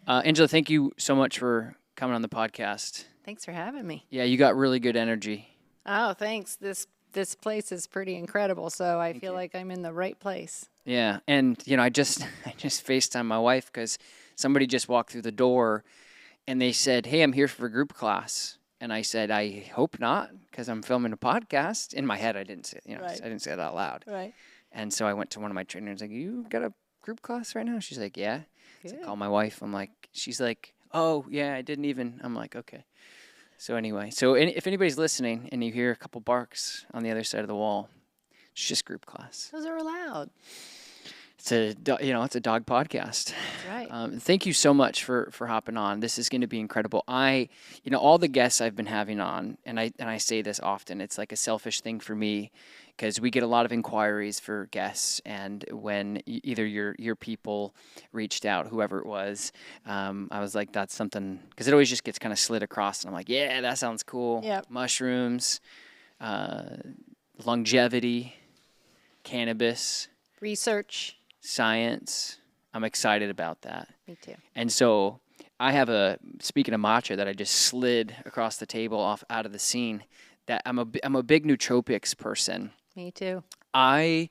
Angela, thank you so much for coming on the podcast. Thanks for having me. Yeah, you got really good energy. Oh, thanks. This place is pretty incredible, so I feel you. like I'm in the right place. Yeah, and I just FaceTimed my wife because somebody just walked through the door, and they said, "Hey, I'm here for a group class." And I said, "I hope not, because I'm filming a podcast." In my head, I didn't say, Right. I didn't say it out loud. Right. And so I went to one of my trainers, like, "You got a group class right now?" She's like, "Yeah." So I Good. call my wife. I'm like, she's like, "Oh yeah, I didn't even." I'm like, "Okay." So anyway, if anybody's listening and you hear a couple barks on the other side of the wall, it's just group class. Those are allowed. It's it's a dog podcast. That's right. Thank you so much for hopping on. This is going to be incredible. All the guests I've been having on, and I say this often, it's like a selfish thing for me because we get a lot of inquiries for guests, and when either your people reached out, whoever it was, I was like, that's something, because it always just gets kind of slid across, and I'm like, yeah, that sounds cool. Yep. Mushrooms, longevity, cannabis, Research. science. I'm excited about that. Me too. And so I have speaking of matcha that I just slid across the table out of the scene, that I'm a big nootropics person. Me too. I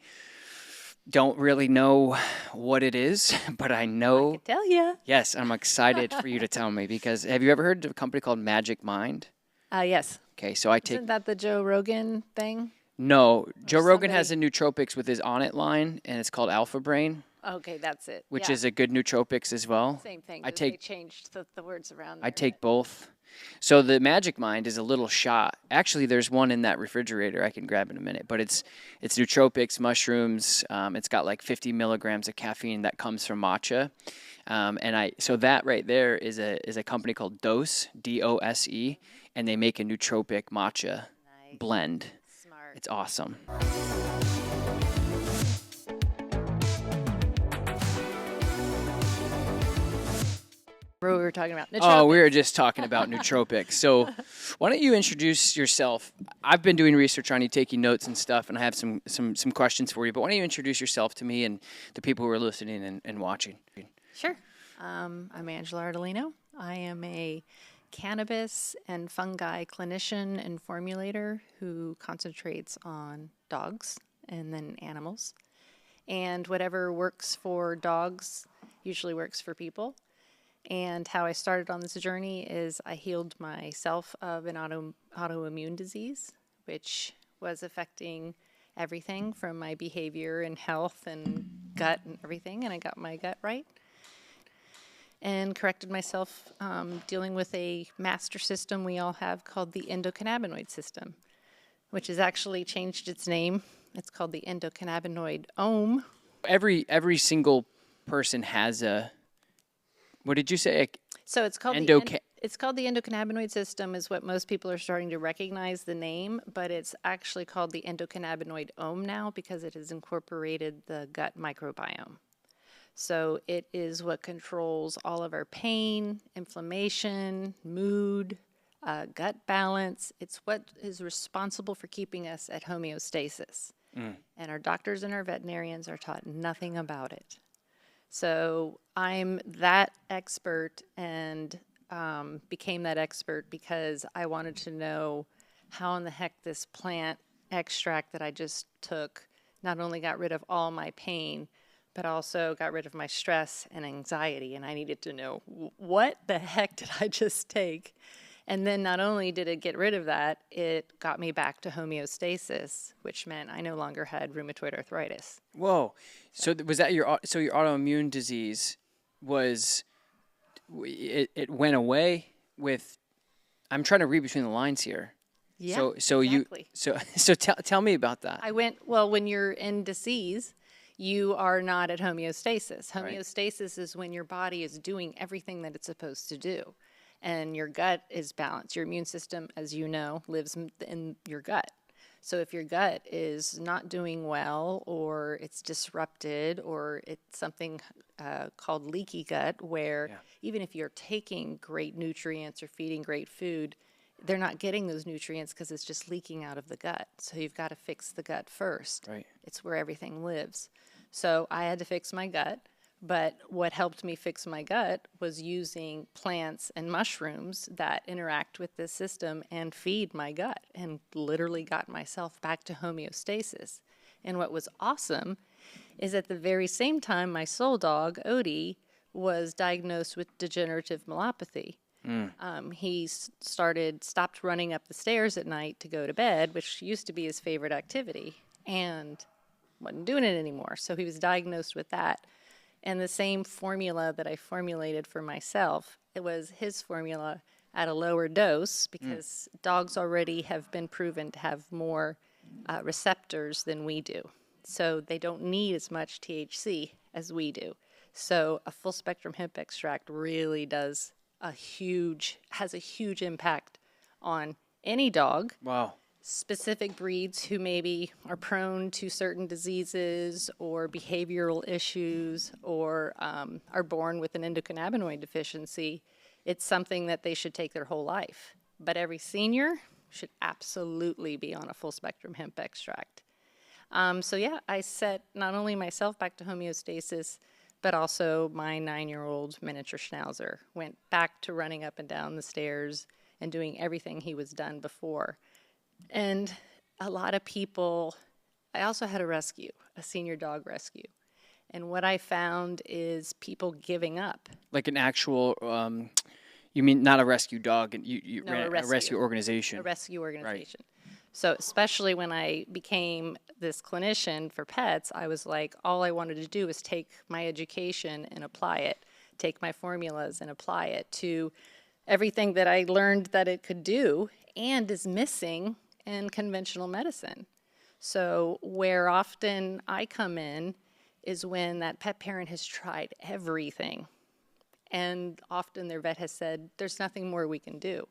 don't really know what it is, but I know. I can tell you. Yes, I'm excited for you to tell me, because have you ever heard of a company called Magic Mind? Yes. Okay, so I take. Isn't that the Joe Rogan thing? No, Joe Rogan somebody- has a nootropics with his On It line, and it's called Alpha Brain, Okay, that's it. which Yeah. is a good nootropics as well. Same thing. I just take- they changed the words around. I there. take both. So the Magic Mind is a little shot. Actually, there's one in that refrigerator I can grab in a minute. But it's nootropics, mushrooms. It's got like 50 milligrams of caffeine that comes from matcha. So that right there is a company called Dose, DOSE, and they make a nootropic matcha Nice. blend. Smart. It's awesome. What we were talking about. Oh, we Nootropics. were just talking about nootropics. So why don't you introduce yourself? I've been doing research on you, taking notes and stuff, and I have some questions for you. But why don't you introduce yourself to me and the people who are listening and watching? Sure. I'm Angela Ardolino. I am a cannabis and fungi clinician and formulator who concentrates on dogs and then animals. And whatever works for dogs usually works for people. And how I started on this journey is I healed myself of an autoimmune disease, which was affecting everything from my behavior and health and gut and everything. And I got my gut right and corrected myself, dealing with a master system we all have called the endocannabinoid system, which has actually changed its name. It's called the endocannabinoid OM. Every single person has a. What did you say? So it's called it's called the endocannabinoid system, is what most people are starting to recognize the name, but it's actually called the endocannabinoid OM now because it has incorporated the gut microbiome. So it is what controls all of our pain, inflammation, mood, gut balance. It's what is responsible for keeping us at homeostasis. And our doctors and our veterinarians are taught nothing about it. So I'm that expert and became that expert because I wanted to know how in the heck this plant extract that I just took not only got rid of all my pain, but also got rid of my stress and anxiety. And I needed to know, what the heck did I just take? And then not only did it get rid of that, it got me back to homeostasis, which meant I no longer had rheumatoid arthritis. Whoa! So was that your autoimmune disease? Was it went away with? I'm trying to read between the lines here. Yeah, So exactly. so tell me about that. When you're in disease, you are not at homeostasis. Homeostasis is when your body is doing everything that it's supposed to do. And your gut is balanced. Your immune system, as you know, lives in your gut. So if your gut is not doing well, or it's disrupted, or it's something called leaky gut, where even if you're taking great nutrients or feeding great food, they're not getting those nutrients because it's just leaking out of the gut. So you've got to fix the gut first. Right. It's where everything lives. So I had to fix my gut, But what helped me fix my gut was using plants and mushrooms that interact with this system and feed my gut, and literally got myself back to homeostasis. And what was awesome is at the very same time, my soul dog, Odie, was diagnosed with degenerative myelopathy. He stopped running up the stairs at night to go to bed, which used to be his favorite activity, and wasn't doing it anymore. So he was diagnosed with that. And the same formula that I formulated for myself, it was his formula at a lower dose, because dogs already have been proven to have more receptors than we do. So they don't need as much THC as we do. So a full spectrum hemp extract really has a huge impact on any dog. Wow. Specific breeds who maybe are prone to certain diseases or behavioral issues, or are born with an endocannabinoid deficiency. It's something that they should take their whole life. But every senior should absolutely be on a full spectrum hemp extract. So yeah, I set not only myself back to homeostasis, but also my 9-year-old miniature schnauzer went back to running up and down the stairs and doing everything he was done before. And a lot of people, I also had a senior dog rescue. And what I found is people giving up. Like an actual, you mean not a rescue dog, and you No, ran a rescue organization. A rescue organization. Right. So especially when I became this clinician for pets, I was like, all I wanted to do was take my education and apply it, take my formulas and apply it to everything that I learned that it could do and is missing in conventional medicine. So where often I come in is when that pet parent has tried everything, and often their vet has said, there's nothing more we can do.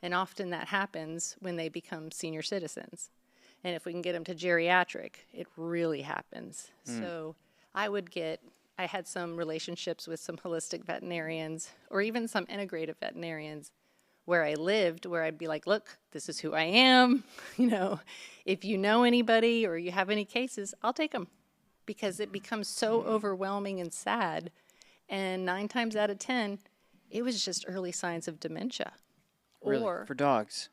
And often that happens when they become senior citizens. And if we can get them to geriatric, it really happens. So I had some relationships with some holistic veterinarians, or even some integrative veterinarians where I lived, where I'd be like, look, this is who I am. If you know anybody or you have any cases, I'll take them, because it becomes so overwhelming and sad. And 9 times out of 10, it was just early signs of dementia. Really? Or, for dogs?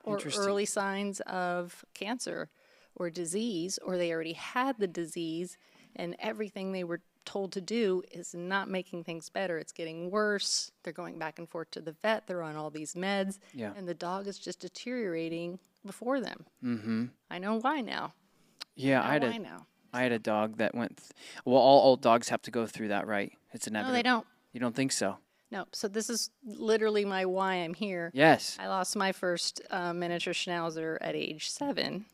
or early signs of cancer or disease, or they already had the disease, and everything they were told to do is not making things better. It's getting worse. They're going back and forth to the vet. They're on all these meds, and the dog is just deteriorating before them. Mm-hmm. I know why now. Yeah, I had a dog that went. Well, all dogs have to go through that, right? It's inevitable. No, they don't. You don't think so? No. So this is literally my why I'm here. Yes. I lost my first miniature schnauzer at age 7,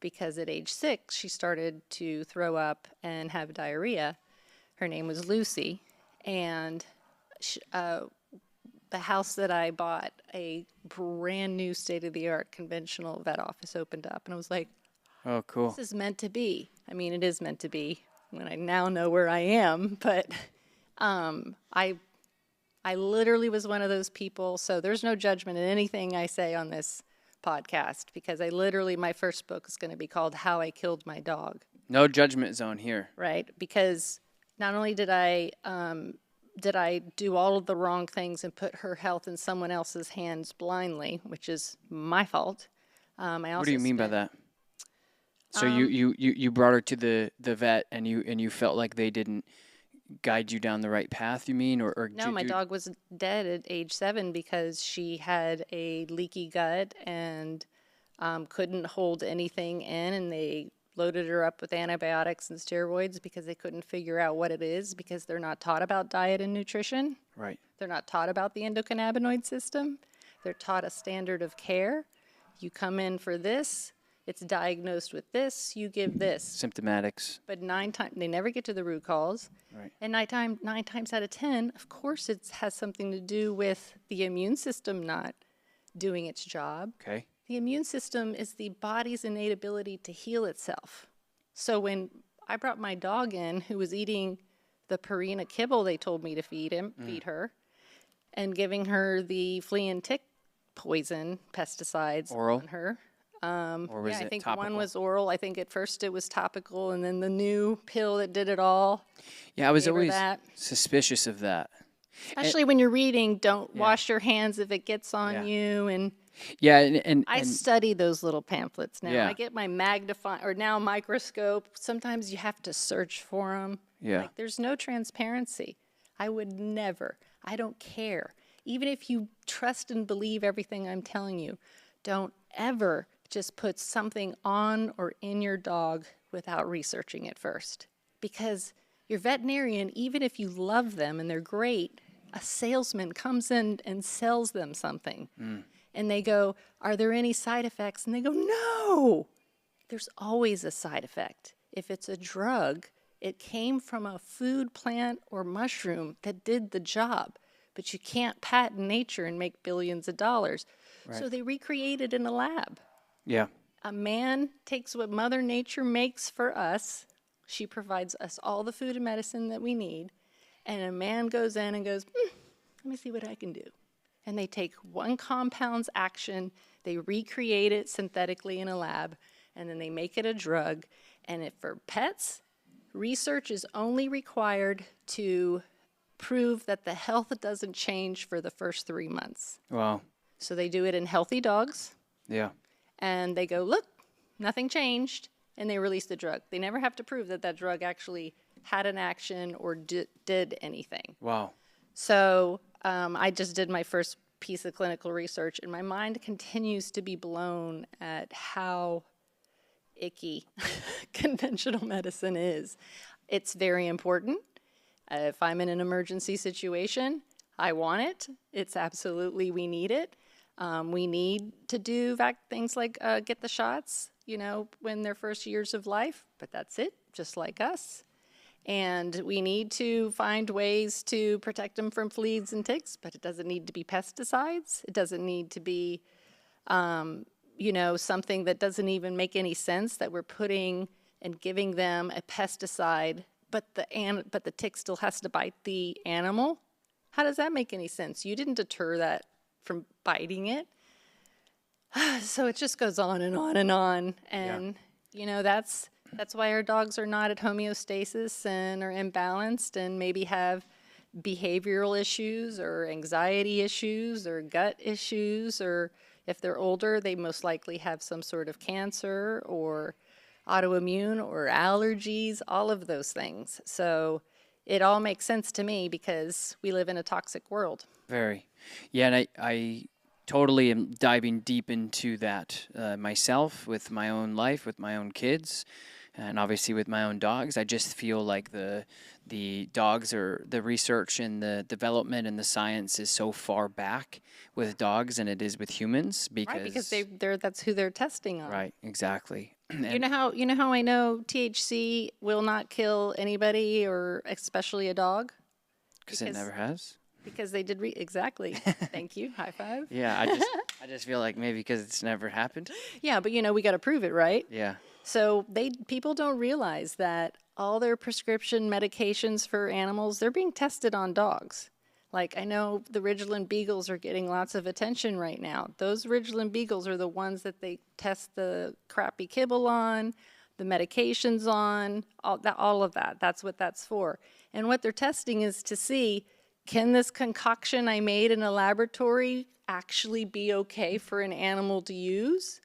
because at age 6 she started to throw up and have diarrhea. Her name was Lucy, and the house that I bought, a brand new state-of-the-art conventional vet office, opened up, and I was like, oh, cool. This is meant to be. I mean, it is meant to be when I now know where I am, but I literally was one of those people, so there's no judgment in anything I say on this podcast, because my first book is going to be called How I Killed My Dog. No judgment zone here. Right, because not only did I do all of the wrong things and put her health in someone else's hands blindly, which is my fault. I also what do you mean by that? So you brought her to the vet, and you felt like they didn't guide you down the right path, you mean? Or no, my dog was dead at age 7 because she had a leaky gut and couldn't hold anything in, and they loaded her up with antibiotics and steroids because they couldn't figure out what it is, because they're not taught about diet and nutrition. Right. They're not taught about the endocannabinoid system. They're taught a standard of care. You come in for this, it's diagnosed with this, you give this. Symptomatics. But 9 times, they never get to the root cause. Right. And 9 times out of 10, of course, it has something to do with the immune system not doing its job. Okay. The immune system is the body's innate ability to heal itself. So when I brought my dog in, who was eating the Purina kibble they told me to feed her, and giving her the flea and tick poison pesticides Oral. on her, Or was I it think topical? one was oral. I think at first it was topical, and then the new pill that did it all. Yeah, I was gave her always that. suspicious of that. Especially when you're reading, don't wash your hands if it gets on Yeah. you. And Yeah, I study those little pamphlets now. Yeah. I get my magnifying, or now microscope. Sometimes you have to search for them. Yeah. Like, there's no transparency. I would never. I don't care. Even if you trust and believe everything I'm telling you, don't ever just put something on or in your dog without researching it first. Because your veterinarian, even if you love them and they're great, a salesman comes in and sells them something. And they go, are there any side effects? And they go, no. There's always a side effect. If it's a drug, it came from a food plant or mushroom that did the job. But you can't patent nature and make billions of dollars. Right. So they recreate it in a lab. Yeah. A man takes what Mother Nature makes for us. She provides us all the food and medicine that we need. And a man goes in and goes, let me see what I can do. And they take one compound's action, they recreate it synthetically in a lab, and then they make it a drug. And if for pets, research is only required to prove that the health doesn't change for the first 3 months. Wow. So they do it in healthy dogs, Yeah. and they go, look, nothing changed, and they release the drug. They never have to prove that that drug actually had an action or did anything. Wow. So I just did my first piece of clinical research, and my mind continues to be blown at how icky conventional medicine is. It's very important. If I'm in an emergency situation, I want it. It's absolutely, we need it. We need to do things like get the shots, when they're first years of life, but that's it, just like us. And we need to find ways to protect them from fleas and ticks, but it doesn't need to be pesticides. It doesn't need to be, something that doesn't even make any sense, that we're putting and giving them a pesticide, but the tick still has to bite the animal. How does that make any sense? You didn't deter that from biting it. So it just goes on and on and on. And, that's why our dogs are not at homeostasis and are imbalanced and maybe have behavioral issues or anxiety issues or gut issues, or if they're older, they most likely have some sort of cancer or autoimmune or allergies, all of those things. So it all makes sense to me because we live in a toxic world. Very. Yeah, and I totally am diving deep into that myself with my own life, with my own kids, and obviously with my own dogs. I just feel like the dogs are, the research and the development and the science is so far back with dogs than it is with humans, because that's who they're testing on. Right, exactly. You know how I know THC will not kill anybody, or especially a dog? Because it never has. Because they did exactly. Thank you. High five. Yeah, I just feel like maybe because it's never happened. Yeah, but we got to prove it, right? Yeah. So people don't realize that all their prescription medications for animals, they're being tested on dogs. Like, I know the Ridgeland Beagles are getting lots of attention right now. Those Ridgeland Beagles are the ones that they test the crappy kibble on, the medications on, all of that. That's what that's for. And what they're testing is to see, can this concoction I made in a laboratory actually be okay for an animal to use?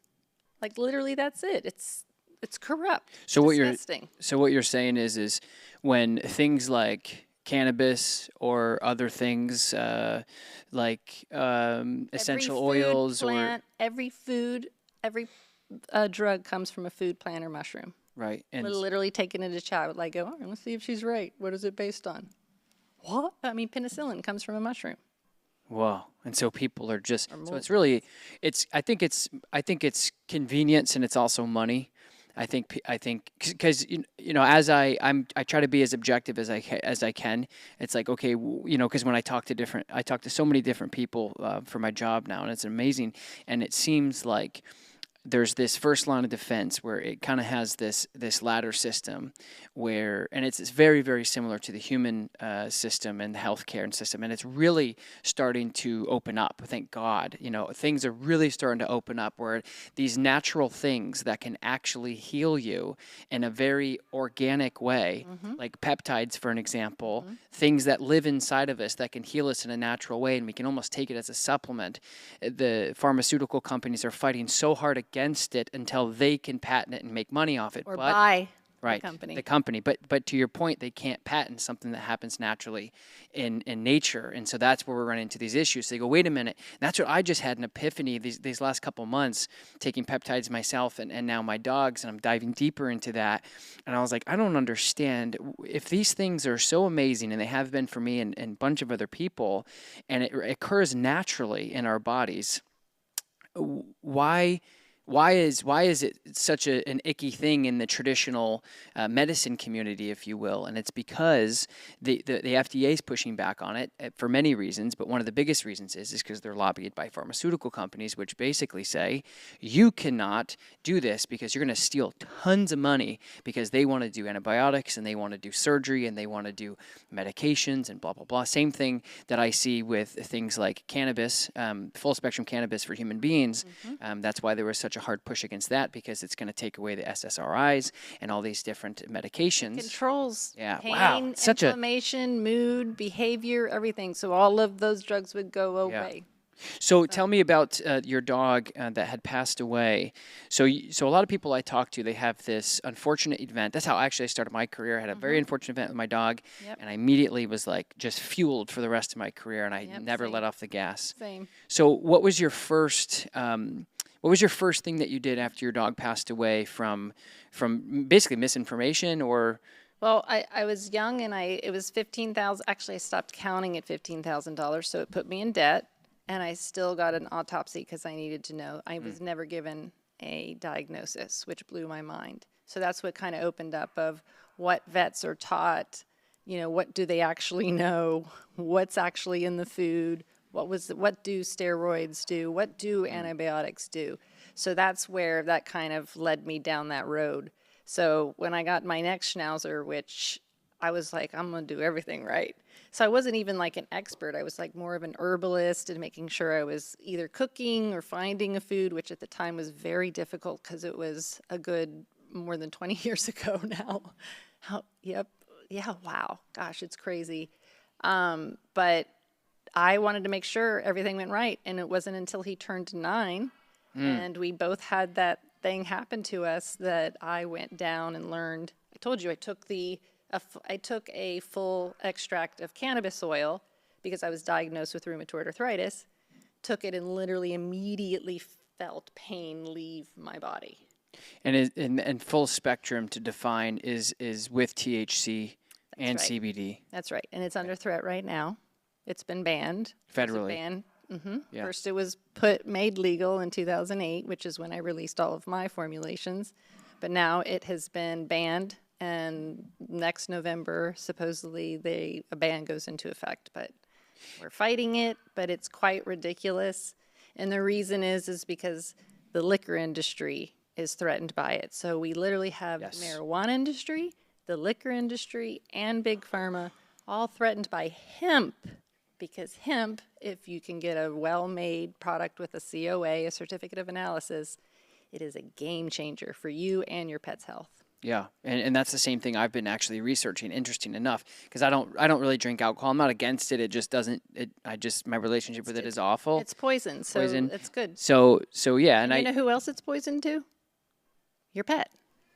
Like, literally, that's it. It's corrupt. So what you're saying is when things like cannabis or other things like essential oils, every drug comes from a food plant or mushroom. Right. And literally taking it to child, like, go, let's see if she's right. What is it based on? What? I mean, penicillin comes from a mushroom. Wow. And so people are just, so it's really, I think it's convenience, and it's also money. I think because as I try to be as objective as I can. It's like, okay, because when I talk to so many different people for my job now, and it's amazing. And it seems like there's this first line of defense where it kind of has this ladder system where, and it's very, very similar to the human system and the healthcare system, and it's really starting to open up. Thank God, things are really starting to open up where these natural things that can actually heal you in a very organic way, like peptides, for an example, things that live inside of us that can heal us in a natural way, and we can almost take it as a supplement. The pharmaceutical companies are fighting so hard against it until they can patent it and make money off it. Or buy the company. But to your point, they can't patent something that happens naturally in nature. And so that's where we're running into these issues. So they go, wait a minute. That's what I just had an epiphany these last couple months, taking peptides myself and now my dogs, and I'm diving deeper into that. And I was like, I don't understand. If these things are so amazing, and they have been for me and a bunch of other people, and it occurs naturally in our bodies, why is it such an icky thing in the traditional medicine community, if you will? And it's because the FDA is pushing back on it for many reasons, but one of the biggest reasons is because they're lobbied by pharmaceutical companies, which basically say you cannot do this because you're going to steal tons of money because they want to do antibiotics and they want to do surgery and they want to do medications and blah, blah, blah. Same thing that I see with things like cannabis, full spectrum cannabis for human beings. That's why there was such a hard push against that, because it's going to take away the SSRIs and all these different medications. Controls pain, wow. inflammation, mood, behavior, everything. So all of those drugs would go away. So tell me about your dog that had passed away. So a lot of people I talk to, they have this unfortunate event. That's how actually I started my career. I had a very unfortunate event with my dog, and I immediately was like just fueled for the rest of my career, and I never let off the gas. Same. So what was your first thing that you did after your dog passed away from basically misinformation or? Well, I was young, and it was $15,000. Actually, I stopped counting at $15,000, so it put me in debt. And I still got an autopsy because I needed to know. I was never given a diagnosis, which blew my mind. So that's what kind of opened up of what vets are taught. What do they actually know? What's actually in the food? What do steroids do? What do antibiotics do? So that's where that kind of led me down that road. So when I got my next schnauzer, which I was like, I'm going to do everything right. So I wasn't even like an expert. I was like more of an herbalist and making sure I was either cooking or finding a food, which at the time was very difficult because it was a good more than 20 years ago now. Yeah, wow. Gosh, it's crazy. But I wanted to make sure everything went right. And it wasn't until he turned 9 and we both had that thing happen to us that I went down and learned. I told you I took a full extract of cannabis oil because I was diagnosed with rheumatoid arthritis, took it and literally immediately felt pain leave my body. And full spectrum, to define, is with THC and right. CBD. That's right. And it's under threat right now. It's been banned. Federally. Yeah. First it was made legal in 2008, which is when I released all of my formulations. But now it has been banned. And next November, supposedly, a ban goes into effect. But we're fighting it, but it's quite ridiculous. And the reason is because the liquor industry is threatened by it. So we literally have the marijuana industry, the liquor industry, and Big Pharma all threatened by hemp. Because hemp, if you can get a well-made product with a COA, a certificate of analysis, it is a game changer for you and your pet's health. Yeah, and that's the same thing I've been actually researching. Interesting enough, because I don't really drink alcohol. I'm not against it. It just doesn't. My relationship with it is awful. It's poison, so it's good. So yeah, and you know who else it's poison to? Your pet.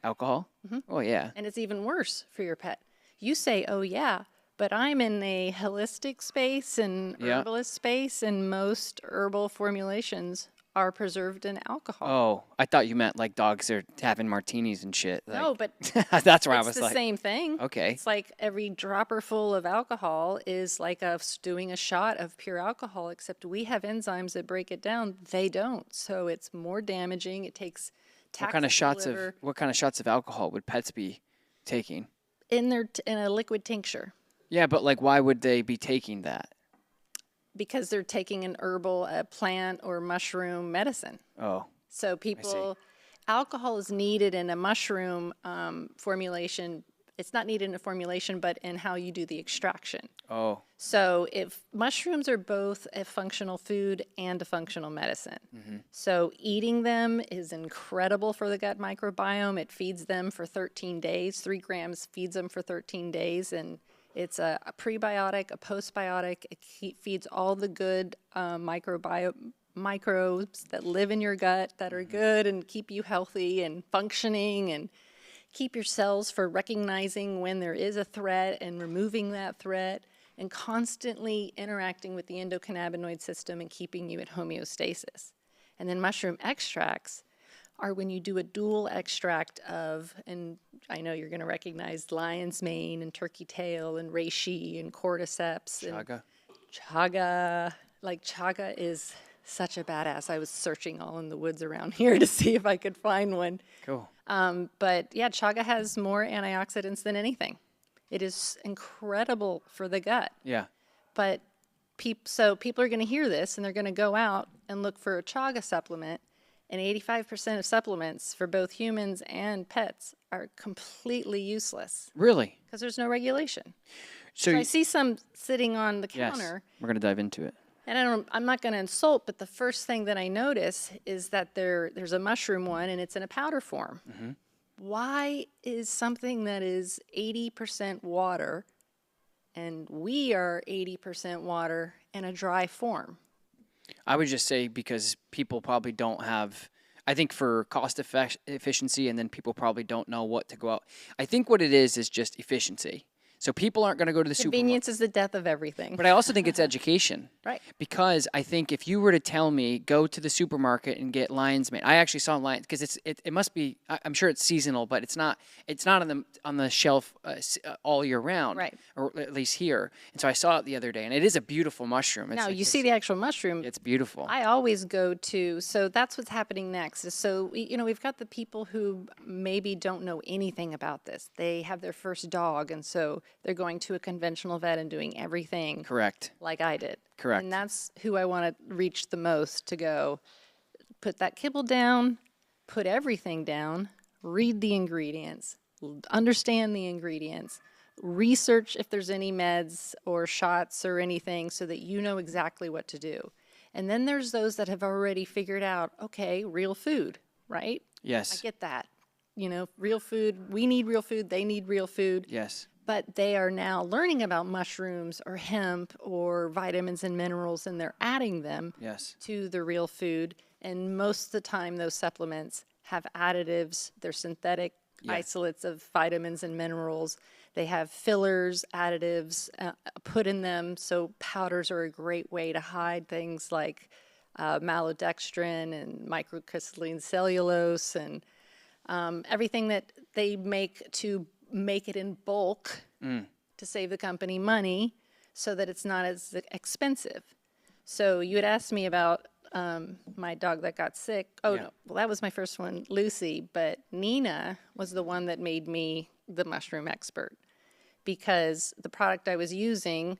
Alcohol. Oh yeah. And it's even worse for your pet. You say, oh yeah, but I'm in a holistic space and herbalist space, and most herbal formulations are preserved in alcohol. Oh, I thought you meant like dogs are having martinis and shit. Like, no, but that's where I was like. It's the same thing. Okay. It's like every dropper full of alcohol is like doing a shot of pure alcohol, except we have enzymes that break it down. They don't. So it's more damaging. It takes What kind of shots of alcohol would pets be taking? In a liquid tincture. Yeah, but like why would they be taking that? Because they're taking an herbal plant or mushroom medicine. Oh. So alcohol is needed in a mushroom formulation. It's not needed in a formulation, but in how you do the extraction. Oh. So if mushrooms are both a functional food and a functional medicine. So eating them is incredible for the gut microbiome. It feeds them for 13 days. 3 grams feeds them for 13 days. And it's a prebiotic, a postbiotic. It feeds all the good microbes that live in your gut that are good and keep you healthy and functioning and keep your cells for recognizing when there is a threat and removing that threat and constantly interacting with the endocannabinoid system and keeping you at homeostasis. And then mushroom extracts are when you do a dual extract of, and I know you're going to recognize lion's mane and turkey tail and reishi and cordyceps. Chaga. Chaga. Like chaga is such a badass. I was searching all in the woods around here to see if I could find one. Cool. But yeah, chaga has more antioxidants than anything. It is incredible for the gut. Yeah. But so people are going to hear this and they're going to go out and look for a chaga supplement. And 85% of supplements for both humans and pets are completely useless. Really? Because there's no regulation. So I see some sitting on the counter. Yes. We're going to dive into it. And I'm not going to insult, but the first thing that I notice is that there's a mushroom one and it's in a powder form. Why is something that is 80% water, and we are 80% water, in a dry form? I would just say because people probably don't have, I think for cost efficiency, and then people probably don't know what to go out. I think what it is just efficiency. So people aren't going to go to the supermarket. Convenience is the death of everything. But I also think it's education. Right. Because I think if you were to tell me, go to the supermarket and get lion's mane. I actually saw lion because it must be. I'm sure it's seasonal, but it's not on the shelf all year round. Right. Or at least here. And so I saw it the other day, and it is a beautiful mushroom. Now you see the actual mushroom. It's beautiful. I always go to. So that's what's happening next. Is so we've got the people who maybe don't know anything about this. They have their first dog, and so they're going to a conventional vet and doing everything. Correct. Like I did. Correct. And that's who I want to reach the most, to go put that kibble down, put everything down, read the ingredients, understand the ingredients, research if there's any meds or shots or anything so that you know exactly what to do. And then there's those that have already figured out, okay, real food, right? Yes. I get that. Real food, we need real food, they need real food. Yes. But they are now learning about mushrooms or hemp or vitamins and minerals, and they're adding them to the real food. And most of the time, those supplements have additives. They're synthetic isolates of vitamins and minerals. They have fillers, additives put in them. So powders are a great way to hide things like maltodextrin and microcrystalline cellulose and everything that they make to make it in bulk to save the company money so that it's not as expensive. So you had asked me about my dog that got sick. Oh, no. Well, that was my first one, Lucy. But Nina was the one that made me the mushroom expert, because the product I was using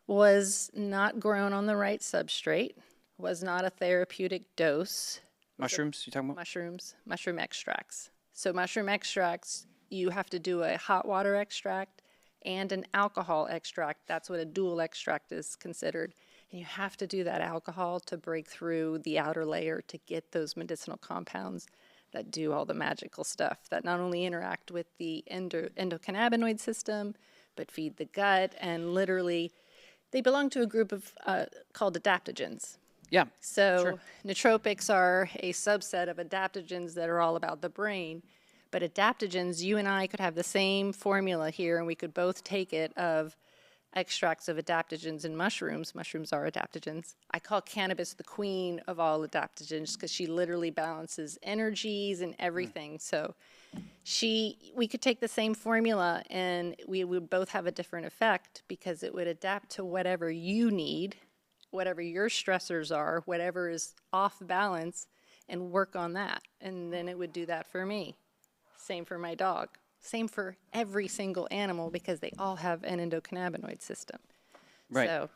was not grown on the right substrate, was not a therapeutic dose. Mushrooms, you talking about? Mushrooms, mushroom extracts. So mushroom extracts, you have to do a hot water extract and an alcohol extract. That's what a dual extract is considered. And you have to do that alcohol to break through the outer layer to get those medicinal compounds that do all the magical stuff that not only interact with the endocannabinoid system, but feed the gut. And literally, they belong to a group of called adaptogens. Yeah. So nootropics are a subset of adaptogens that are all about the brain. But adaptogens, you and I could have the same formula here, and we could both take it of extracts of adaptogens in mushrooms. Mushrooms are adaptogens. I call cannabis the queen of all adaptogens because she literally balances energies and everything. So we could take the same formula and we would both have a different effect because it would adapt to whatever you need, whatever your stressors are, whatever is off balance, and work on that. And then it would do that for me. Same for my dog. Same for every single animal because they all have an endocannabinoid system. Right. So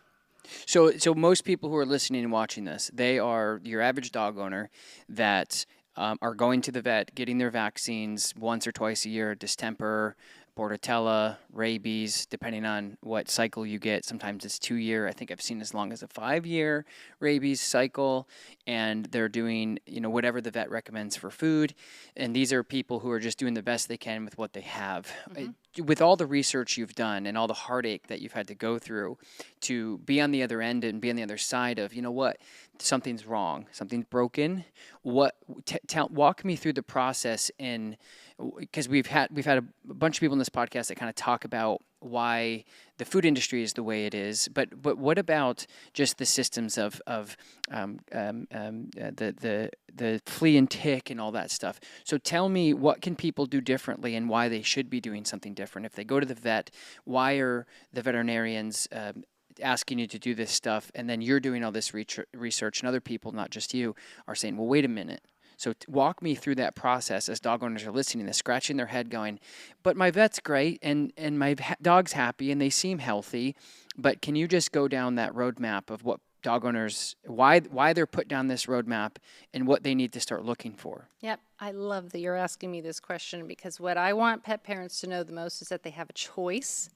So most people who are listening and watching this, they are your average dog owner that are going to the vet, getting their vaccines once or twice a year, distemper, bordetella, rabies, depending on what cycle you get. Sometimes it's 2 year. I think I've seen as long as a 5 year rabies cycle. And they're doing, whatever the vet recommends for food. And these are people who are just doing the best they can with what they have. With all the research you've done and all the heartache that you've had to go through to be on the other end and be on the other side of, something's wrong, something's broken. Walk me through the process because we've had a bunch of people in this podcast that kind of talk about why the food industry is the way it is, but what about just the systems of the flea and tick and all that stuff? So tell me, what can people do differently and why they should be doing something different? If they go to the vet, why are the veterinarians asking you to do this stuff, and then you're doing all this research, and other people, not just you, are saying, well, wait a minute. So walk me through that process as dog owners are listening to this, scratching their head going, but my vet's great, and my dog's happy, and they seem healthy, but can you just go down that roadmap of what dog owners, why they're put down this roadmap and what they need to start looking for? Yep, I love that you're asking me this question, because what I want pet parents to know the most is that they have a choice,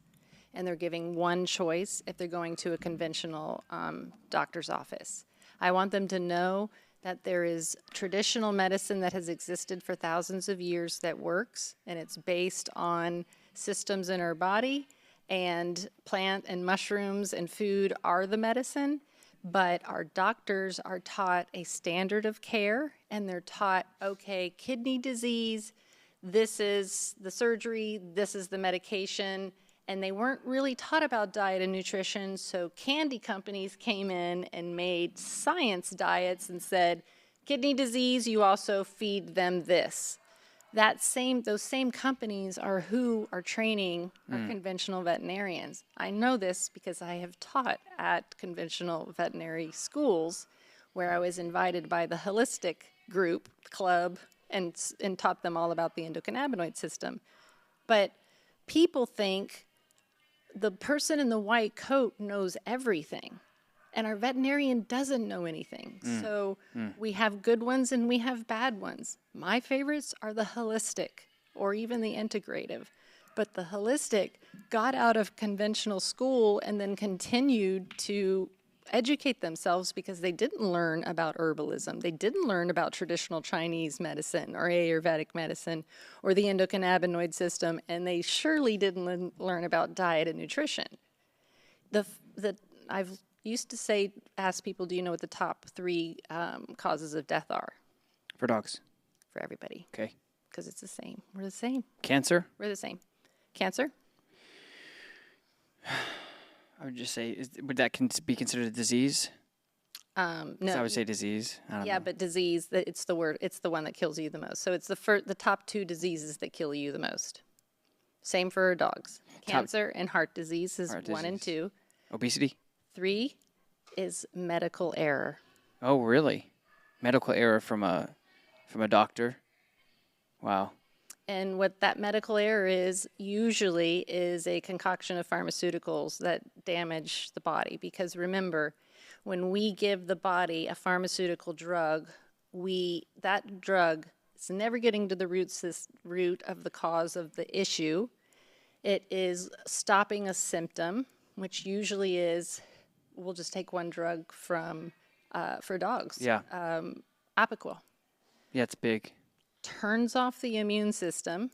and they're giving one choice if they're going to a conventional doctor's office. I want them to know that there is traditional medicine that has existed for thousands of years that works, and it's based on systems in our body, and plant and mushrooms and food are the medicine, but our doctors are taught a standard of care, and they're taught, okay, kidney disease, this is the surgery, this is the medication, and they weren't really taught about diet and nutrition, so candy companies came in and made science diets and said, kidney disease, you also feed them this. Those same companies are who are training our conventional veterinarians. I know this because I have taught at conventional veterinary schools where I was invited by the holistic group, club, and taught them all about the endocannabinoid system. But people think the person in the white coat knows everything, and our veterinarian doesn't know anything. So we have good ones and we have bad ones. My favorites are the holistic or even the integrative. But the holistic got out of conventional school and then continued to educate themselves because they didn't learn about herbalism. They didn't learn about traditional Chinese medicine or Ayurvedic medicine or the endocannabinoid system, and they surely didn't learn about diet and nutrition. I've used to ask people, do you know what the top 3 causes of death are? For dogs? For everybody. Okay. Because it's the same. We're the same. Cancer? We're the same. Cancer? I would just say, would that be considered a disease? No. So I would say disease. I don't know. But disease, it's the word. It's the one that kills you the most. So it's the top 2 diseases that kill you the most. Same for our dogs. Cancer and heart disease is 1 and 2. Obesity? 3 is medical error. Oh, really? Medical error from a doctor? Wow. And what that medical error usually is a concoction of pharmaceuticals that damage the body. Because remember, when we give the body a pharmaceutical drug, that drug is never getting to the root of the cause of the issue. It is stopping a symptom, which usually is, we'll just take one drug for dogs. Yeah. Apoquel. Yeah, it's big. Turns off the immune system,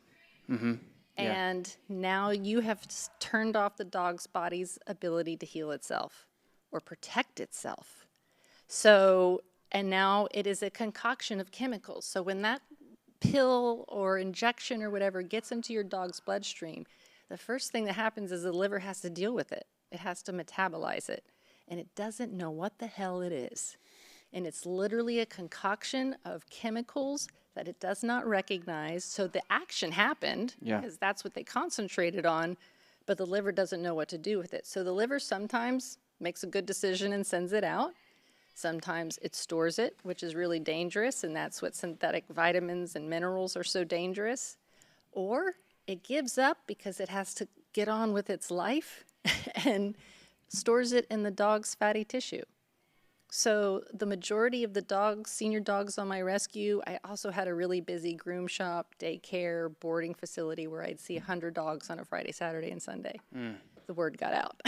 and now you have turned off the dog's body's ability to heal itself or protect itself. So, and now it is a concoction of chemicals. So when that pill or injection or whatever gets into your dog's bloodstream, the first thing that happens is the liver has to deal with it. It has to metabolize it, and it doesn't know what the hell it is. And it's literally a concoction of chemicals that it does not recognize. So the action happened, because that's what they concentrated on, but the liver doesn't know what to do with it. So the liver sometimes makes a good decision and sends it out. Sometimes it stores it, which is really dangerous, and that's what synthetic vitamins and minerals are so dangerous. Or it gives up because it has to get on with its life and stores it in the dog's fatty tissue. So the majority of the dogs, senior dogs on my rescue, I also had a really busy groom shop, daycare, boarding facility where I'd see 100 dogs on a Friday, Saturday, and Sunday. The word got out.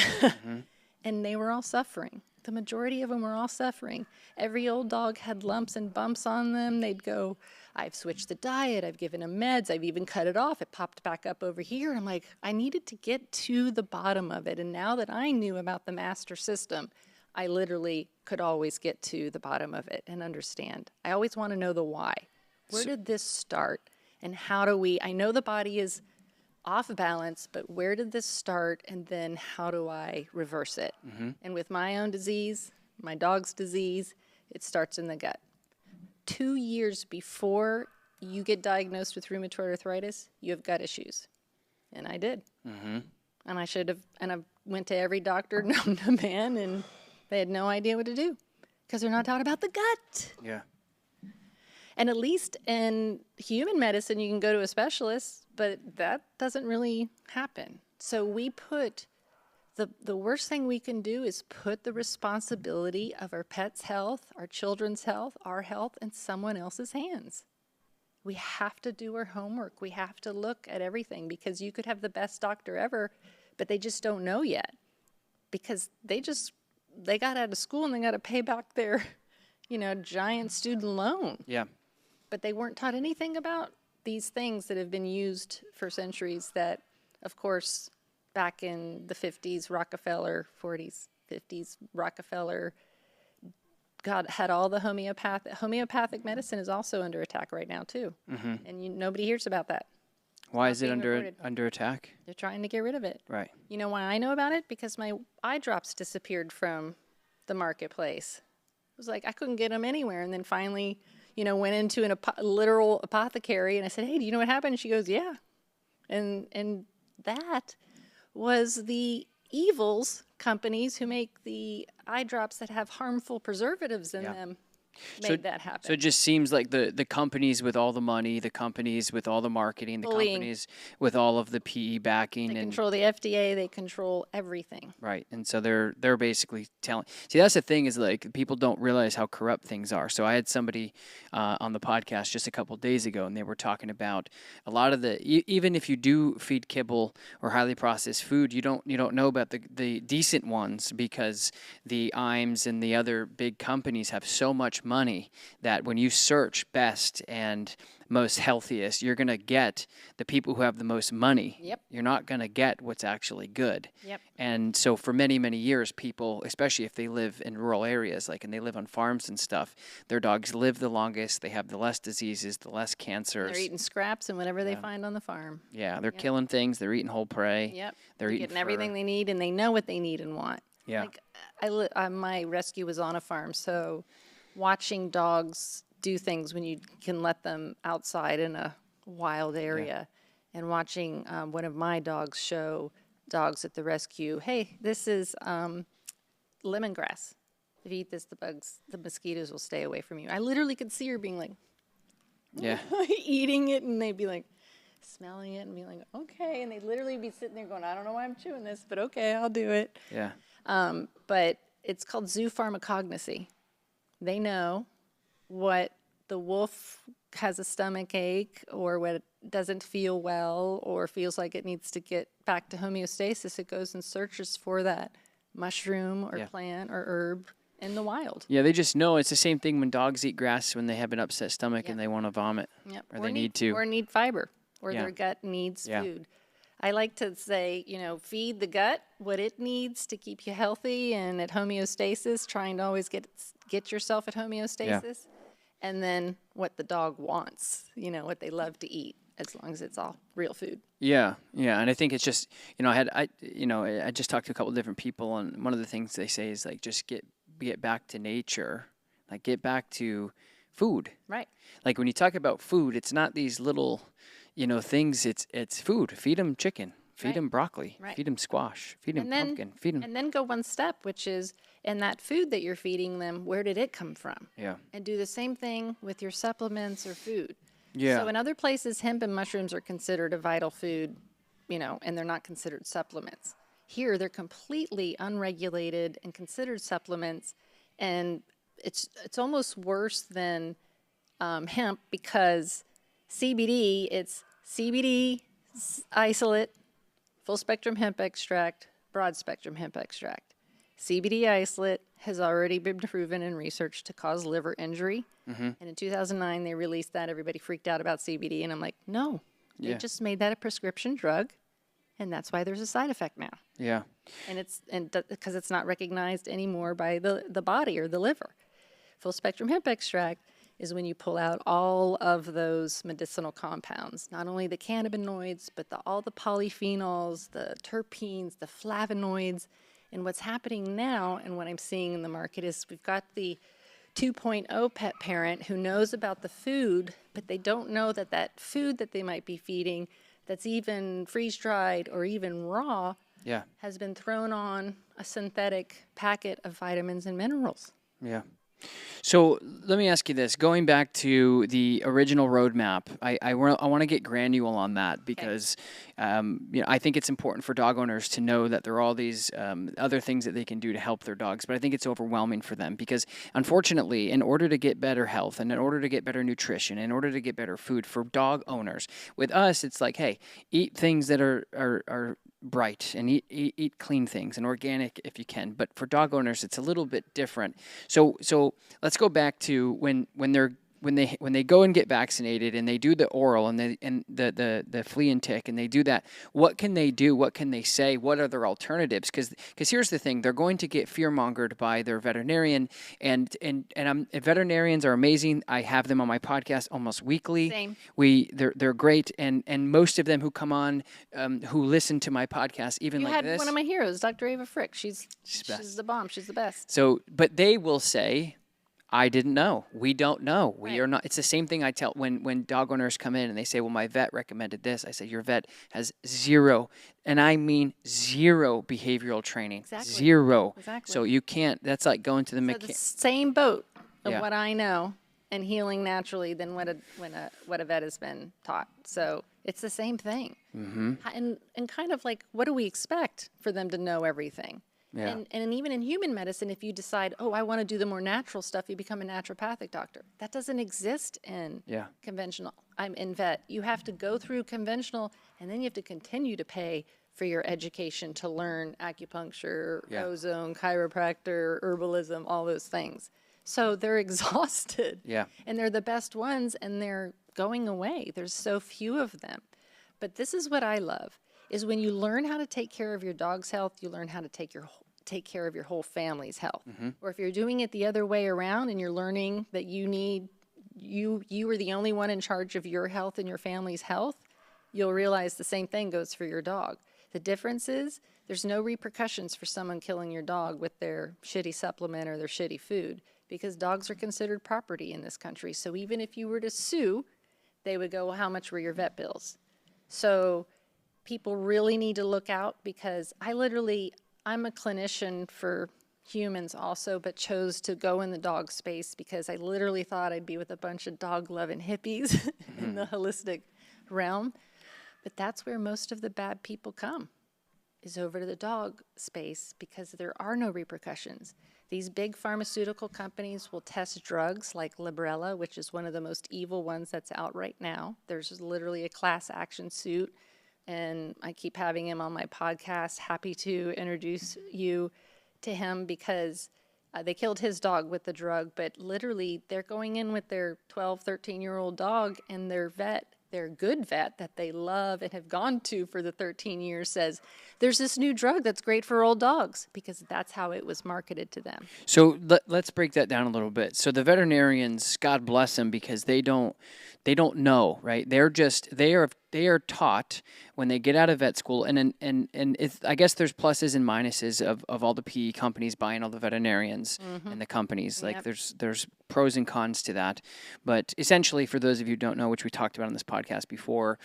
And they were all suffering. The majority of them were all suffering. Every old dog had lumps and bumps on them. They'd go, I've switched the diet, I've given them meds, I've even cut it off. It popped back up over here. I'm like, I needed to get to the bottom of it. And now that I knew about the master system, I literally could always get to the bottom of it and understand. I always want to know the why. Where did this start? And how do we, I know the body is off balance, but where did this start? And then how do I reverse it? And with my own disease, my dog's disease, it starts in the gut. 2 years before you get diagnosed with rheumatoid arthritis, you have gut issues. And I did. And I should have, and I went to every doctor known to man, and they had no idea what to do because they're not taught about the gut. Yeah. And at least in human medicine, you can go to a specialist, but that doesn't really happen. So we put, the worst thing we can do is put the responsibility of our pet's health, our children's health, our health in someone else's hands. We have to do our homework. We have to look at everything because you could have the best doctor ever, but they just don't know yet because they got out of school and they got to pay back their, giant student loan. Yeah. But they weren't taught anything about these things that have been used for centuries that, of course, back in the 50s, Rockefeller, 40s, 50s, Rockefeller had all the homeopathic medicine is also under attack right now too. And nobody hears about that. Why is it under attack? They're trying to get rid of it. Right. You know why I know about it? Because my eye drops disappeared from the marketplace. It was like I couldn't get them anywhere. And then finally, went into an literal apothecary and I said, hey, do you know what happened? And she goes, yeah. And that was the evils companies who make the eye drops that have harmful preservatives in them. Made that happen. So it just seems like the companies with all the money, the companies with all the marketing, the companies with all of the PE backing. They control the FDA. They control everything. Right. And so they're basically telling. See, that's the thing is like people don't realize how corrupt things are. So I had somebody on the podcast just a couple of days ago, and they were talking about a lot of even if you do feed kibble or highly processed food, you don't know about the decent ones because the IMS and the other big companies have so much money that when you search best and most healthiest, you're going to get the people who have the most money. Yep. You're not going to get what's actually good. Yep. And so for many, many years, people, especially if they live in rural areas, and they live on farms and stuff, their dogs live the longest, they have the less diseases, the less cancers. They're eating scraps and whatever they find on the farm. Yeah, they're killing things, they're eating whole prey. Yep. They're eating getting everything they need, and they know what they need and want. Yeah. My rescue was on a farm, so watching dogs do things when you can let them outside in a wild area, and watching one of my dogs show dogs at the rescue, hey, this is lemongrass. If you eat this, the mosquitoes will stay away from you. I literally could see her being like, eating it, and they'd be like, smelling it and be like, okay, and they'd literally be sitting there going, I don't know why I'm chewing this, but okay, I'll do it. Yeah. But it's called zoopharmacognosy. They know what the wolf has a stomach ache or what doesn't feel well or feels like it needs to get back to homeostasis. It goes and searches for that mushroom or plant or herb in the wild. Yeah, they just know. It's the same thing when dogs eat grass when they have an upset stomach and they want to vomit. Yep. Or they need to. Or need fiber, or their gut needs food. I like to say, feed the gut what it needs to keep you healthy and at homeostasis, trying to always get yourself at homeostasis, and then what the dog wants, what they love to eat, as long as it's all real food. Yeah, and I think it's just, I just talked to a couple of different people, and one of the things they say is just get back to nature, get back to food. Right. Like when you talk about food, it's not these little things, it's food. Feed them chicken, feed them broccoli, feed them squash, feed them pumpkin, feed them. And then go one step, which is, in that food that you're feeding them, where did it come from? Yeah. And do the same thing with your supplements or food. Yeah. So in other places, hemp and mushrooms are considered a vital food, and they're not considered supplements. Here, they're completely unregulated and considered supplements, and it's almost worse than hemp because CBD, it's CBD isolate, full spectrum hemp extract, broad spectrum hemp extract. CBD isolate has already been proven in research to cause liver injury. And in 2009, they released that. Everybody freaked out about CBD. And I'm like, no, they just made that a prescription drug. And that's why there's a side effect now. Yeah. And because it's not recognized anymore by the body or the liver. Full spectrum hemp extract is when you pull out all of those medicinal compounds, not only the cannabinoids, but all the polyphenols, the terpenes, the flavonoids. And what's happening now, and what I'm seeing in the market, is we've got the 2.0 pet parent who knows about the food, but they don't know that that food that they might be feeding, that's even freeze-dried or even raw, has been thrown on a synthetic packet of vitamins and minerals. Yeah. So let me ask you this. Going back to the original roadmap, I want to get granular on that because I think it's important for dog owners to know that there are all these other things that they can do to help their dogs, but I think it's overwhelming for them because, unfortunately, in order to get better health and in order to get better nutrition, in order to get better food for dog owners, with us, it's like, hey, eat things that are bright and eat clean things and organic if you can. But for dog owners, it's a little bit different. So let's go back to when they go and get vaccinated and they do the oral and the flea and tick and they do that. What can they do? What can they say? What are their alternatives? Because here's the thing: they're going to get fear-mongered by their veterinarian, and veterinarians are amazing. I have them on my podcast almost weekly. Same. They're great, and most of them who come on who listen to my podcast, even you like had this. One of my heroes, Dr. Ava Frick. She's the bomb. She's the best. So, but they will say, I didn't know. We don't know. We Right. are not. It's the same thing I tell when dog owners come in and they say, well, my vet recommended this. I say, your vet has zero, and I mean zero behavioral training. Exactly. Zero. Exactly. So you can't, that's like going to the So the mechanic. same boat of Yeah. what I know and healing naturally than what a vet has been taught. So it's the same thing. Mm-hmm. And kind of like, what do we expect for them to know everything? Yeah. And even in human medicine, if you decide, oh, I want to do the more natural stuff, you become a naturopathic doctor. That doesn't exist in conventional. I'm in vet. You have to go through conventional, and then you have to continue to pay for your education to learn acupuncture, ozone, chiropractor, herbalism, all those things. So they're exhausted. Yeah. And they're the best ones, and they're going away. There's so few of them. But this is what I love, is when you learn how to take care of your dog's health, you learn how to take care of your whole family's health. Mm-hmm. Or if you're doing it the other way around and you're learning that you are the only one in charge of your health and your family's health, you'll realize the same thing goes for your dog. The difference is there's no repercussions for someone killing your dog with their shitty supplement or their shitty food, because dogs are considered property in this country. So even if you were to sue, they would go, well, how much were your vet bills? So people really need to look out, because I'm a clinician for humans also, but chose to go in the dog space because I literally thought I'd be with a bunch of dog-loving hippies in the holistic realm. But that's where most of the bad people come, is over to the dog space, because there are no repercussions. These big pharmaceutical companies will test drugs like Librela, which is one of the most evil ones that's out right now. There's literally a class action suit, and I keep having him on my podcast. Happy to introduce you to him, because they killed his dog with the drug, but literally they're going in with their 12, 13-year-old dog, and their good vet that they love and have gone to for the 13 years says, there's this new drug that's great for old dogs, because that's how it was marketed to them. So let's break that down a little bit. So the veterinarians, God bless them, because they don't know, right? They are taught when they get out of vet school, and it's, I guess there's pluses and minuses of all the PE companies buying all the veterinarians and the companies. Like there's pros and cons to that. But essentially, for those of you who don't know, which we talked about on this podcast before,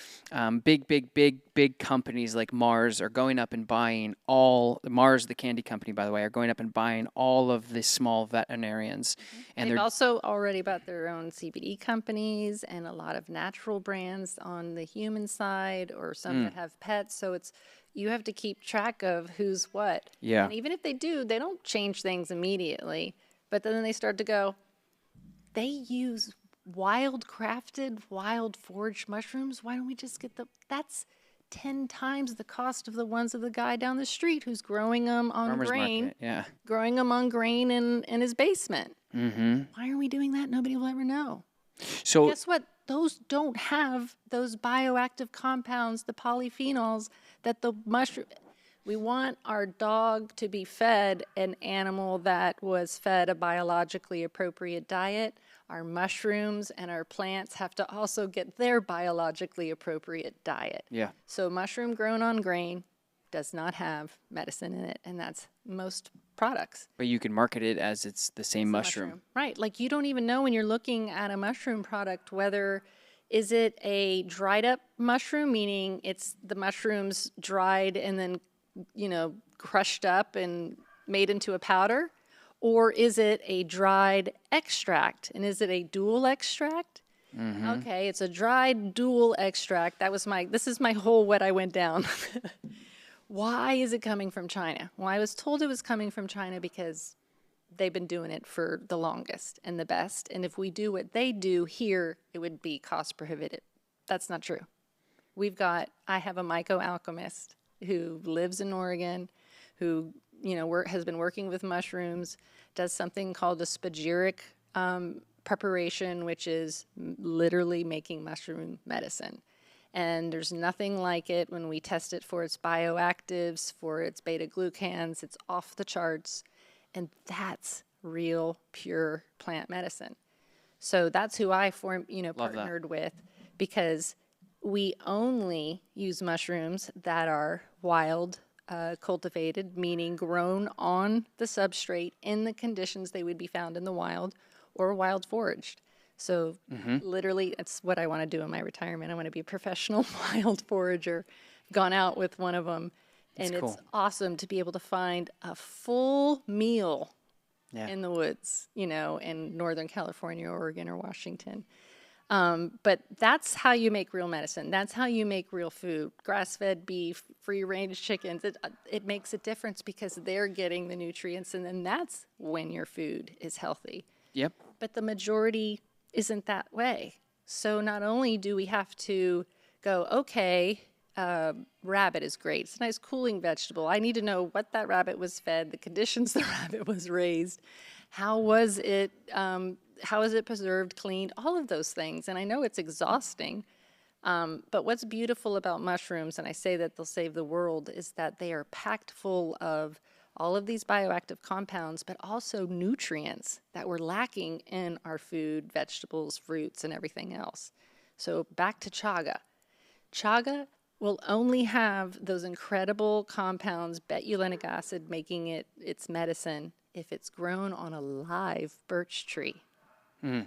big companies like Mars are going up and buying Mars, the candy company, by the way, are going up and buying all of the small veterinarians. And they've also already bought their own CBD companies and a lot of natural brands on the human side, or some that have pets. So it's, you have to keep track of who's what. Yeah. And even if they do, they don't change things immediately. But then they start to go, they use wild crafted, wild foraged mushrooms. Why don't we just get that's 10 times the cost of the ones of the guy down the street who's growing them on Farmer's grain, market, yeah. growing them on grain in his basement. Mm-hmm. Why are we doing that? Nobody will ever know. So Guess what? Those don't have those bioactive compounds, the polyphenols that the mushroom. We want our dog to be fed an animal that was fed a biologically appropriate diet. Our mushrooms and our plants have to also get their biologically appropriate diet. yeah. So mushroom grown on grain does not have medicine in it, and that's most products. But you can market it as it's the same mushroom. Right. Like you don't even know when you're looking at a mushroom product whether is it a dried up mushroom, meaning it's the mushrooms dried and then, crushed up and made into a powder, or is it a dried extract? And is it a dual extract? Mm-hmm. Okay, it's a dried dual extract. This is my whole what I went down. Why is it coming from China? Well, I was told it was coming from China because they've been doing it for the longest and the best. And if we do what they do here, it would be cost prohibitive. That's not true. I have a myco-alchemist who lives in Oregon, who, has been working with mushrooms, does something called a spagyric preparation, which is literally making mushroom medicine. And there's nothing like it when we test it for its bioactives, for its beta-glucans. It's off the charts. And that's real, pure plant medicine. So that's who I partnered with, because we only use mushrooms that are wild cultivated, meaning grown on the substrate in the conditions they would be found in the wild, or wild foraged. So literally, it's what I want to do in my retirement. I want to be a professional wild forager. Gone out with one of them. And That's cool. It's awesome to be able to find a full meal in the woods, in Northern California, Oregon, or Washington. But that's how you make real medicine. That's how you make real food. Grass-fed beef, free-range chickens. It makes a difference because they're getting the nutrients, and then that's when your food is healthy. Yep. But the majority isn't that way. So not only do we have to go, okay, rabbit is great. It's a nice cooling vegetable. I need to know what that rabbit was fed, the conditions the rabbit was raised, how was it preserved, cleaned, all of those things. And I know it's exhausting, but what's beautiful about mushrooms, and I say that they'll save the world, is that they are packed full of all of these bioactive compounds, but also nutrients that we're lacking in our food, vegetables, fruits, and everything else. So back to chaga. Chaga will only have those incredible compounds, betulinic acid, making it its medicine, if it's grown on a live birch tree. And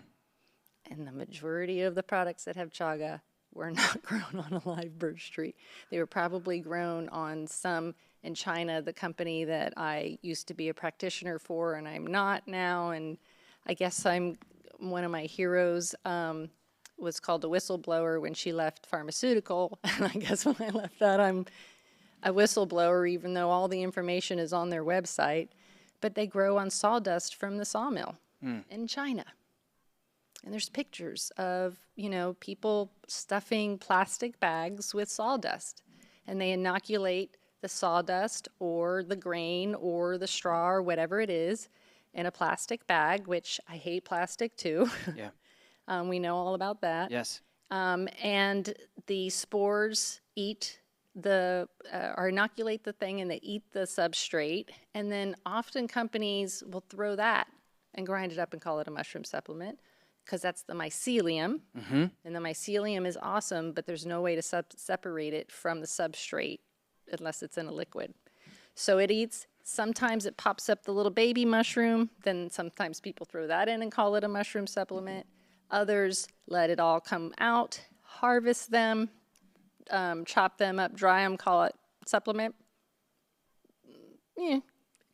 the majority of the products that have chaga were not grown on a live birch tree. They were probably grown on some in China, the company that I used to be a practitioner for, and I'm not now. And I guess I'm one of my heroes. Was called a whistleblower when she left pharmaceutical. And I guess when I left that, I'm a whistleblower, even though all the information is on their website. But they grow on sawdust from the sawmill in China. And there's pictures of, people stuffing plastic bags with sawdust. And they inoculate the sawdust or the grain or the straw or whatever it is in a plastic bag, which I hate plastic too. Yeah. We know all about that. Yes. And the spores or inoculate the thing, and they eat the substrate. And then often companies will throw that and grind it up and call it a mushroom supplement, because that's the mycelium. Mm-hmm. And the mycelium is awesome, but there's no way to separate it from the substrate unless it's in a liquid. So it eats. Sometimes it pops up the little baby mushroom. Then sometimes people throw that in and call it a mushroom supplement. Others let it all come out, harvest them, chop them up, dry them, call it supplement. Yeah, it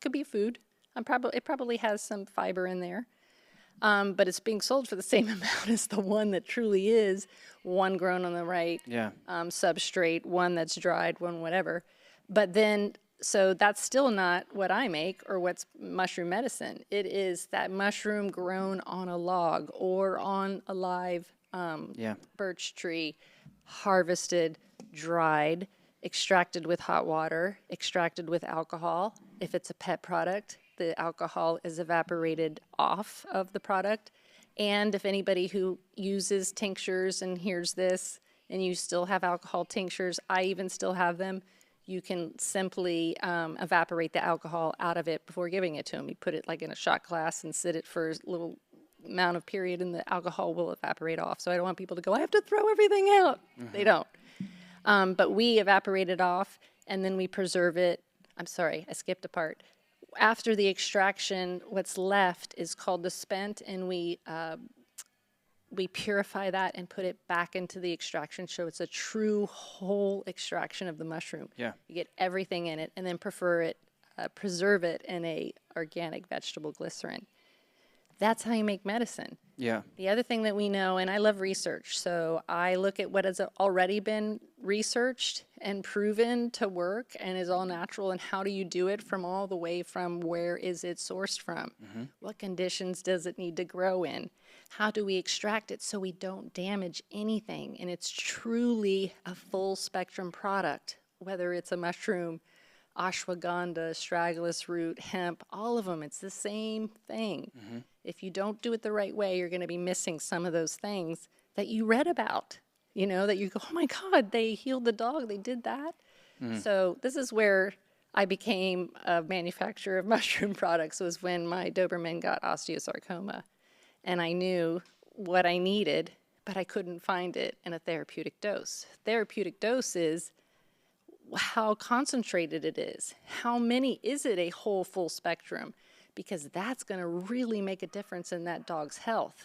could be food. It probably has some fiber in there. But it's being sold for the same amount as the one that truly is one grown on the right substrate, one that's dried, one whatever. But then, so that's still not what I make or what's mushroom medicine. It is that mushroom grown on a log or on a live birch tree, harvested, dried, extracted with hot water, extracted with alcohol. If it's a pet product, the alcohol is evaporated off of the product. And if anybody who uses tinctures and hears this, and you still have alcohol tinctures, I even still have them, you can simply evaporate the alcohol out of it before giving it to them. You put it like in a shot glass and sit it for a little amount of period, and the alcohol will evaporate off. So I don't want people to go, I have to throw everything out. They don't. But we evaporate it off, and then we preserve it. I'm sorry, I skipped a part. After the extraction, what's left is called the spent, and we purify that and put it back into the extraction, so it's a true whole extraction of the mushroom. Yeah. You get everything in it, and then preserve it in a organic vegetable glycerin. That's how you make medicine. Yeah. The other thing that we know, and I love research, so I look at what has already been researched and proven to work and is all natural, and how do you do it from all the way from where is it sourced from? What conditions does it need to grow in? How do we extract it so we don't damage anything? And it's truly a full spectrum product, whether it's a mushroom, ashwagandha, astragalus root, hemp, all of them, it's the same thing. If you don't do it the right way, you're going to be missing some of those things that you read about, that you go, oh my God, they healed the dog, they did that. So this is where I became a manufacturer of mushroom products, was when my Doberman got osteosarcoma. And I knew what I needed, but I couldn't find it in a therapeutic dose. Therapeutic dose is how concentrated it is. How many is it, a whole full spectrum? Because that's going to really make a difference in that dog's health.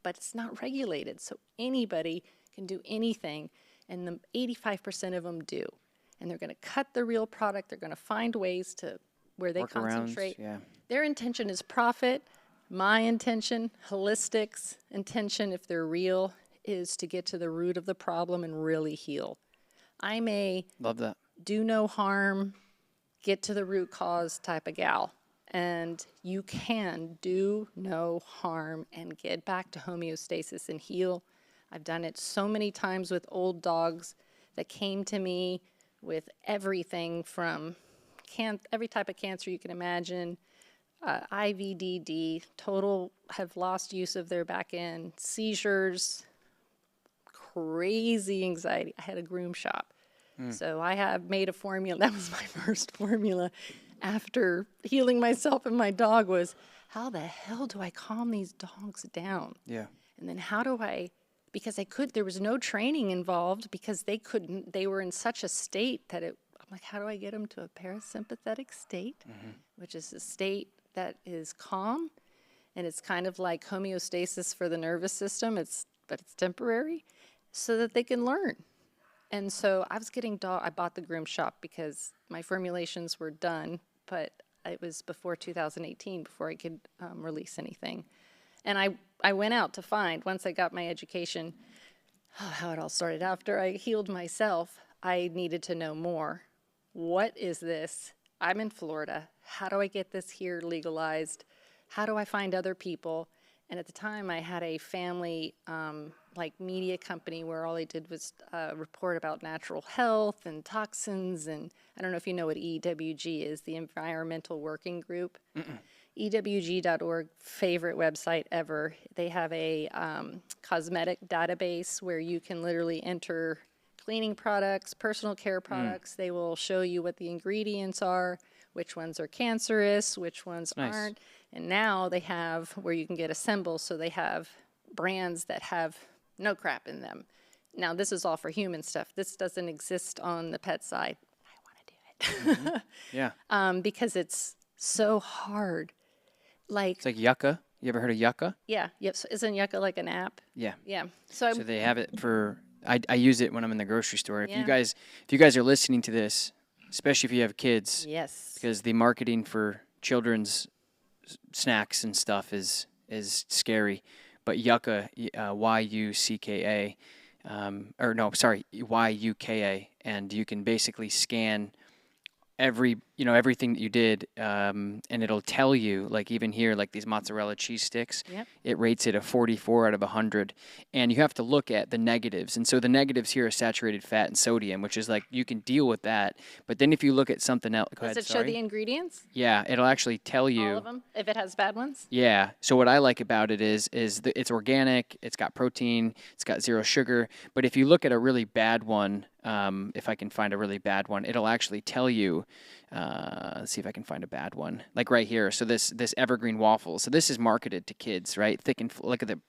But it's not regulated, so anybody can do anything, and the 85% of them do. And they're going to cut the real product. They're going to find ways to where they concentrate. Yeah. Their intention is profit. My intention, Holistic's intention, if they're real, is to get to the root of the problem and really heal. I'm a Love that. do no harm, get to the root cause type of gal. And you can do no harm and get back to homeostasis and heal. I've done it so many times with old dogs that came to me with everything from every type of cancer you can imagine, IVDD, total have lost use of their back end, seizures, crazy anxiety. I had a groom shop. So I have made a formula. That was my first formula after healing myself and my dog, was how the hell do I calm these dogs down? Yeah. And then how do I, because there was no training involved, because they were in such a state that I'm like, how do I get them to a parasympathetic state, which is a state that is calm, and it's kind of like homeostasis for the nervous system, but it's temporary, so that they can learn. And so I was I bought the groom shop because my formulations were done, but it was before 2018, before I could release anything. And I went out to find, once I got my education, how it all started. After I healed myself, I needed to know more. What is this? I'm in Florida. How do I get this here legalized? How do I find other people? And at the time, I had a family media company where all I did was report about natural health and toxins. And I don't know if you know what EWG is, the Environmental Working Group. EWG.org, favorite website ever. They have a cosmetic database where you can literally enter cleaning products, personal care products. They will show you what the ingredients are, which ones are cancerous, which ones aren't. And now they have where you can get assembled, so they have brands that have no crap in them. Now, this is all for human stuff. This doesn't exist on the pet side. I want to do it. Yeah. Because it's so hard. It's like Yucca. You ever heard of Yucca? Yeah. Yep. So isn't Yucca like an app? Yeah. Yeah. So they have it for, I use it when I'm in the grocery store. If Yeah. you guys are listening to this, especially if you have kids, Yes. because the marketing for children's snacks and stuff is scary. But Yucca, YUCKA, YUKA, and you can basically scan everything that you did, and it'll tell you, like even here, like these mozzarella cheese sticks, Yep. it rates it a 44 out of 100, and you have to look at the negatives. And so the negatives here are saturated fat and sodium, which is like you can deal with that. But then if you look at something else, go Does ahead, it show sorry. the ingredients? Yeah, it'll actually tell All you. of them? If it has bad ones? Yeah. So what I like about it is it's organic, it's got protein, it's got zero sugar. But if you look at a really bad one, if I can find a really bad one, it'll actually tell you. Let's see if I can find a bad one, like right here. So this evergreen waffle. So this is marketed to kids, right? Thick and look at the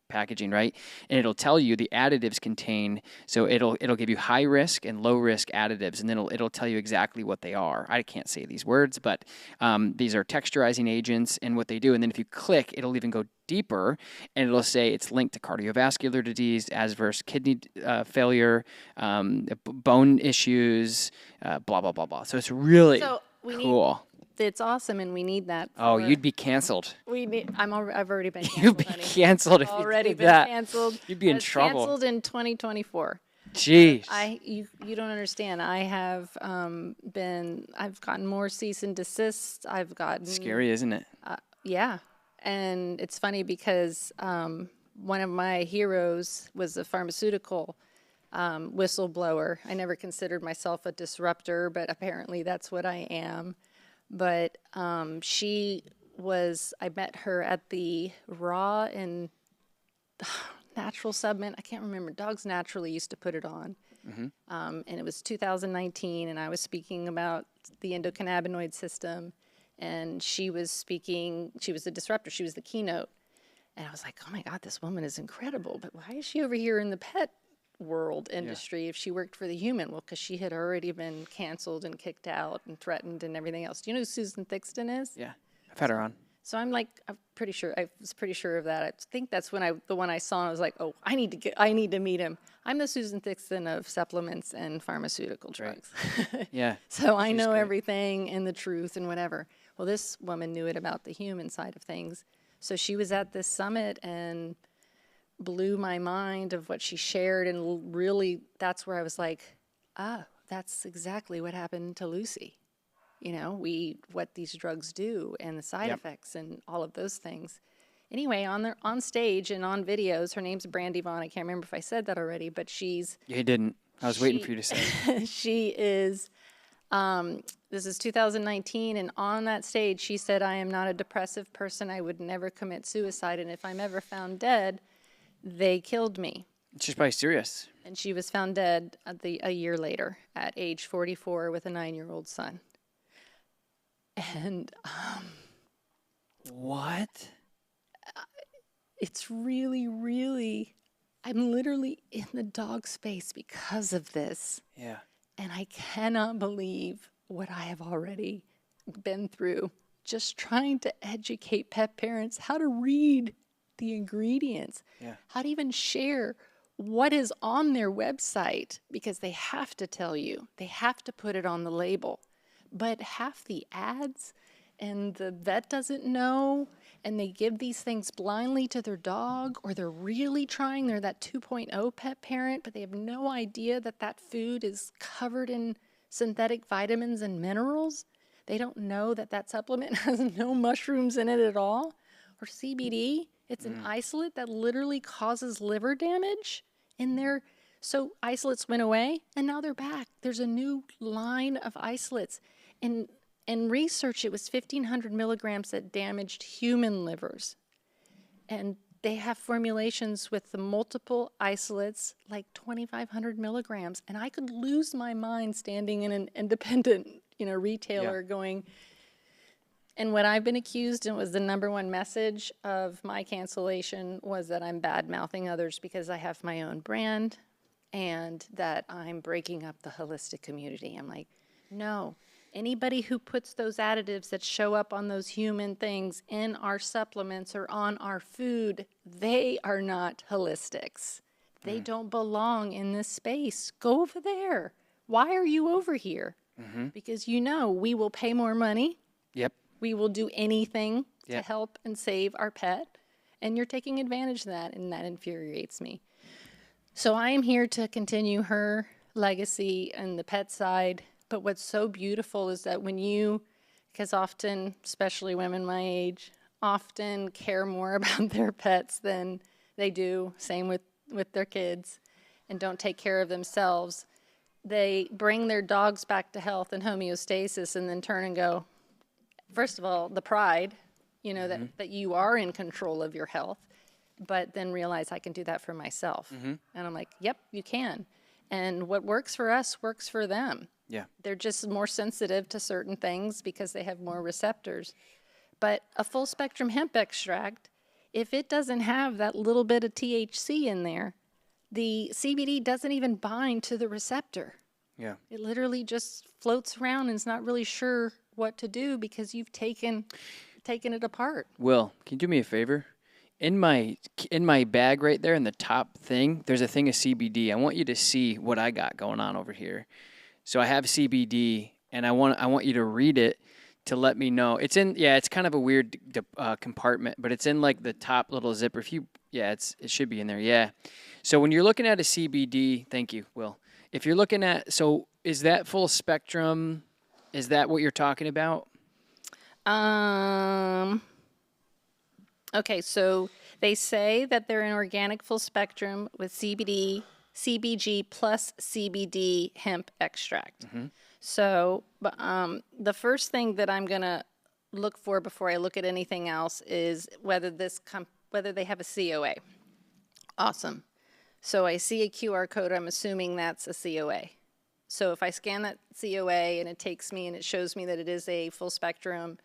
packaging, right? And it'll tell you the additives contain. So it'll give you high risk and low risk additives, and then it'll tell you exactly what they are. I can't say these words, but these are texturizing agents and what they do. And then if you click, it'll even go deeper, and it'll say it's linked to cardiovascular disease, adverse kidney failure, bone issues, blah blah blah blah. So it's really cool. It's awesome, and we need that. Oh, you'd be canceled. I've already been canceled. You'd be honey. canceled if you Already did been that. canceled. You'd be in trouble. Canceled in 2024. Jeez. You don't understand. I've gotten more cease and desist. I've gotten Scary, isn't it? Yeah. And it's funny because one of my heroes was a pharmaceutical whistleblower. I never considered myself a disruptor, but apparently that's what I am. But I met her at the Raw and Natural Supplement. I can't remember. Dogs Naturally used to put it on. Mm-hmm. And it was 2019, and I was speaking about the endocannabinoid system. And she was the disruptor, she was the keynote. And I was like, oh my God, this woman is incredible, but why is she over here in the pet world industry if she worked for the human? Well, because she had already been canceled and kicked out and threatened and everything else. Do you know who Susan Thixton is? Yeah, I've had her on. So I was pretty sure of that. I think that's the one I saw, and I was like, oh, I need to meet him. I'm the Susan Thixton of supplements and pharmaceutical drugs. Right. Yeah. So I know everything and the truth and whatever. Well, this woman knew it about the human side of things. So she was at this summit and blew my mind of what she shared. And really, that's where I was like, that's exactly what happened to Lucy. You know, what these drugs do and the side effects and all of those things. Anyway, on stage and on videos, her name's Brandy Vaughn. I can't remember if I said that already, but she's... You didn't. I was waiting for you to say it. She is... this is 2019, and on that stage, she said, I am not a depressive person. I would never commit suicide, and if I'm ever found dead, they killed me. She's probably serious. And she was found dead a year later at age 44 with a 9-year-old son. And what? It's really, really, I'm literally in the dog space because of this. Yeah. And I cannot believe what I have already been through just trying to educate pet parents how to read the ingredients, how to even share what is on their website, because they have to tell you, they have to put it on the label. But half the ads, and the vet doesn't know, and they give these things blindly to their dog, or they're really trying, they're that 2.0 pet parent, but they have no idea that that food is covered in synthetic vitamins and minerals. They don't know that that supplement has no mushrooms in it at all, or CBD. It's an isolate that literally causes liver damage. So isolates went away, and now they're back. There's a new line of isolates. In research, it was 1,500 milligrams that damaged human livers. And they have formulations with the multiple isolates, like 2,500 milligrams. And I could lose my mind standing in an independent, retailer going. And what I've been accused, and was the number one message of my cancellation, was that I'm bad-mouthing others because I have my own brand and that I'm breaking up the holistic community. I'm like, no. Anybody who puts those additives that show up on those human things in our supplements or on our food, they are not holistics. They don't belong in this space. Go over there. Why are you over here? Mm-hmm. Because we will pay more money. Yep. We will do anything to help and save our pet. And you're taking advantage of that, and that infuriates me. So I am here to continue her legacy and the pet side, But what's so beautiful is that because often, especially women my age, often care more about their pets than they do, same with their kids, and don't take care of themselves. They bring their dogs back to health and homeostasis and then turn and go, first of all, the pride, that you are in control of your health, but then realize I can do that for myself. And I'm like, yep, you can. And what works for us works for them. Yeah. They're just more sensitive to certain things because they have more receptors. But a full spectrum hemp extract, if it doesn't have that little bit of THC in there, the CBD doesn't even bind to the receptor. Yeah. It literally just floats around and is not really sure what to do because you've taken it apart. Will, can you do me a favor? In my bag right there in the top thing, there's a thing of CBD. I want you to see what I got going on over here. So I have CBD, and I want you to read it to let me know. It's kind of a weird compartment, but it's in like the top little zipper. It should be in there. Yeah. So when you're looking at a CBD, thank you, Will. If you're looking at, so is that full spectrum? Is that what you're talking about? Okay, so they say that they're an organic full spectrum with CBD, CBG plus CBD hemp extract. So the first thing that I'm going to look for before I look at anything else is whether they have a COA. Awesome. So I see a QR code, I'm assuming that's a COA. So if I scan that COA and it takes me and it shows me that it is a full spectrum,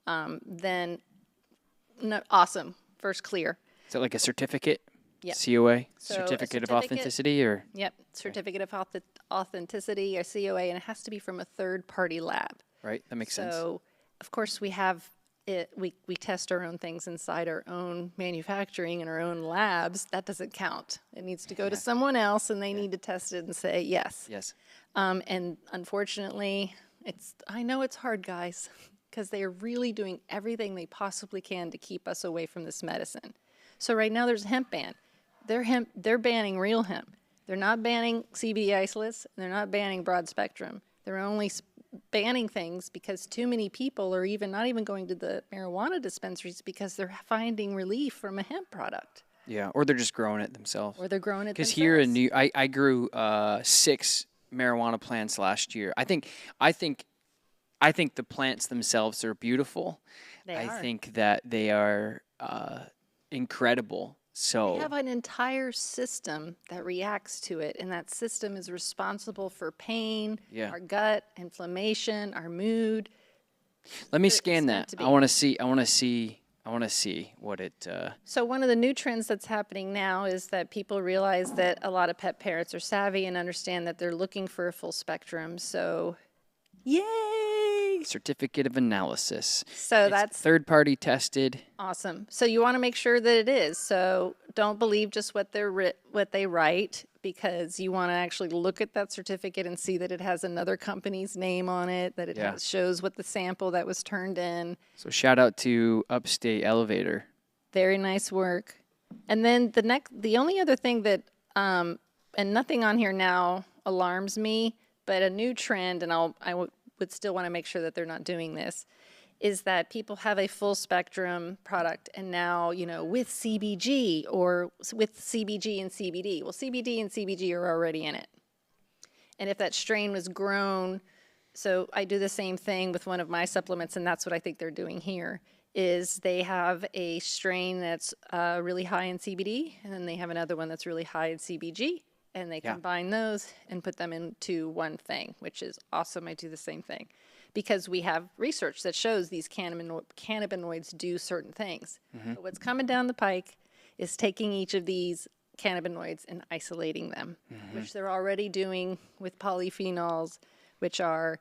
then awesome, first clear. Is that like a certificate? Yep. COA? So certificate of authenticity? Or Yep, certificate of authenticity, or COA, and it has to be from a third-party lab. Right, that makes sense. So, of course, we have it. We test our own things inside our own manufacturing and our own labs. That doesn't count. It needs to go to someone else, and they need to test it and say yes. Yes. And unfortunately, I know it's hard, guys, because they are really doing everything they possibly can to keep us away from this medicine. So right now there's a hemp ban. They're banning real hemp. They're not banning CBD isolates. They're not banning broad spectrum. They're only banning things because too many people are not even going to the marijuana dispensaries because they're finding relief from a hemp product. Yeah, or they're just growing it themselves. Or they're growing it themselves. Because here in I grew 6 marijuana plants last year. I think the plants themselves are beautiful. I think that they are incredible. So we have an entire system that reacts to it, and that system is responsible for pain, our gut, inflammation, our mood. Let me scan that. I want to see what it. So one of the new trends that's happening now is that people realize that a lot of pet parents are savvy and understand that they're looking for a full spectrum. So, yay! Certificate of analysis. So it's that's third-party tested. Awesome. So you want to make sure that it is. So don't believe just what they write, because you want to actually look at that certificate and see that it has another company's name on it, that it shows what the sample that was turned in. So shout out to Upstate Elevator. Very nice work. And then the only other thing that, and nothing on here now alarms me, but a new trend, and I would still want to make sure that they're not doing this, is that people have a full spectrum product and now, with CBG or with CBG and CBD. Well, CBD and CBG are already in it. And if that strain was grown, so I do the same thing with one of my supplements, and that's what I think they're doing here, is they have a strain that's really high in CBD, and then they have another one that's really high in CBG, and they combine those and put them into one thing, which is awesome. I do the same thing because we have research that shows these cannabinoids do certain things. But what's coming down the pike is taking each of these cannabinoids and isolating them, which they're already doing with polyphenols, which are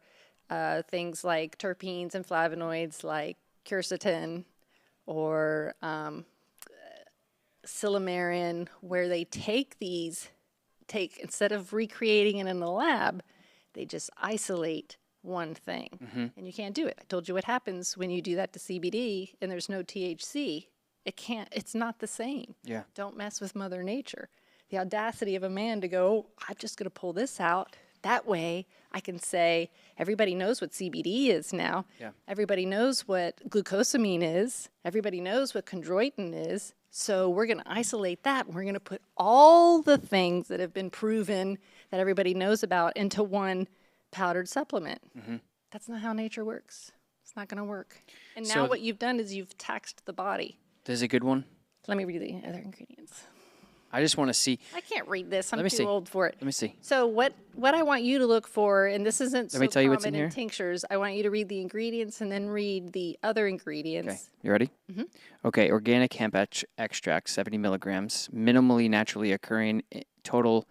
things like terpenes and flavonoids like quercetin or silymarin, where they instead of recreating it in the lab, they just isolate one thing. And you can't do it. I told you what happens when you do that to CBD and there's no THC. It's not the same. Don't mess with Mother Nature. The audacity of a man to go, I'm just going to pull this out That way I can say, everybody knows what CBD is now. Yeah. Everybody knows what glucosamine is. Everybody knows what chondroitin is. So we're going to isolate that. And we're going to put all the things that have been proven that everybody knows about into one powdered supplement. That's not how nature works. It's not going to work. And now what you've done is you've taxed the body. This is a good one. Let me read the other ingredients. I just want to see. I can't read this. I'm Let me too see. old for it. Let me see. So what I want you to look for, and this isn't so me tell you what's in common in here. tinctures, I want you to read the ingredients and then read the other ingredients. Okay, you ready? Okay, organic hemp extract, 70 milligrams, minimally naturally occurring total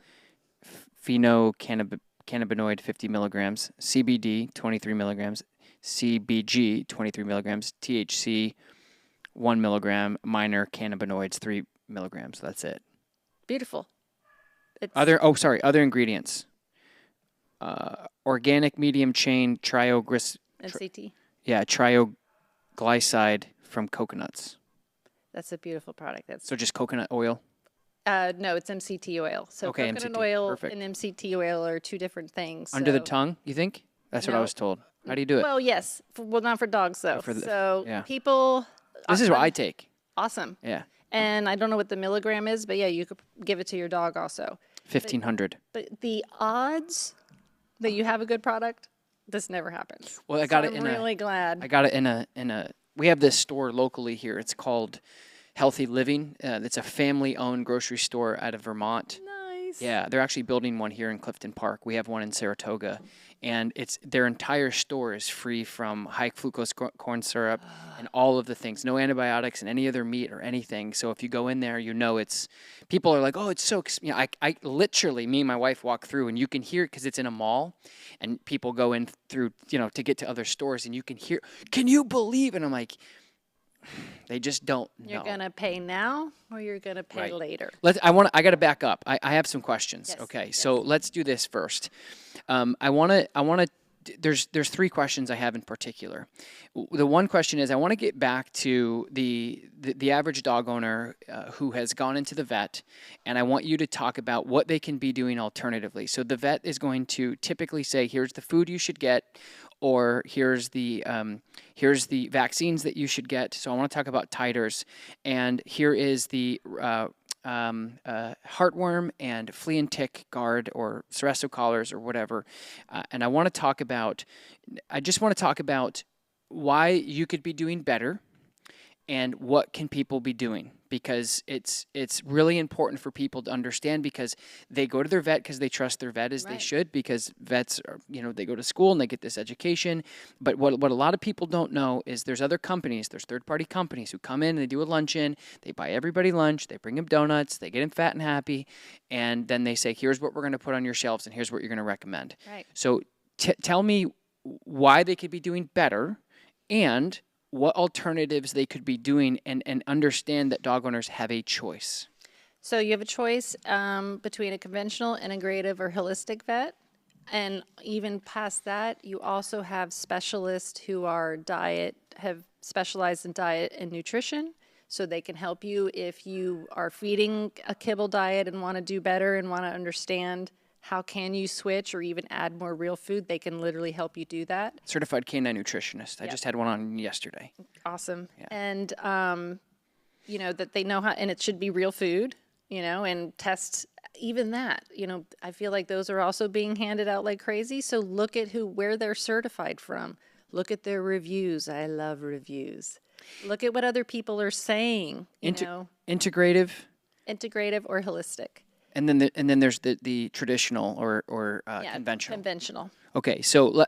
phenocannabinoid, 50 milligrams, CBD, 23 milligrams, CBG, 23 milligrams, THC, 1 milligram, minor cannabinoids, 3 milligrams. That's it. Beautiful. Other ingredients. Organic medium chain MCT. trioglycide from coconuts. That's a beautiful product. So just coconut oil? No, it's MCT oil. So Okay, coconut MCT. oil Perfect. and MCT oil are two different things. Under the So- tongue, you think? That's what I No. was told. How do you do it? Well, yes. Well, not for dogs, though. yeah. People... This is what I take. Awesome. Yeah. And I don't know what the milligram is, but yeah, you could give it to your dog also. 1,500. But the odds that you have a good product, this never happens. Well, I got it I'm in really glad. I got it in a. We have this store locally here. It's called Healthy Living. It's a family-owned grocery store out of Vermont. Nice. Yeah, they're actually building one here in Clifton Park. We have one in Saratoga, and it's their entire store is free from high fructose corn syrup and all of the things. No antibiotics and any other meat or anything. So if you go in there, it's. People are like, oh, it's so. I literally, me and my wife walk through, and you can hear it because it's in a mall, and people go in through, to get to other stores, and you can hear. Can you believe? And I'm like. They just don't know. You're going to pay now or you're going to pay Right. later? I got to back up. I have some questions. Yes, Okay, yes. so let's do this first. There's three questions I have in particular. The one question is I want to get back to the average dog owner who has gone into the vet, and I want you to talk about what they can be doing alternatively. So the vet is going to typically say, here's the food you should get, or here's the vaccines that you should get. So I want to talk about titers, and here is the heartworm and flea and tick guard or Seresto collars or whatever. And I just want to talk about why you could be doing better and what can people be doing, because it's really important for people to understand, because they go to their vet because they trust their vet as they Right. should, because vets are, they go to school and they get this education. But what a lot of people don't know is there's other companies, there's third-party companies who come in and they do a luncheon, they buy everybody lunch, they bring them donuts, they get them fat and happy, and then they say, here's what we're going to put on your shelves and here's what you're going to recommend. Right. So tell me why they could be doing better and what alternatives they could be doing, and understand that dog owners have a choice. So you have a choice between a conventional, integrative, or holistic vet. And even past that, you also have specialists who have specialized in diet and nutrition. So they can help you if you are feeding a kibble diet and want to do better and want to understand how can you switch or even add more real food. They can literally help you do that. Certified canine nutritionist. I Yep. just had one on yesterday. Awesome. Yeah. And, that they know how, and it should be real food, and test even that. I feel like those are also being handed out like crazy. So look at where they're certified from. Look at their reviews. I love reviews. Look at what other people are saying, Integrative. integrative or holistic. And then there's the traditional or conventional. Conventional. Okay, so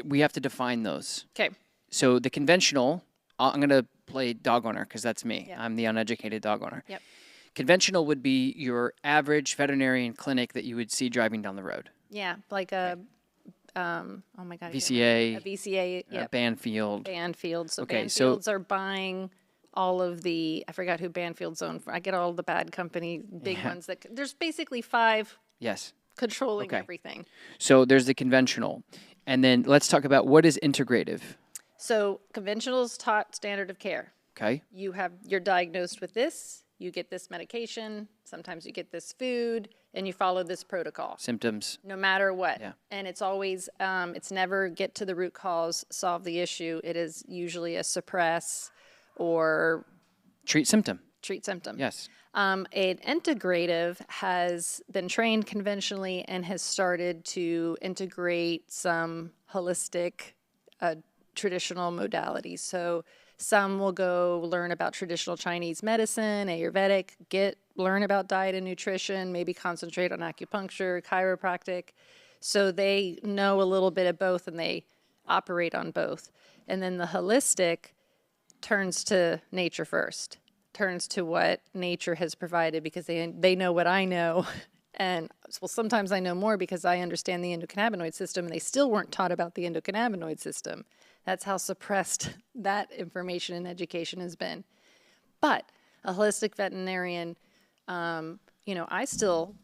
we have to define those. Okay. So the conventional, I'm going to play dog owner because that's me. Yep. I'm the uneducated dog owner. Yep. Conventional would be your average veterinarian clinic that you would see driving down the road. Yeah, like a, oh my God. VCA, A VCA, yep. Banfield. Banfield. So Okay, so- Banfields are buying all of I forgot who Banfield's owned. I get all the bad company, big ones there's basically 5 Yes. controlling Okay. everything. So there's the conventional. And then let's talk about what is integrative. So conventional is taught standard of care. Okay. You're diagnosed with this. You get this medication, sometimes you get this food, and you follow this protocol. Symptoms. No matter what. Yeah. And it's always, it's never get to the root cause, solve the issue. It is usually a suppress or Treat symptom. treat symptom. Yes. An integrative has been trained conventionally and has started to integrate some holistic traditional modalities. So some will go learn about traditional Chinese medicine, Ayurvedic, learn about diet and nutrition, maybe concentrate on acupuncture, chiropractic. So they know a little bit of both and they operate on both. And then the holistic turns to nature first, turns to what nature has provided because they know what I know. And well, sometimes I know more because I understand the endocannabinoid system, and they still weren't taught about the endocannabinoid system. That's how suppressed that information and education has been. But a holistic veterinarian, I still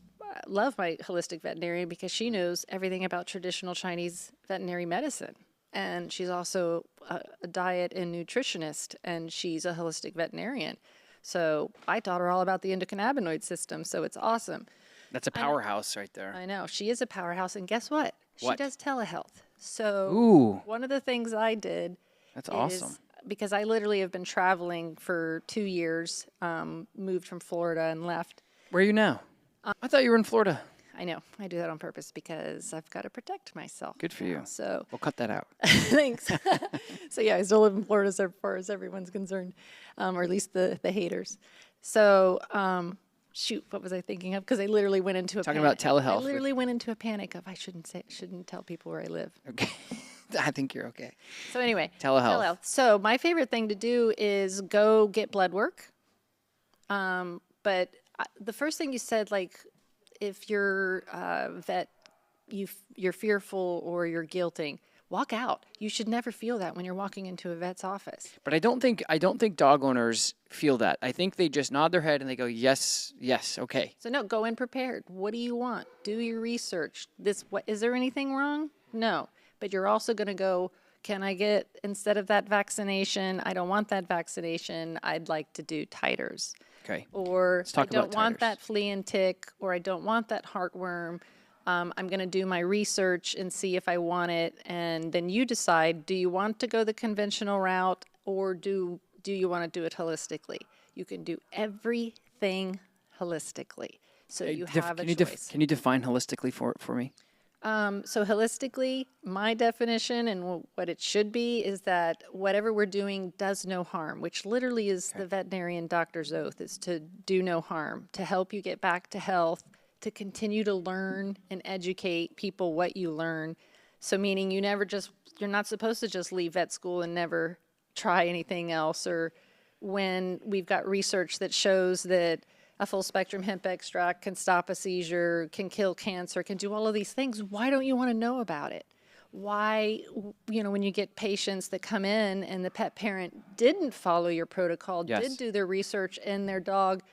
love my holistic veterinarian because she knows everything about traditional Chinese veterinary medicine. And she's also a diet and nutritionist, and she's a holistic veterinarian. So I taught her all about the endocannabinoid system, so it's awesome. That's a powerhouse right there. I know. She is a powerhouse, and guess what? She does telehealth. So Ooh. One of the things I did That's awesome. because I literally have been traveling for 2 years, moved from Florida and left. Where are you now? I thought you were in Florida. I know. I do that on purpose because I've got to protect myself. Good for you. So We'll cut that out. thanks. So yeah, I still live in Florida so far as everyone's concerned, or at least the haters. So shoot, what was I thinking of? Because I literally went into a Talking panic. about telehealth. I literally went into a panic of I shouldn't tell people where I live. Okay. I think you're okay. So anyway, Telehealth. So my favorite thing to do is go get blood work. But the first thing you said, like, if you're vet, you're fearful or you're guilting, walk out. You should never feel that when you're walking into a vet's office. But I don't think dog owners feel that. I think they just nod their head and they go, yes, okay. So no, go in prepared. What do you want? Do your research. Is there anything wrong? No. But you're also going to go, can I get, instead of that vaccination, I don't want that vaccination, I'd like to do titers. Okay. Or I don't want titers. that flea and tick, or I don't want that heartworm. I'm going to do my research and see if I want it. And then you decide, do you want to go the conventional route, or do you want to do it holistically? You can do everything holistically. So you have a choice. Can you define holistically for me? So holistically, my definition and what it should be is that whatever we're doing does no harm, which literally is the veterinarian doctor's oath, is to do no harm, to help you get back to health, to continue to learn and educate people what you learn. So meaning you're not supposed to just leave vet school and never try anything else. Or when we've got research that shows that a full spectrum hemp extract can stop a seizure, can kill cancer, can do all of these things, why don't you want to know about it? Why, when you get patients that come in and the pet parent didn't follow your protocol, did do their research in their dog,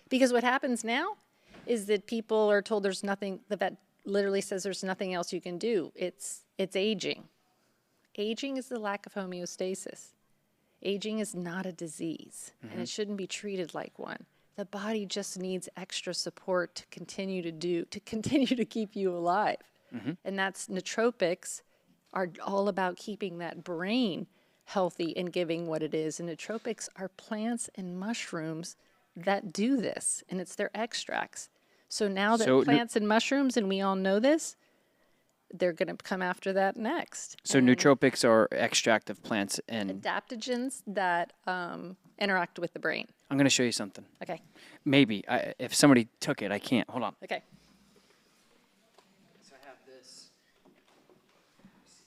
because what happens now is that people are told there's nothing, the vet literally says there's nothing else you can do. It's aging. Aging is the lack of homeostasis. Aging is not a disease, and it shouldn't be treated like one. The body just needs extra support to continue to keep you alive. And that's nootropics are all about keeping that brain healthy and giving what it is. And nootropics are plants and mushrooms that do this, and it's their extracts. So now that plants and mushrooms, and we all know this, they're going to come after that next. So nootropics are extract of plants and adaptogens that interact with the brain. I'm going to show you something. Okay. Maybe. If somebody took it, I can't. Hold on. Okay. So I have this.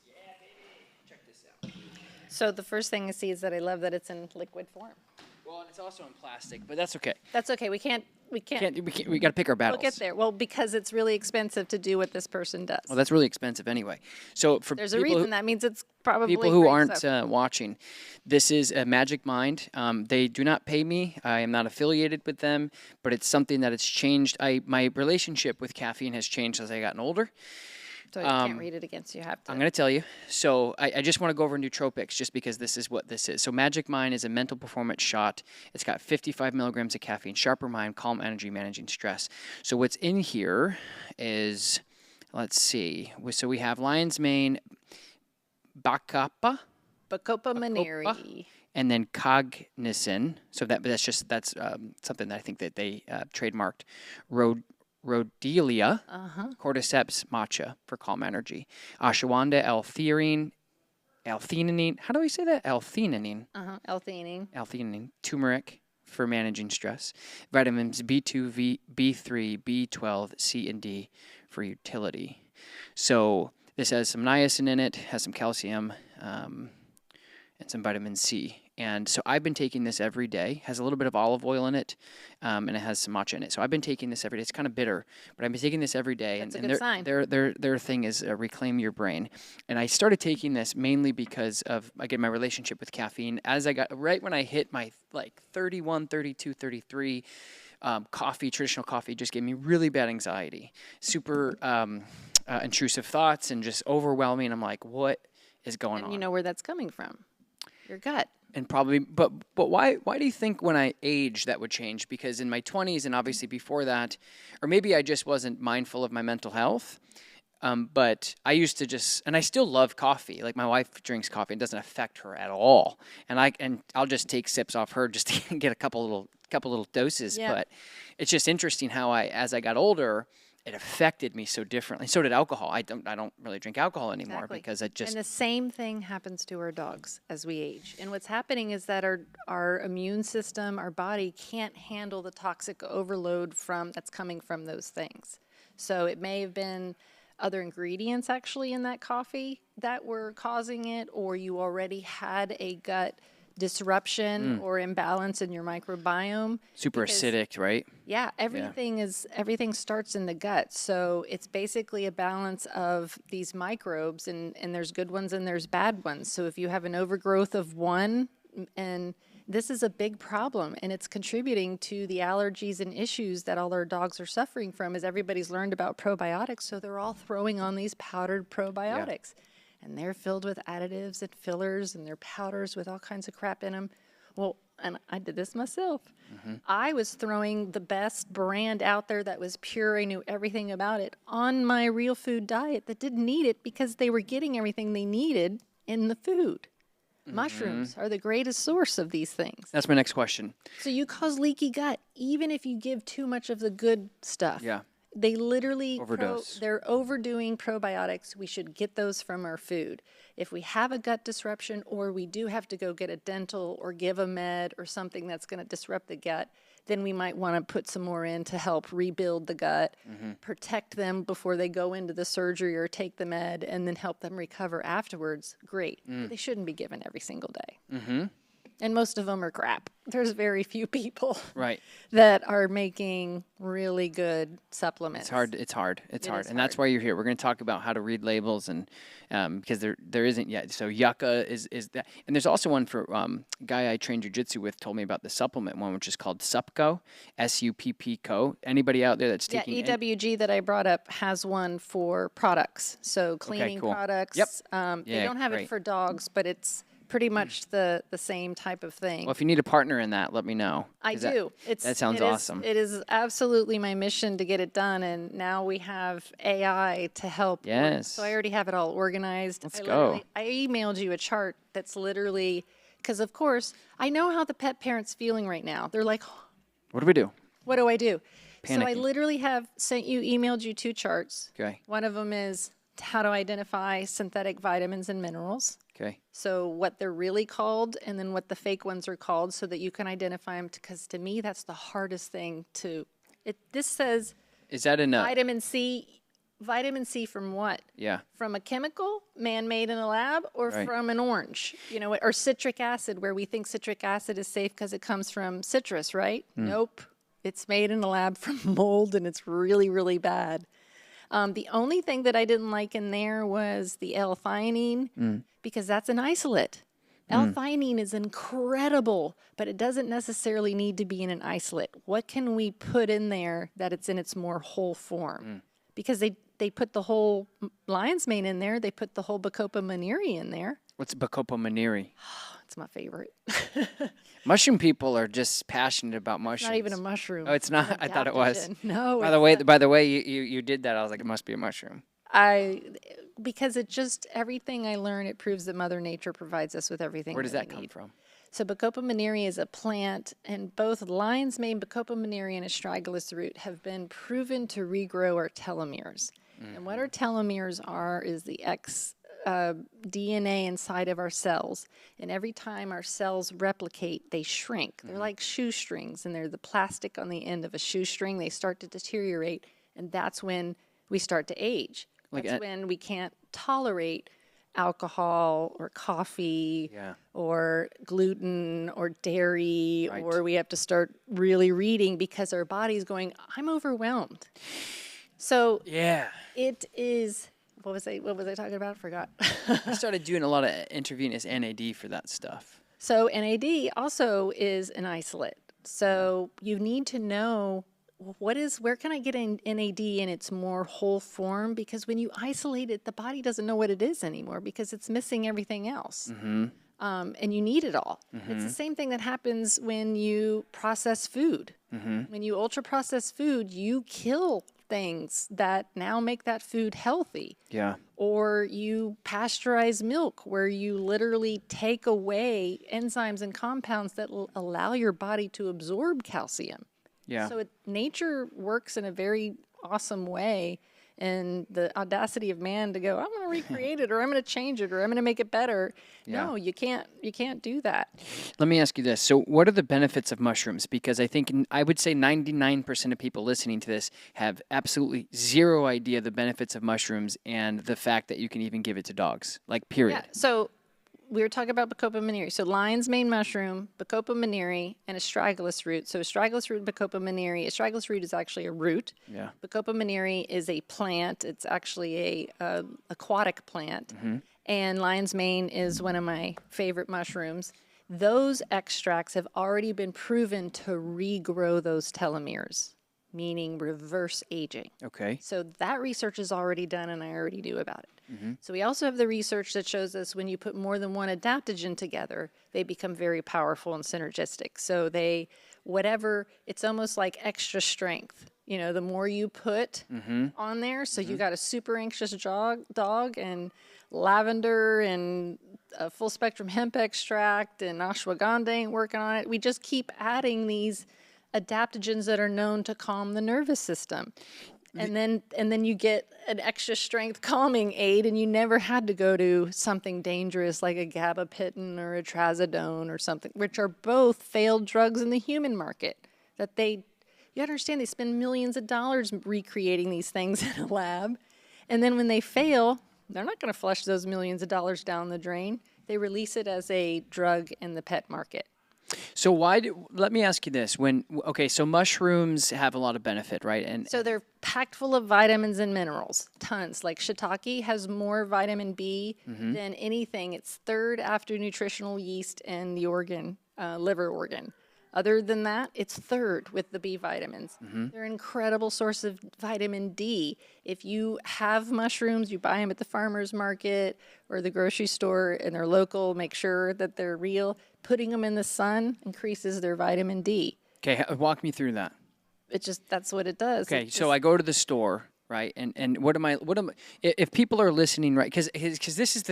Yeah, baby. Check this out. So the first thing I see is that I love that it's in liquid form. Well, and it's also in plastic, but that's okay. That's okay. We got to pick our battles. We'll get there. Well, because it's really expensive to do what this person does. Well, that's really expensive anyway. So for there's a reason. That means it's probably people who aren't watching. This is a Magic Mind. They do not pay me. I am not affiliated with them, but it's something that has changed. My relationship with caffeine has changed as I gotten older. So you can't read it again, so you have to. I'm going to tell you. So I just want to go over nootropics just because this is what this is. So Magic Mind is a mental performance shot. It's got 55 milligrams of caffeine, sharper mind, calm energy, managing stress. So what's in here is, let's see. So we have lion's mane, Bacopa, Bacopa, and then cognizin. So that's something that I think that they trademarked. Rhodelia, cordyceps matcha for calm energy, ashwagandha, L-theanine. How do we say that? L-theanine. L-theanine. Turmeric for managing stress. Vitamins B2, B3, B12, C, and D for utility. So this has some niacin in it, has some calcium, and some vitamin C. And so I've been taking this every day. Has a little bit of olive oil in it, and it has some matcha in it. So I've been taking this every day. It's kind of bitter, but I've been taking this every day. That's a good sign. Their thing is reclaim your brain. And I started taking this mainly because of, again, my relationship with caffeine. As I got, right when I hit my 31, 32, 33, traditional coffee just gave me really bad anxiety, super intrusive thoughts, and just overwhelming. I'm like, what is going on? And you know where that's coming from? Your gut. And probably, but why do you think when I age that would change? Because in my 20s and obviously before that, or maybe I just wasn't mindful of my mental health. But I used to and I still love coffee. Like my wife drinks coffee, it doesn't affect her at all. And I'll just take sips off her just to get a couple little doses. Yeah. But it's just interesting how as I got older, it affected me so differently. So did alcohol. I don't really drink alcohol anymore because I just. And the same thing happens to our dogs as we age. And what's happening is that our immune system, our body can't handle the toxic overload that's coming from those things. So it may have been other ingredients actually in that coffee that were causing it, or you already had a gut disruption or imbalance in your microbiome. Super acidic, right? Yeah, everything starts in the gut. So it's basically a balance of these microbes, and there's good ones and there's bad ones. So if you have an overgrowth of one, and this is a big problem, and it's contributing to the allergies and issues that all our dogs are suffering from, as everybody's learned about probiotics, so they're all throwing on these powdered probiotics. Yeah. And they're filled with additives and fillers, and they're powders with all kinds of crap in them. Well, and I did this myself. Mm-hmm. I was throwing the best brand out there that was pure, I knew everything about it, on my real food diet that didn't need it because they were getting everything they needed in the food. Mm-hmm. Mushrooms are the greatest source of these things. That's my next question. So you cause leaky gut, even if you give too much of the good stuff. Yeah. They literally overdose. They're overdoing probiotics. We should get those from our food. If we have a gut disruption, or we do have to go get a dental or give a med or something that's going to disrupt the gut, then we might want to put some more in to help rebuild the gut, protect them before they go into the surgery or take the med, and then help them recover afterwards. Great. But they shouldn't be given every single day. Mm-hmm. And most of them are crap. There's very few people that are making really good supplements. It's hard. And that's why you're here. We're going to talk about how to read labels, and because there isn't yet. So yucca is that. And there's also one for a guy I trained jiu-jitsu with told me about the supplement one, which is called Supco, S-U-P-P-Co. Anybody out there that's taking EWG that I brought up has one for products. So cleaning products. Yep. They don't have it for dogs, but it's pretty much the same type of thing. Well, if you need a partner in that, let me know. I do. That sounds awesome. It is absolutely my mission to get it done, and now we have AI to help. Yes. So I already have it all organized. Let's go. I emailed you a chart that's literally, because of course, I know how the pet parent's feeling right now. They're like, what do we do? What do I do? Panicking. So I literally emailed you 2 charts. Okay. One of them is how to identify synthetic vitamins and minerals. Okay. So what they're really called, and then what the fake ones are called, so that you can identify them. Because to me, that's the hardest thing to. This says. Is that enough? Vitamin C. Vitamin C from what? Yeah. From a chemical man-made in a lab, or from an orange? Or citric acid, where we think citric acid is safe because it comes from citrus, right? Nope. It's made in a lab from mold, and it's really, really bad. The only thing that I didn't like in there was the L-theanine, because that's an isolate. L-theanine is incredible, but it doesn't necessarily need to be in an isolate. What can we put in there that it's in its more whole form? Because they put the whole lion's mane in there. They put the whole Bacopa monnieri in there. What's Bacopa monnieri? It's my favorite. Mushroom people are just passionate about mushrooms. Not even a mushroom. Oh, it's not? I thought it was. No. By the way, you did that. I was like, it must be a mushroom. Because it just, everything I learn, it proves that Mother Nature provides us with everything. Where does that come from? So Bacopa monnieri is a plant, and both lion's mane, Bacopa monnieri, and astragalus root have been proven to regrow our telomeres. And what our telomeres are is the DNA inside of our cells. And every time our cells replicate, they shrink. They're like shoestrings, and they're the plastic on the end of a shoestring. They start to deteriorate, and that's when we start to age. That's when we can't tolerate alcohol or coffee or gluten or dairy, or we have to start really reading because our body's going, I'm overwhelmed. So it is, what was I talking about? I forgot. I started doing a lot of intravenous NAD for that stuff. So NAD also is an isolate. So you need to know where can I get an NAD in its more whole form? Because when you isolate it, the body doesn't know what it is anymore because it's missing everything else. And you need it all. It's the same thing that happens when you process food. When you ultra process food, you kill things that now make that food healthy. Or you pasteurize milk, where you literally take away enzymes and compounds that will allow your body to absorb calcium. So nature works in a very awesome way, and the audacity of man to go, I'm going to recreate it, or I'm going to change it, or I'm going to make it better. No, you can't do that. Let me ask you this. So what are the benefits of mushrooms? Because I would say 99% of people listening to this have absolutely zero idea the benefits of mushrooms and the fact that you can even give it to dogs, like period. So we were talking about Bacopa monnieri. So lion's mane mushroom, Bacopa monnieri, and astragalus root. So astragalus root and Bacopa monnieri. Astragalus root is actually a root. Bacopa monnieri is a plant. It's actually a aquatic plant. And lion's mane is one of my favorite mushrooms. Those extracts have already been proven to regrow those telomeres, meaning reverse aging. So that research is already done, and I already knew about it. So we also have the research that shows us when you put more than one adaptogen together, they become very powerful and synergistic. So it's almost like extra strength. You know, the more you put on there, so you got a super anxious dog and lavender and a full spectrum hemp extract and ashwagandha ain't working on it. We just keep adding these adaptogens that are known to calm the nervous system. And then you get an extra strength calming aid, and you never had to go to something dangerous like a gabapentin or a trazodone or something, which are both failed drugs in the human market. You understand, they spend millions of dollars recreating these things in a lab, and then when they fail, they're not going to flush those millions of dollars down the drain. They release it as a drug in the pet market. So let me ask you this. So mushrooms have a lot of benefit, right? And so they're packed full of vitamins and minerals, tons. Like shiitake has more vitamin B than anything. It's third after nutritional yeast and the liver organ. Other than that, it's third with the B vitamins. They're an incredible source of vitamin D. If you have mushrooms, you buy them at the farmer's market or the grocery store, and they're local, make sure that they're real. Putting them in the sun increases their vitamin D. Okay, walk me through that. That's what it does. Okay, so I go to the store, right? And what am I, if people are listening, right? Because this is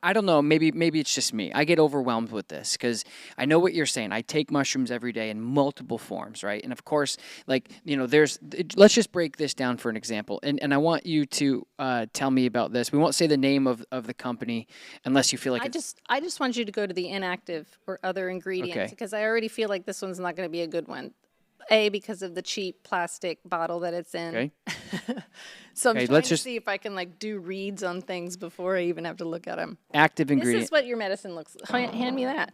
I don't know, maybe it's just me. I get overwhelmed with this because I know what you're saying. I take mushrooms every day in multiple forms, right? And of course, let's just break this down for an example. And I want you to tell me about this. We won't say the name of the company unless you feel like I just want you to go to the inactive or other ingredients because I already feel like this one's not going to be a good one. Because of the cheap plastic bottle that it's in. So I'm trying to see if I can do reads on things before I even have to look at them. Active ingredient. This is what your medicine looks like. Hand me that.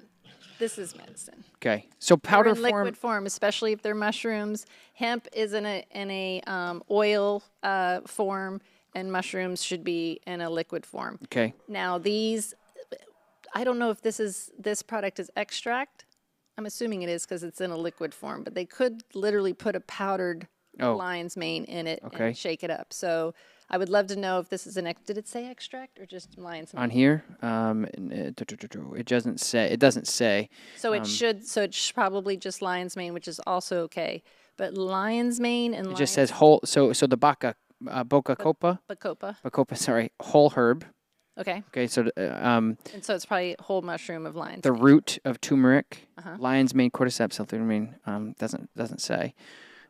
This is medicine. Okay. So powder form. Liquid form, especially if they're mushrooms. Hemp is in a oil form, and mushrooms should be in a liquid form. Okay. Now I don't know if this product is extract. I'm assuming it is because it's in a liquid form, but they could literally put a powdered lion's mane in it and shake it up. So I would love to know if this is did it say extract or just lion's mane? On here, it doesn't say. It doesn't say. So it's probably just lion's mane, which is also okay. But lion's mane and It just says whole. So the Boca Copa, Bacopa. sorry, whole herb. Okay. Okay, so And so it's probably whole mushroom of lion's the mane. root of turmeric, lion's mane, cordyceps, L-theanine, doesn't say.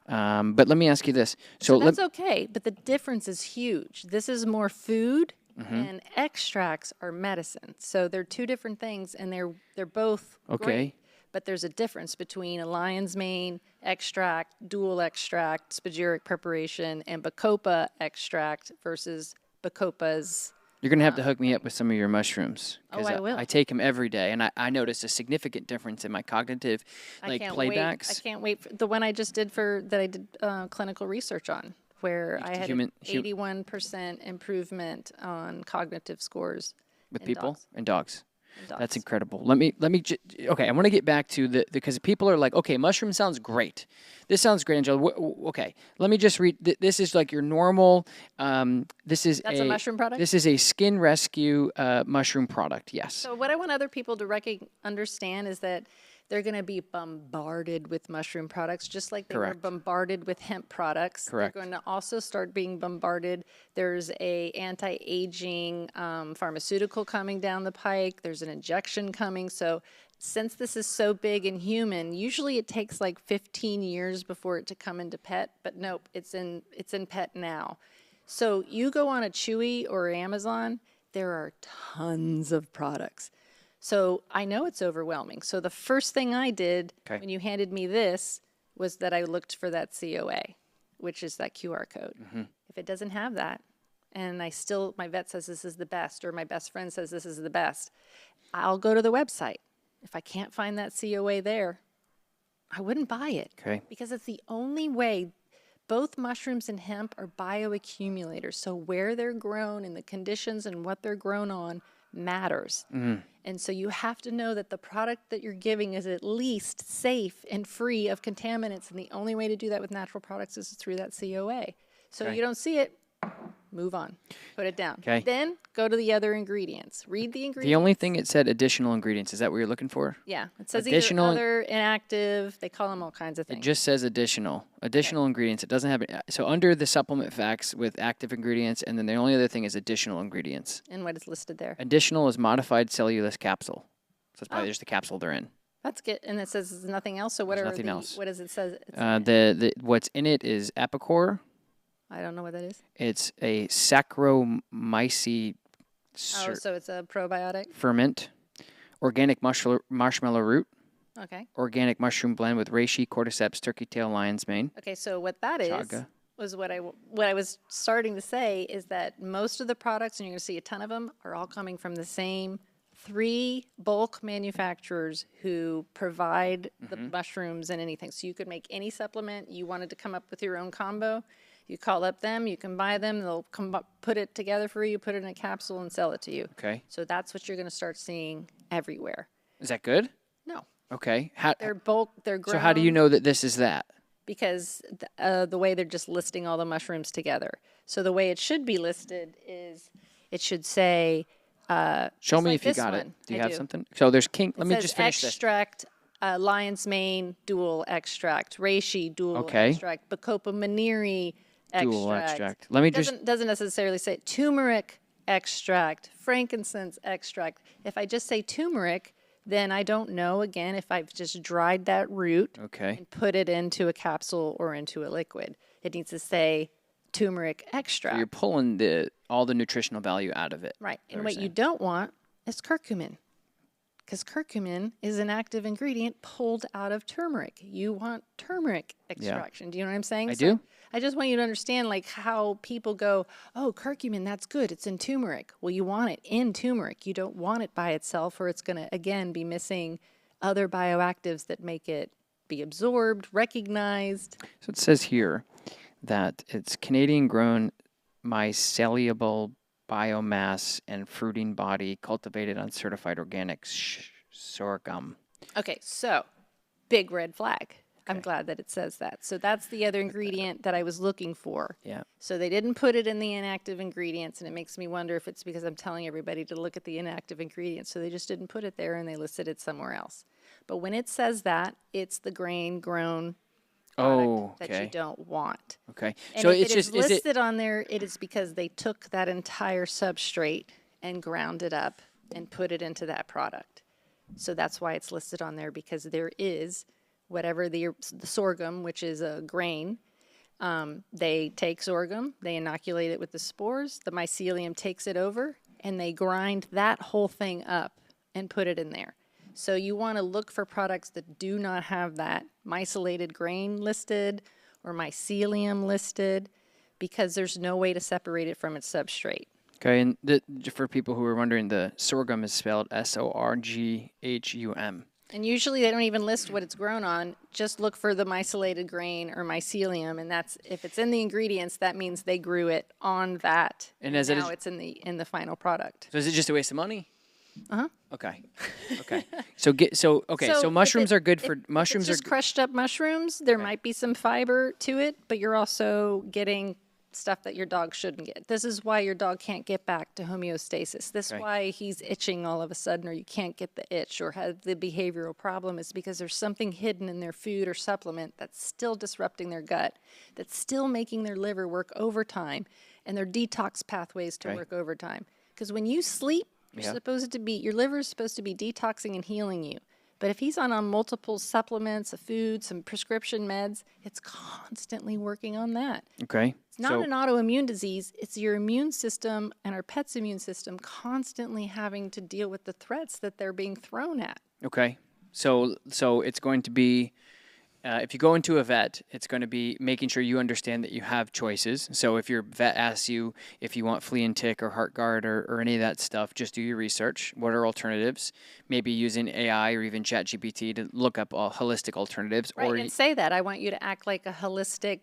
But let me ask you this. So that's okay, but the difference is huge. This is more food, and extracts are medicine. So they're two different things, and they're both great. But there's a difference between a lion's mane extract, dual extract, spagyric preparation, and Bacopa extract versus Bacopa's. You're going to have to hook me up with some of your mushrooms. Oh, I will. I take them every day, and I noticed a significant difference in my cognitive playbacks. I can't wait. For the one I just did that I did clinical research on, where I had 81% improvement on cognitive scores. With people and dogs. Dogs. That's incredible. Okay, I want to get back to because people are like, okay, mushroom sounds great. This sounds great, Angela. Okay, let me just read. This is like your normal. That's a mushroom product? This is a skin rescue mushroom product, yes. So what I want other people to understand is that they're going to be bombarded with mushroom products, just like they were bombarded with hemp products. Correct. They're going to also start being bombarded. There's a anti-aging pharmaceutical coming down the pike. There's an injection coming. So since this is so big in human, usually it takes like 15 years before it to come into pet, but nope, it's in pet now. So you go on a Chewy or Amazon, there are tons of products. So I know it's overwhelming. So the first thing I did when you handed me this was that I looked for that COA, which is that QR code. If it doesn't have that, and my vet says this is the best, or my best friend says this is the best, I'll go to the website. If I can't find that COA there, I wouldn't buy it. Okay. Because it's the only way. Both mushrooms and hemp are bioaccumulators. So where they're grown and the conditions and what they're grown on matters. And so you have to know that the product that you're giving is at least safe and free of contaminants. And the only way to do that with natural products is through that COA. So you don't see it, move on. Put it down. Okay. Then go to the other ingredients. Read the ingredients. The only thing it said additional ingredients. Is that what you're looking for? Yeah. It says additional, either other, inactive. They call them all kinds of things. It just says additional ingredients. It doesn't have so under the supplement facts with active ingredients, and then the only other thing is additional ingredients. And what is listed there? Additional is modified cellulose capsule. So it's probably just the capsule they're in. That's good. And it says there's nothing else. So what what does it say? What's in it is Epicor. I don't know what that is. It's a Saccharomyces. So it's a probiotic? Ferment. Organic marshmallow root. Okay. Organic mushroom blend with reishi, cordyceps, turkey tail, lion's mane. Okay, so what that is was what I was starting to say is that most of the products, and you're going to see a ton of them, are all coming from the same 3 bulk manufacturers who provide the mushrooms and anything. So you could make any supplement. You wanted to come up with your own combo. You call up them, you can buy them, they'll put it together for you, put it in a capsule and sell it to you. Okay. So that's what you're going to start seeing everywhere. Is that good? No. Okay. They're bulk, they're grown. So how do you know that this is that? Because the way they're just listing all the mushrooms together. So the way it should be listed is it should say show me if you got it. Do you have something? So there's let me just finish extract, lion's mane, dual extract, reishi, dual extract, Bacopa maniri, dual extract. Let me doesn't necessarily say turmeric extract, frankincense extract. If I just say turmeric, then I don't know, again, if I've just dried that root and put it into a capsule or into a liquid. It needs to say turmeric extract. So you're pulling all the nutritional value out of it. Right. And what you don't want is curcumin, because curcumin is an active ingredient pulled out of turmeric. You want turmeric extraction. Do you know what I'm saying? I do. I just want you to understand like how people go, oh, curcumin, that's good. It's in turmeric. Well, you want it in turmeric. You don't want it by itself, or it's going to, again, be missing other bioactives that make it be absorbed, recognized. So it says here that it's Canadian-grown mycelial biomass and fruiting body cultivated on certified organic sorghum. Okay, so big red flag. I'm glad that it says that. So that's the other ingredient that I was looking for. Yeah. So they didn't put it in the inactive ingredients, and it makes me wonder if it's because I'm telling everybody to look at the inactive ingredients. So they just didn't put it there and they listed it somewhere else. But when it says that, it's the grain-grown product that you don't want. Okay. And So if it's it is just listed on there, it is because they took that entire substrate and ground it up and put it into that product. So that's why it's listed on there, because there is whatever the sorghum, which is a grain. They take sorghum, they inoculate it with the spores, the mycelium takes it over, and they grind that whole thing up and put it in there. So you want to look for products that do not have that mycelated grain listed or mycelium listed, because there's no way to separate it from its substrate. Okay, and for people who are wondering, the sorghum is spelled SORGHUM. And usually they don't even list what it's grown on. Just look for the mycelated grain or mycelium, and that's, if it's in the ingredients, that means they grew it on that. And now it's in the final product. So is it just a waste of money? Uh-huh. Okay. Okay. So mushrooms are good for mushrooms. If it's just crushed up mushrooms, there might be some fiber to it, but you're also getting stuff that your dog shouldn't get. This is why your dog can't get back to homeostasis. This is why he's itching all of a sudden, or you can't get the itch or have the behavioral problem, is because there's something hidden in their food or supplement that's still disrupting their gut, that's still making their liver work overtime and their detox pathways to work overtime. Because when you sleep, your liver is supposed to be detoxing and healing you. But if he's on multiple supplements, a food, some prescription meds, it's constantly working on that. Okay. It's not an autoimmune disease. It's your immune system and our pet's immune system constantly having to deal with the threats that they're being thrown at. Okay. So it's going to be, if you go into a vet, it's going to be making sure you understand that you have choices. So if your vet asks you if you want flea and tick or heart guard or any of that stuff, just do your research. What are alternatives? Maybe using AI or even ChatGPT to look up holistic alternatives. Right, and say that. I want you to act like a holistic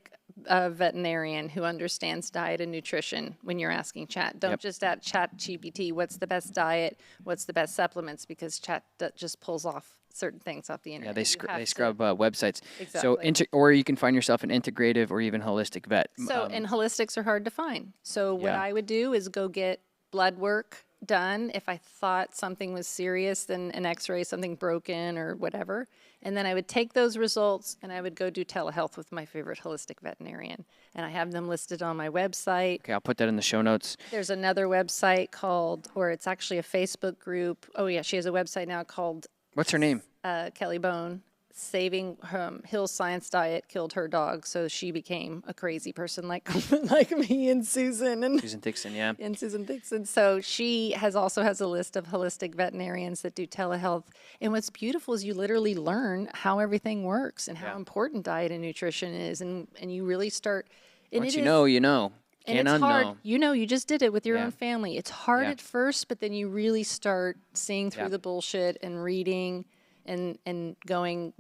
veterinarian who understands diet and nutrition when you're asking Chat. Don't just ask ChatGPT, what's the best diet, what's the best supplements, because Chat just pulls off certain things off the internet. Yeah, they scrub websites. Exactly. So or you can find yourself an integrative or even holistic vet. So and holistics are hard to find. So what I would do is go get blood work done if I thought something was serious, then an x-ray, something broken or whatever. And then I would take those results and I would go do telehealth with my favorite holistic veterinarian. And I have them listed on my website. Okay, I'll put that in the show notes. There's another website or it's actually a Facebook group. Oh yeah, she has a website now called... What's her name? Kelly Bone. Saving Hill's Science Diet killed her dog, so she became a crazy person like me and Susan and Susan Dixon, yeah. And Susan Dixon. So she also has a list of holistic veterinarians that do telehealth. And what's beautiful is you literally learn how everything works and how important diet and nutrition is, and you really start. And Once you know. And Can't it's unknow. hard. You just did it with your own family. It's hard at first, but then you really start seeing through the bullshit and reading and going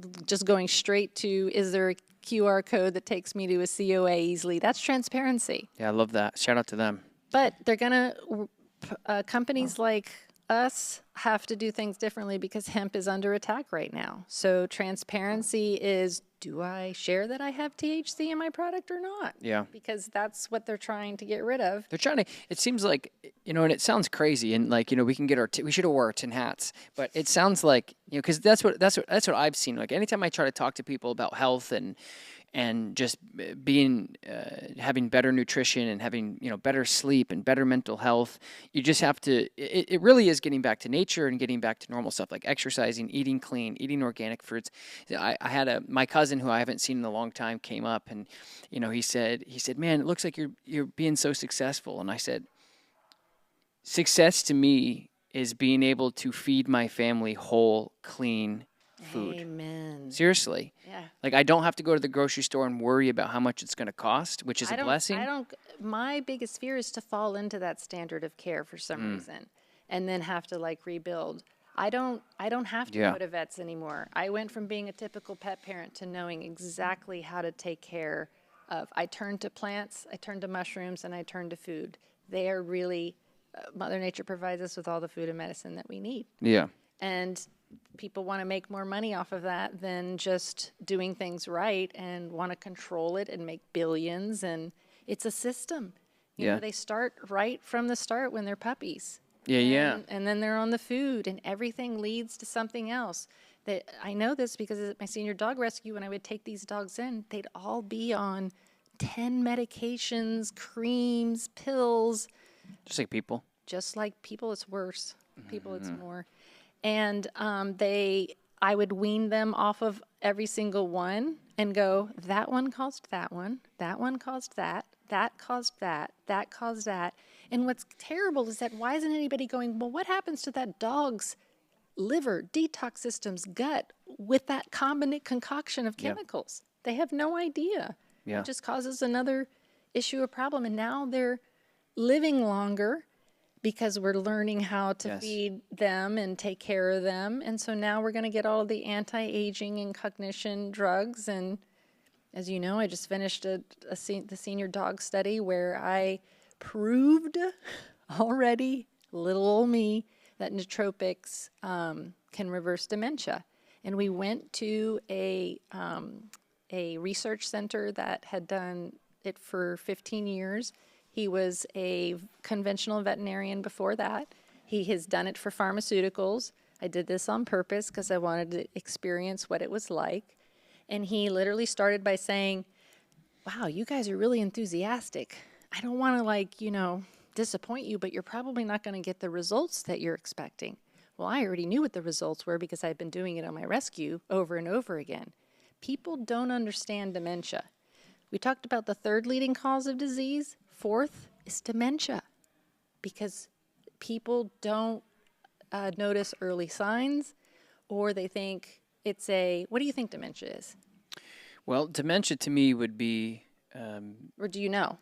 straight to, is there a QR code that takes me to a COA easily? That's transparency. Yeah, I love that. Shout out to them. But they're going to, companies like us have to do things differently because hemp is under attack right now. So transparency is, do I share that I have THC in my product or not? Yeah. Because that's what they're trying to get rid of. They're trying to, it seems like, and it sounds crazy, and we can get we should have wore tin hats, but it sounds like, because that's what I've seen. Like anytime I try to talk to people about health and just being, having better nutrition and having, better sleep and better mental health, you just have to, it really is getting back to nature and getting back to normal stuff like exercising, eating clean, eating organic fruits. I had my cousin who I haven't seen in a long time came up and, he said, man, it looks like you're being so successful. And I said, success to me is being able to feed my family whole, clean food. Amen. Seriously. Yeah. Like I don't have to go to the grocery store and worry about how much it's going to cost, which is a blessing. My biggest fear is to fall into that standard of care for some reason and then have to rebuild. I don't have to go to vets anymore. I went from being a typical pet parent to knowing exactly how to take care of. I turned to plants, I turned to mushrooms, and I turned to food. They are really, Mother Nature provides us with all the food and medicine that we need. Yeah. And people want to make more money off of that than just doing things right and want to control it and make billions. And it's a system. You know, they start right from the start when they're puppies. And then they're on the food, and everything leads to something else. That I know this because at my senior dog rescue, when I would take these dogs in, they'd all be on 10 medications, creams, pills. Just like people. Just like people, it's worse. People, it's more. And I would wean them off of every single one and go, that one caused that one caused that caused that caused that. And what's terrible is that why isn't anybody going, well, what happens to that dog's liver, detox systems, gut with that concoction of chemicals? They have no idea. It just causes another issue or problem. And now they're living longer because we're learning how to feed them and take care of them. And so now we're going to get all of the anti-aging and cognition drugs. And as you know, I just finished the senior dog study where I proved already, little old me, that nootropics can reverse dementia. And we went to a research center that had done it for 15 years. He was a conventional veterinarian before that. He has done it for pharmaceuticals. I did this on purpose because I wanted to experience what it was like. And he literally started by saying, wow, you guys are really enthusiastic. I don't want to disappoint you, but you're probably not going to get the results that you're expecting. Well, I already knew what the results were because I've been doing it on my rescue over and over again. People don't understand dementia. We talked about the third leading cause of disease. Fourth is dementia, because people don't notice early signs, or they think it's what do you think dementia is? Well, dementia to me would be... or do you know?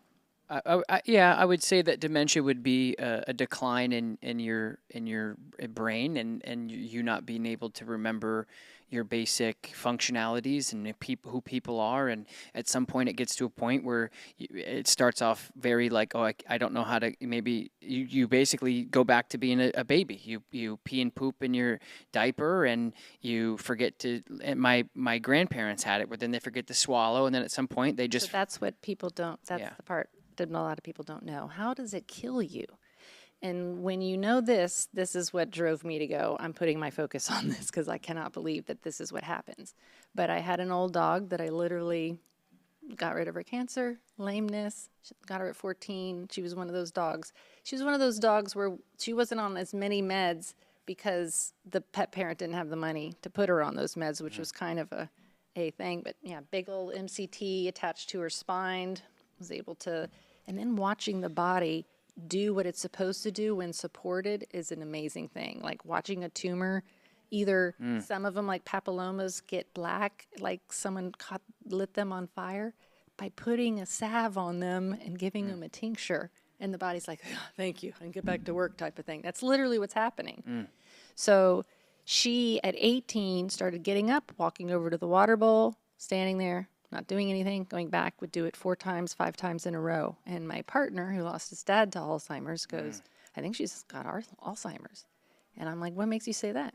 I would say that dementia would be a decline in your brain and you not being able to remember your basic functionalities and who people are. And at some point it gets to a point where it starts off very like, oh, I don't know how to, maybe you basically go back to being a baby. You pee and poop in your diaper and you forget to, and my grandparents had it where then they forget to swallow. And then at some point they just... So that's what people don't, that's the part that a lot of people don't know. How does it kill you? And when you know this is what drove me to go, I'm putting my focus on this because I cannot believe that this is what happens. But I had an old dog that I literally got rid of her cancer, lameness, got her at 14. She was one of those dogs. She was one of those dogs where she wasn't on as many meds because the pet parent didn't have the money to put her on those meds, which was kind of a thing. But yeah, big old MCT attached to her spine, was able to... And then watching the body do what it's supposed to do when supported is an amazing thing. Like watching a tumor, either some of them like papillomas get black, like someone lit them on fire, by putting a salve on them and giving them a tincture. And the body's like, oh, thank you, I can get back to work type of thing. That's literally what's happening. So she, at 18, started getting up, walking over to the water bowl, standing there, not doing anything, going back, would do it 4 times, 5 times in a row. And my partner, who lost his dad to Alzheimer's, goes, I think she's got Alzheimer's. And I'm like, what makes you say that?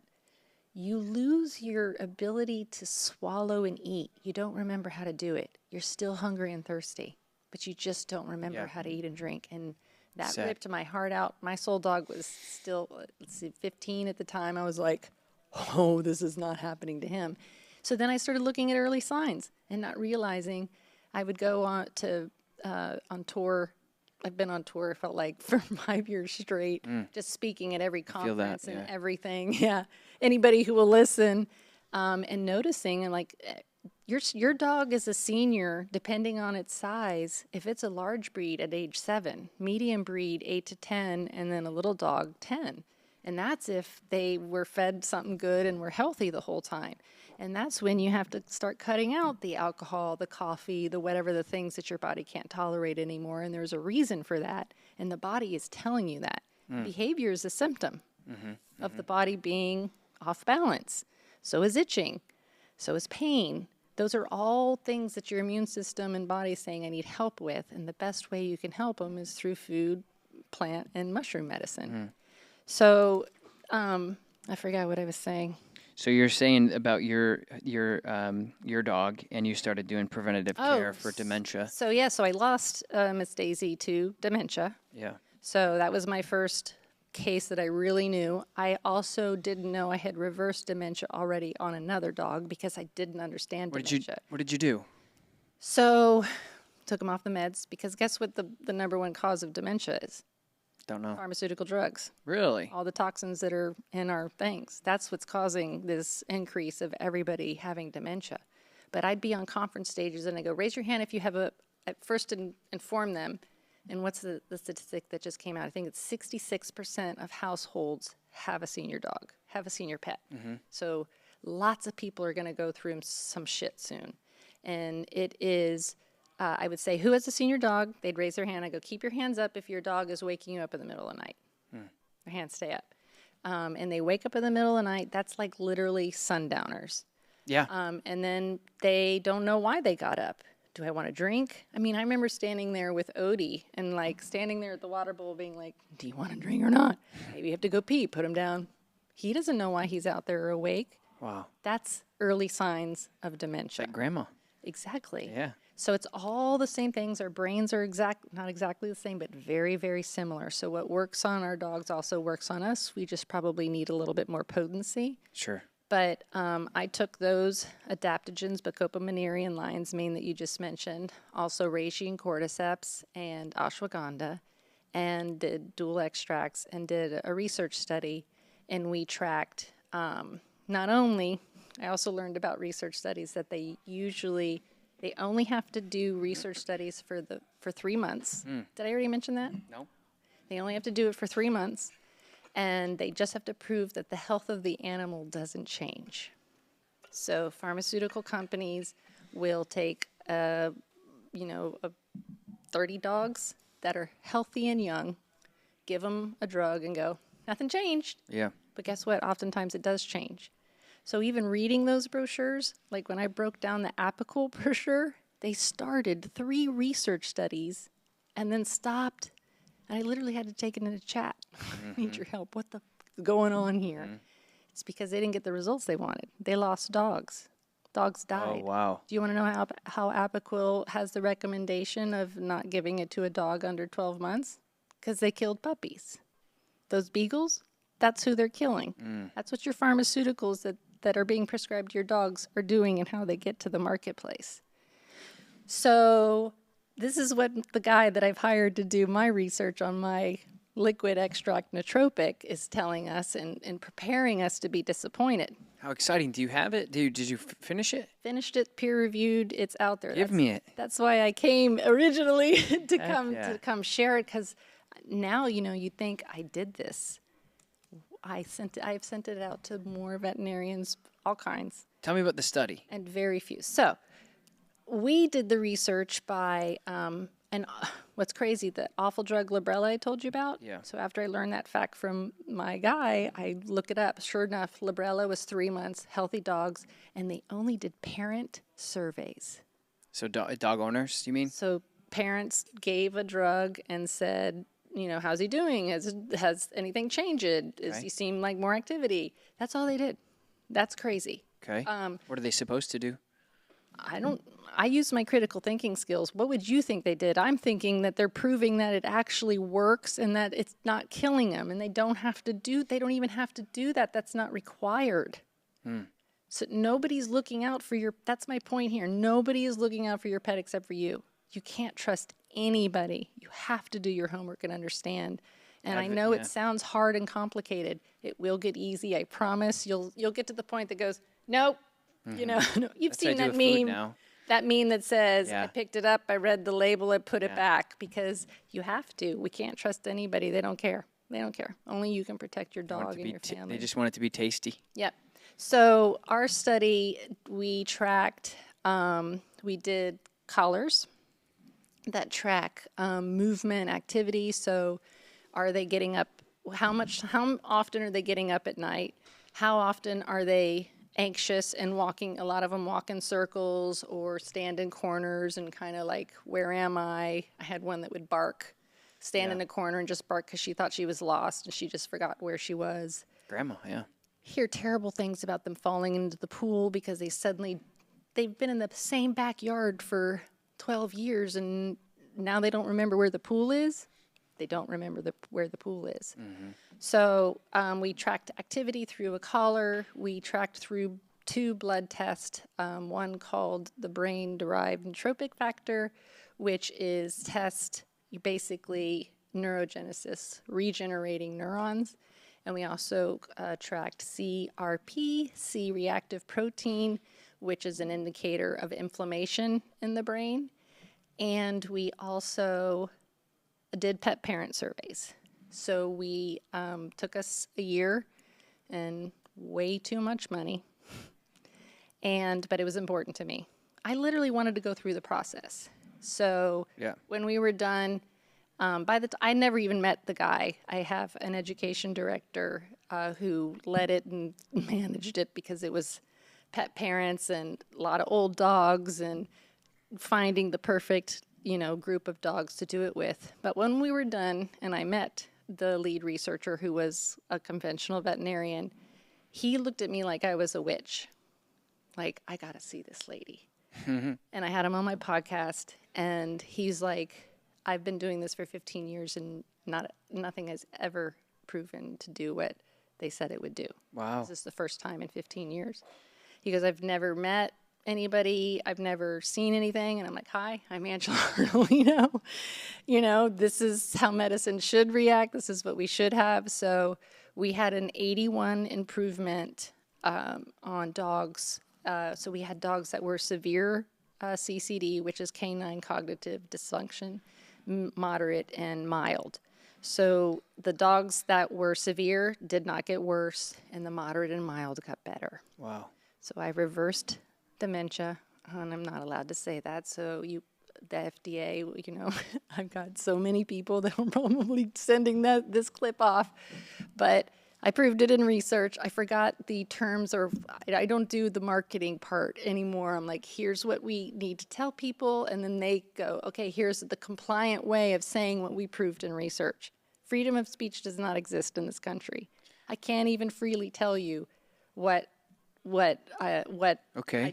You lose your ability to swallow and eat. You don't remember how to do it. You're still hungry and thirsty, but you just don't remember how to eat and drink. And that ripped my heart out. My soul dog was still, 15 at the time. I was like, oh, this is not happening to him. So then I started looking at early signs and not realizing I would go on tour. I've been on tour, it felt like, for 5 years straight, just speaking at every conference and everything. Yeah. Anybody who will listen and noticing, and like, your dog is a senior, depending on its size. If it's a large breed at age 7, medium breed 8 to 10, and then a little dog 10. And that's if they were fed something good and were healthy the whole time. And that's when you have to start cutting out the alcohol, the coffee, the whatever, the things that your body can't tolerate anymore. And there's a reason for that. And the body is telling you that. Behavior is a symptom of the body being off balance. So is itching. So is pain. Those are all things that your immune system and body is saying, I need help with. And the best way you can help them is through food, plant, and mushroom medicine. So I forgot what I was saying. So you're saying about your dog, and you started doing preventative care for dementia. So yeah, so I lost Miss Daisy to dementia. Yeah. So that was my first case that I really knew. I also didn't know I had reversed dementia already on another dog because I didn't understand dementia. What did you do? So took him off the meds because guess what the number one cause of dementia is? Don't know. Pharmaceutical drugs. Really? All the toxins that are in our things. That's what's causing this increase of everybody having dementia. But I'd be on conference stages and I go, raise your hand if you have at first inform them. And what's the statistic that just came out? I think it's 66% of households have a senior dog, have a senior pet. So lots of people are going to go through some shit soon. And it is... I would say, who has a senior dog? They'd raise their hand. I go, keep your hands up if your dog is waking you up in the middle of the night. Their hands stay up. And they wake up in the middle of the night. That's like literally sundowners. Yeah. And then they don't know why they got up. Do I want to drink? I mean, I remember standing there with Odie and like standing there at the water bowl being like, do you want to drink or not? Maybe you have to go pee. Put him down. He doesn't know why he's out there awake. Wow. That's early signs of dementia. Like grandma. Exactly. Yeah. So it's all the same things. Our brains are not exactly the same, but very, very similar. So what works on our dogs also works on us. We just probably need a little bit more potency. Sure. But I took those adaptogens, Bacopa monnieri and lion's mane that you just mentioned, also reishi and cordyceps and ashwagandha, and did dual extracts and did a research study. And we tracked not only, I also learned about research studies that they only have to do research studies for 3 months. Did I already mention that? No. They only have to do it for 3 months, and they just have to prove that the health of the animal doesn't change. So pharmaceutical companies will take 30 dogs that are healthy and young, give them a drug and go, nothing changed. Yeah. But guess what? Oftentimes it does change. So even reading those brochures, like when I broke down the apical brochure, they started 3 research studies and then stopped. And I literally had to take it in a chat. I need your help. What the f is going on here? It's because they didn't get the results they wanted. They lost dogs. Dogs died. Oh, wow. Do you want to know how Apoquel has the recommendation of not giving it to a dog under 12 months? Because they killed puppies. Those beagles, that's who they're killing. That's what your pharmaceuticals that are being prescribed to your dogs are doing and how they get to the marketplace. So this is what the guy that I've hired to do my research on my liquid extract nootropic is telling us and preparing us to be disappointed. How exciting. Do you have it? Did you finish it? Finished it, peer-reviewed, it's out there. Give me it. That's why I came originally to come share it, because now, you think I did this. I've sent it out to more veterinarians, all kinds. Tell me about the study. And very few. So we did the research by, and what's crazy, the awful drug Librela I told you about? Yeah. So after I learned that fact from my guy, I looked it up. Sure enough, Librela was 3 months, healthy dogs, and they only did parent surveys. So dog owners, you mean? So parents gave a drug and said, how's he doing? Has anything changed? Does he seem like more activity? That's all they did. That's crazy. Okay. What are they supposed to do? I use my critical thinking skills. What would you think they did? I'm thinking that they're proving that it actually works and that it's not killing them, and they don't even have to do that. That's not required. So nobody's looking out for that's my point here. Nobody is looking out for your pet except for you. You can't trust anybody. You have to do your homework and understand. And I know it sounds hard and complicated. It will get easy, I promise. You'll get to the point that goes, nope. No, you've seen that meme. Now. That meme that says, I picked it up, I read the label, I put it back, because you have to. We can't trust anybody. They don't care. They don't care. Only you can protect your dog and your family. They just want it to be tasty. Yep. So our study, we tracked, we did collars that track movement, activity. So are they getting up? How often are they getting up at night? How often are they anxious and walking? A lot of them walk in circles or stand in corners and kind of like, where am I? I had one that would bark, stand in a corner and just bark because she thought she was lost and she just forgot where she was. Grandma, yeah. hear terrible things about them falling into the pool because they've been in the same backyard for 12 years and now they don't remember where the pool is. They don't remember where the pool is. So we tracked activity through a collar. We tracked through 2 blood tests, one called the brain-derived neurotrophic factor, which is basically neurogenesis, regenerating neurons. And we also tracked CRP, C-reactive protein, which is an indicator of inflammation in the brain. And we also did pet parent surveys. So we took us a year and way too much money. But it was important to me. I literally wanted to go through the process. So when we were done, I never even met the guy. I have an education director who led it and managed it because it was pet parents and a lot of old dogs and finding the perfect, group of dogs to do it with. But when we were done and I met the lead researcher who was a conventional veterinarian, he looked at me like I was a witch. Like, I got to see this lady. And I had him on my podcast and he's like, I've been doing this for 15 years and nothing has ever proven to do what they said it would do. Wow. This is the first time in 15 years. He goes, I've never met anybody. I've never seen anything. And I'm like, hi, I'm Angela Ardolino. This is how medicine should react. This is what we should have. So we had an 81 improvement on dogs. So we had dogs that were severe CCD, which is canine cognitive dysfunction, moderate and mild. So the dogs that were severe did not get worse, and the moderate and mild got better. Wow. So I reversed dementia, and I'm not allowed to say that. So the FDA, I've got so many people that are probably sending this clip off, but I proved it in research. I forgot the terms, or I don't do the marketing part anymore. I'm like, here's what we need to tell people, and then they go, okay, here's the compliant way of saying what we proved in research. Freedom of speech does not exist in this country. I can't even freely tell you what I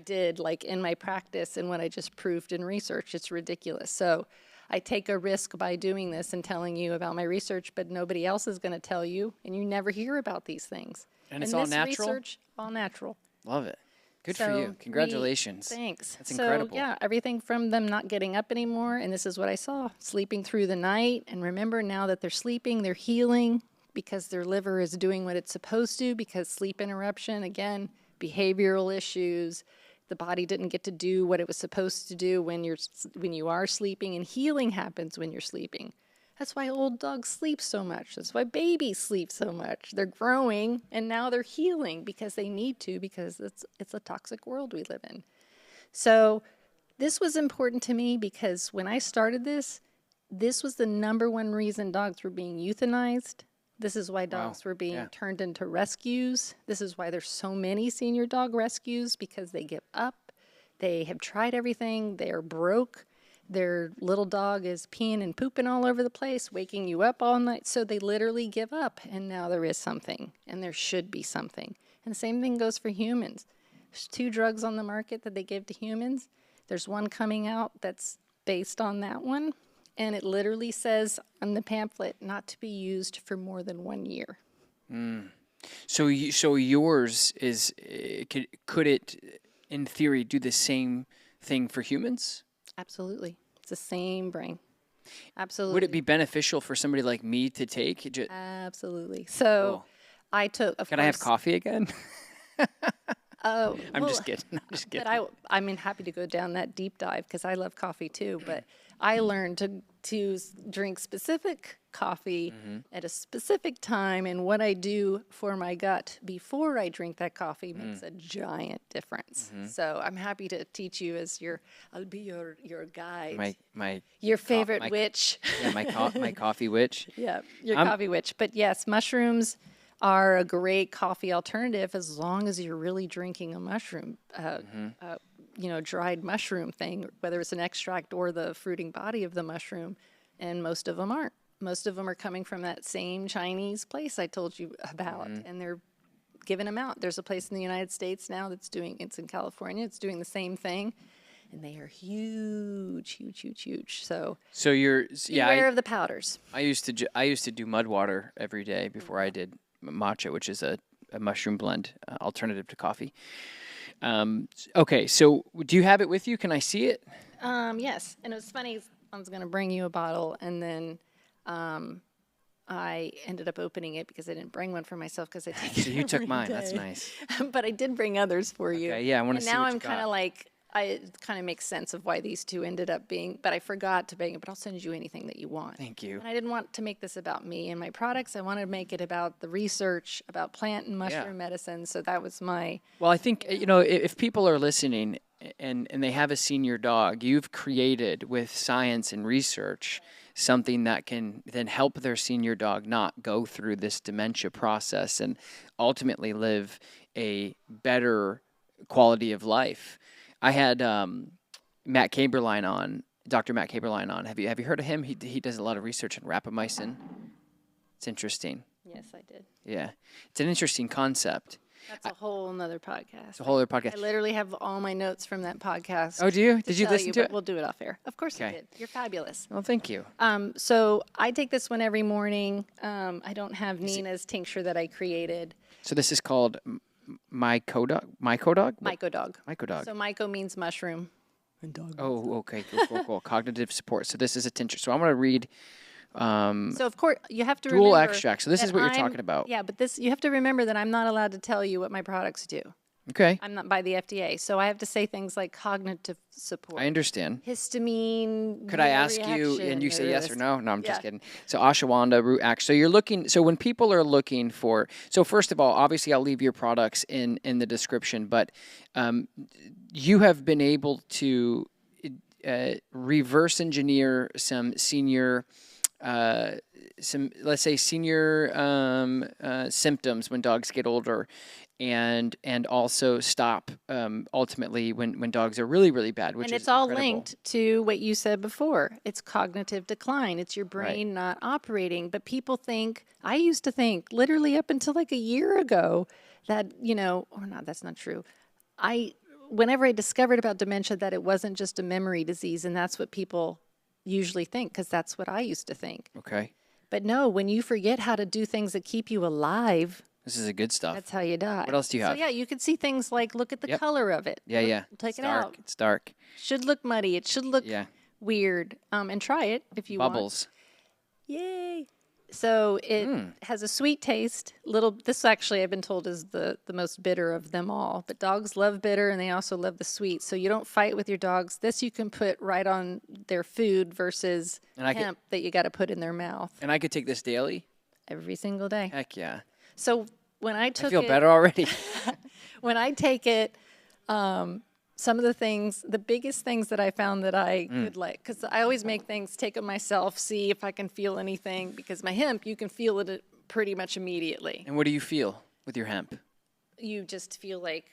did, like in my practice and what I just proved in research. It's ridiculous. So I take a risk by doing this and telling you about my research, but nobody else is going to tell you, and you never hear about these things. And it's all natural? Research, all natural. Love it. Good for you. Congratulations. Thanks. That's incredible. So, everything from them not getting up anymore, and this is what I saw, sleeping through the night. And remember, now that they're sleeping, they're healing because their liver is doing what it's supposed to, because sleep interruption, again, behavioral issues. The body didn't get to do what it was supposed to do when you are sleeping, and healing happens when you're sleeping. That's why old dogs sleep so much. That's why babies sleep so much. They're growing, and now they're healing because they need to, because it's a toxic world we live in. So this was important to me because when I started this was the #1 reason dogs were being euthanized. This is why dogs were being turned into rescues. This is why there's so many senior dog rescues, because they give up. They have tried everything. They are broke. Their little dog is peeing and pooping all over the place, waking you up all night. So they literally give up. And now there is something, and there should be something. And the same thing goes for humans. There's 2 drugs on the market that they give to humans. There's one coming out that's based on that one. And it literally says on the pamphlet not to be used for more than 1 year. So yours is, could it, in theory, do the same thing for humans? Absolutely. It's the same brain. Absolutely. Would it be beneficial for somebody like me to take? Absolutely. So I took, Can I have coffee again? I'm just kidding. But I'm happy to go down that deep dive because I love coffee too. But I learned to drink specific coffee at a specific time, and what I do for my gut before I drink that coffee makes a giant difference. So I'm happy to teach you I'll be your guide. Your favorite witch. Yeah, my coffee witch. Yeah, your coffee witch. But yes, mushrooms are a great coffee alternative as long as you're really drinking a mushroom, dried mushroom thing, whether it's an extract or the fruiting body of the mushroom, and most of them aren't. Most of them are coming from that same Chinese place I told you about, and giving them out. There's a place in the United States now it's in California, it's doing the same thing. And they are huge, huge, huge, huge. So you're beware of the powders. I used to do mud water every day before I did matcha, which is a mushroom blend alternative to coffee. Okay, so do you have it with you? Can I see it? Yes, and it was funny. I was going to bring you a bottle, and then I ended up opening it because I didn't bring one for myself because I take it So you took every mine. day. That's nice. But I did bring others for you. Okay, yeah, I want to see now what you I'm kind got. of like, it kind of makes sense of why these two ended up being, but I forgot to bring it, but I'll send you anything that you want. Thank you. And I didn't want to make this about me and my products. I wanted to make it about the research, about plant and mushroom medicine. So that was my... Well, I think, if people are listening and they have a senior dog, you've created with science and research something that can then help their senior dog not go through this dementia process and ultimately live a better quality of life. I had Matt Caberline on, Dr. Matt Caberline on. Have you heard of him? He does a lot of research on rapamycin. It's interesting. Yes, I did. Yeah. It's an interesting concept. That's a whole nother podcast. It's a whole other podcast. I literally have all my notes from that podcast. Oh, do you? Did you listen to it? We'll do it off air. Of course I did. You're fabulous. Well, thank you. So I take this one every morning. I don't have Nina's tincture that I created. So this is called MycoDog? MycoDog? MycoDog. MycoDog. So myco means mushroom. And dog. Oh, okay. Cool. Cognitive support. So this is a tincture. So I'm going to read So of course you have to dual remember extract. So this is what you're talking about. Yeah, but you have to remember that I'm not allowed to tell you what my products do. Okay. I'm not by the FDA, so I have to say things like cognitive support. I understand. Histamine. Could I ask you, and you say yes or this. no? No, I'm just kidding. So ashwagandha, root axe. So you're looking. So when people are looking for, so first of all, obviously I'll leave your products in the description, but you have been able to reverse engineer some senior. Let's say senior symptoms when dogs get older, and also stop ultimately when dogs are really, really bad, which is it's all incredible. linked to what you said before. It's cognitive decline. It's your brain not operating. But people think, I used to think literally up until like a year ago that, or not, that's not true. Whenever I discovered about dementia, that it wasn't just a memory disease, and that's what people usually think, because that's what I used to think. Okay. But no, when you forget how to do things that keep you alive, This is a good stuff. that's how you die. What else do you have? So yeah, you can see things like, look at the color of it. Yeah. Take it dark. out. It's dark. Should look muddy. It should look weird. And try it if you Bubbles. want. Yay. So it has a sweet taste. This actually I've been told is the most bitter of them all. But dogs love bitter and they also love the sweet. So you don't fight with your dogs. This you can put right on their food versus hemp that you got to put in their mouth. And I could take this daily? Every single day. Heck yeah. So when I took it. I feel better already. When I take it, some of the biggest things that I found that I could like, because I always make things, take them myself, see if I can feel anything, because my hemp, you can feel it pretty much immediately. And what do you feel with your hemp? You just feel like...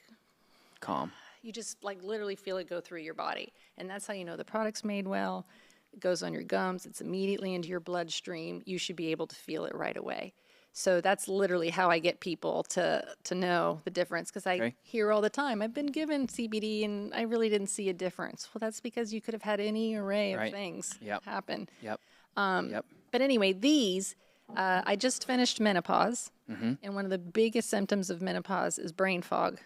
Calm. You just like literally feel it go through your body. And that's how you know the product's made well. It goes on your gums. It's immediately into your bloodstream. You should be able to feel it right away. So that's literally how I get people to know the difference, because I hear all the time, I've been given CBD and I really didn't see a difference. Well, that's because you could have had any array of things happen. Yep. But anyway, these, I just finished menopause, and one of the biggest symptoms of menopause is brain fog.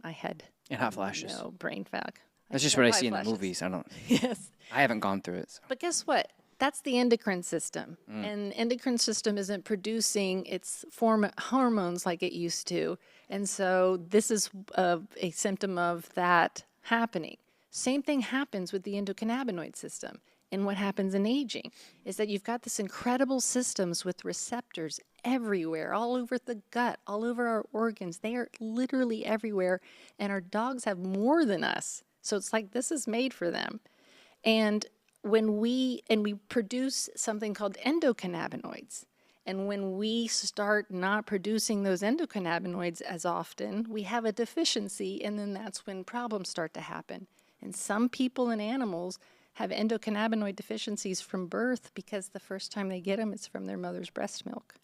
I had and hot flashes. No brain fog. That's just what I see in the movies. I don't. Yes. I haven't gone through it. So. But guess what? That's the endocrine system. And the endocrine system isn't producing its hormones like it used to. And so this is a symptom of that happening. Same thing happens with the endocannabinoid system. And what happens in aging is that you've got this incredible systems with receptors everywhere, all over the gut, all over our organs. They are literally everywhere. And our dogs have more than us. So it's like this is made for them. And when we produce something called endocannabinoids, and when we start not producing those endocannabinoids as often, we have a deficiency, and then that's when problems start to happen. And some people and animals have endocannabinoid deficiencies from birth because the first time they get them, it's from their mother's breast milk.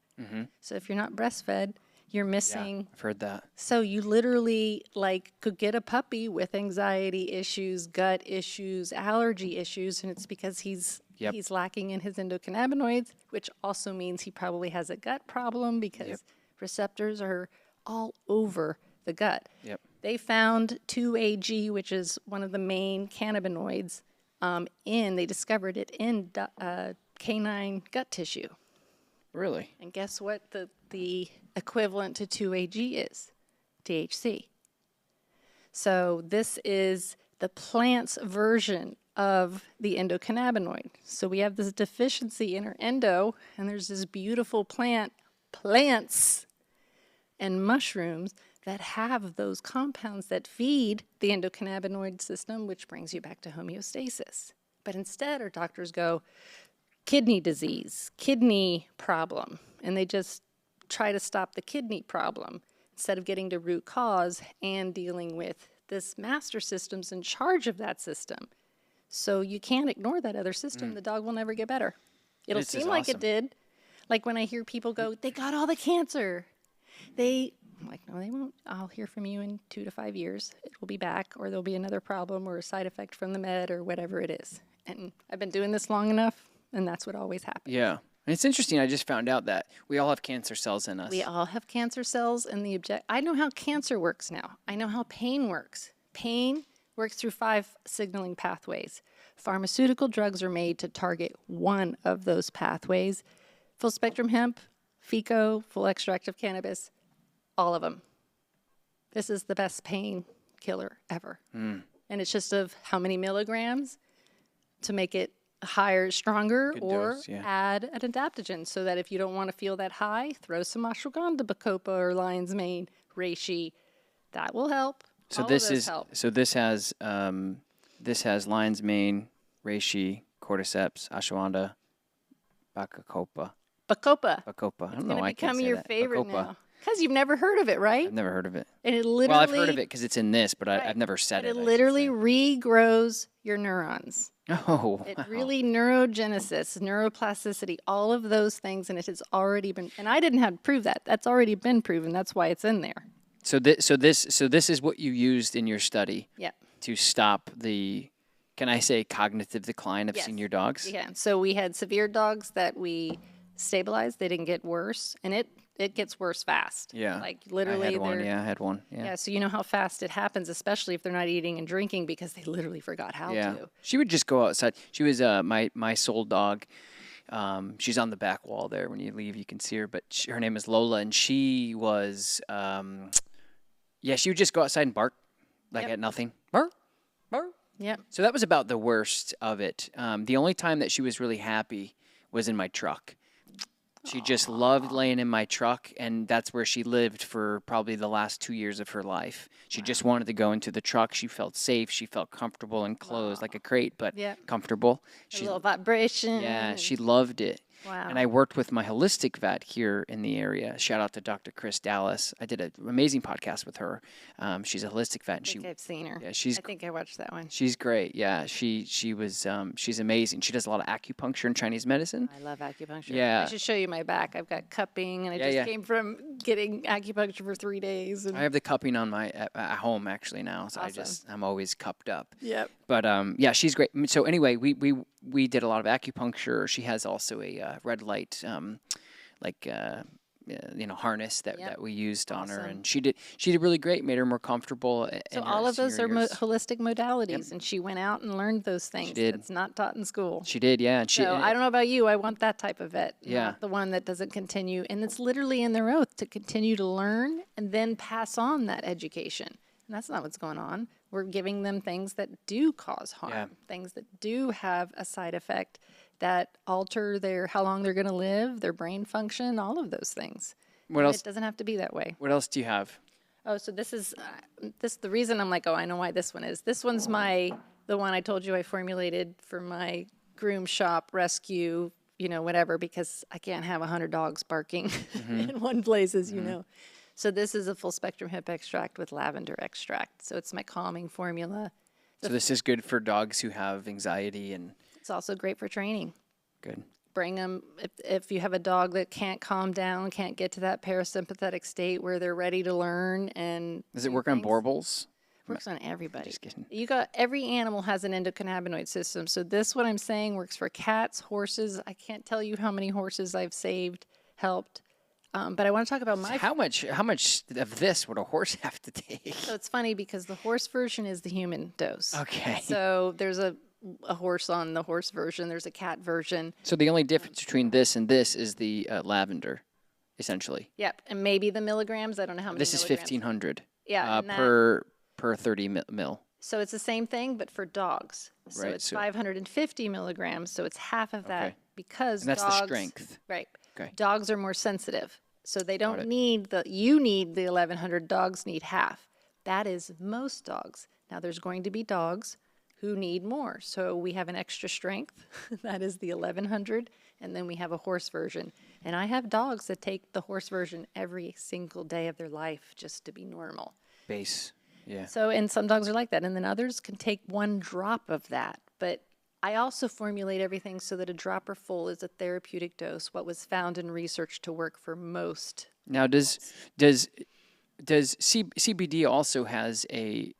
So if you're not breastfed, you're missing. I've heard that. So you literally like could get a puppy with anxiety issues, gut issues, allergy issues, and it's because he's lacking in his endocannabinoids, which also means he probably has a gut problem because receptors are all over the gut. Yep. They found 2-AG, which is one of the main cannabinoids, they discovered it in canine gut tissue. Really? And guess what the equivalent to 2-AG is? THC. So this is the plant's version of the endocannabinoid. So we have this deficiency in our endo, and there's this beautiful plants and mushrooms that have those compounds that feed the endocannabinoid system, which brings you back to homeostasis. But instead, our doctors go, kidney disease, kidney problem, and they just try to stop the kidney problem instead of getting to root cause and dealing with this master system's in charge of that system. So you can't ignore that other system. The dog will never get better. It'll seem like it did. Like when I hear people go, they got all the cancer. I'm like, no, they won't. I'll hear from you in 2 to 5 years. It will be back, or there'll be another problem or a side effect from the med or whatever it is. And I've been doing this long enough, and that's what always happens. Yeah. And it's interesting. I just found out that we all have cancer cells in us. We all have cancer cells, and I know how cancer works now. I know how pain works. Pain works through 5 signaling pathways. Pharmaceutical drugs are made to target one of those pathways. Full spectrum hemp, FICO, full extract of cannabis, all of them. This is the best pain killer ever. And it's just of how many milligrams to make it higher, stronger, Good or dose, yeah. add an adaptogen so that if you don't want to feel that high, throw some ashwagandha, bacopa, or lion's mane, reishi. That will help. So All this of those is help. so this has lion's mane, reishi, cordyceps, ashwagandha, bacopa. Bacopa. Bacopa. I don't It's know going why to I can't become say your that. favorite Bacopa. now. Because you've never heard of it, right? I've never heard of it. And it literally... Well, I've heard of it because it's in this, but I've never said it. It literally regrows your neurons. Oh, It wow. really neurogenesis, neuroplasticity, all of those things, and it has already been, and I didn't have to prove that. That's already been proven. That's why it's in there. So this is what you used in your study Yeah. to stop the, can I say, cognitive decline of Yes. senior dogs? Yeah. So we had severe dogs that we stabilized. They didn't get worse, and it gets worse fast. Yeah. Like literally, I had one. Yeah. Yeah. So you know how fast it happens, especially if they're not eating and drinking because they literally forgot how to. She would just go outside. She was my soul dog. She's on the back wall there. When you leave, you can see her. But her name is Lola, and she was, she would just go outside and bark, like at nothing. Bark, bark. Yep. So that was about the worst of it. The only time that she was really happy was in my truck. She just loved laying in my truck, and that's where she lived for probably the last 2 years of her life. She just wanted to go into the truck. She felt safe. She felt comfortable and closed, like a crate, but comfortable. A little vibration. Yeah, she loved it. Wow. And I worked with my holistic vet here in the area. Shout out to Dr. Chris Dallas. I did an amazing podcast with her. She's a holistic vet. And I've seen her. Yeah, I think I watched that one. She's great. Yeah, she was. She's amazing. She does a lot of acupuncture and Chinese medicine. I love acupuncture. Yeah. I should show you my back. I've got cupping, and I just came from getting acupuncture for 3 days. And I have the cupping on my at home actually now, so Awesome. I'm always cupped up. Yep. But she's great. So anyway, we did a lot of acupuncture. She has also a red light, harness that we used on her, and she did really great. Made her more comfortable. So all of those are holistic modalities, and she went out and learned those things. She did. It's not taught in school. She did, yeah. And So I don't know about you. I want that type of vet. Yeah. Not the one that doesn't continue, and it's literally in their oath to continue to learn and then pass on that education. And that's not what's going on. We're giving them things that do cause harm, things that do have a side effect that alter how long they're going to live, their brain function, all of those things. What else? It doesn't have to be that way. What else do you have? Oh, so this is the reason I'm like, oh, I know why this one is. This one's the one I told you I formulated for my groom shop rescue, whatever, because I can't have 100 dogs barking in one place, as you know. So this is a full spectrum hemp extract with lavender extract. So it's my calming formula. So this is good for dogs who have anxiety, and it's also great for training. Good. bring them, if you have a dog that can't calm down, can't get to that parasympathetic state where they're ready to learn and Does it work on Borbals? Works on everybody. Just kidding. Every animal has an endocannabinoid system. So this, what I'm saying, works for cats, horses. I can't tell you how many horses I've saved, helped. But I want to talk about my. How much of this would a horse have to take? So it's funny because the horse version is the human dose. Okay. So there's a horse on the horse version. There's a cat version. So the only difference between this and this is the lavender, essentially. Yep, and maybe the milligrams. I don't know how many. This is milligrams. 1,500. Yeah, per 30 mil. So it's the same thing, but for dogs. So Right, it's 550 milligrams. So it's half of that Okay. because And that's dogs, the strength. Right. Okay. Dogs are more sensitive. So they don't it. need you need the 1,100, dogs need half. That is most dogs. Now there's going to be dogs who need more. So we have an extra strength, that is the 1,100, and then we have a horse version. And I have dogs that take the horse version every single day of their life just to be normal. Base. Yeah. So, and some dogs are like that, and then others can take one drop of that. But I also formulate everything so that a dropper full is a therapeutic dose, what was found in research to work for most. Now, does CBD also has a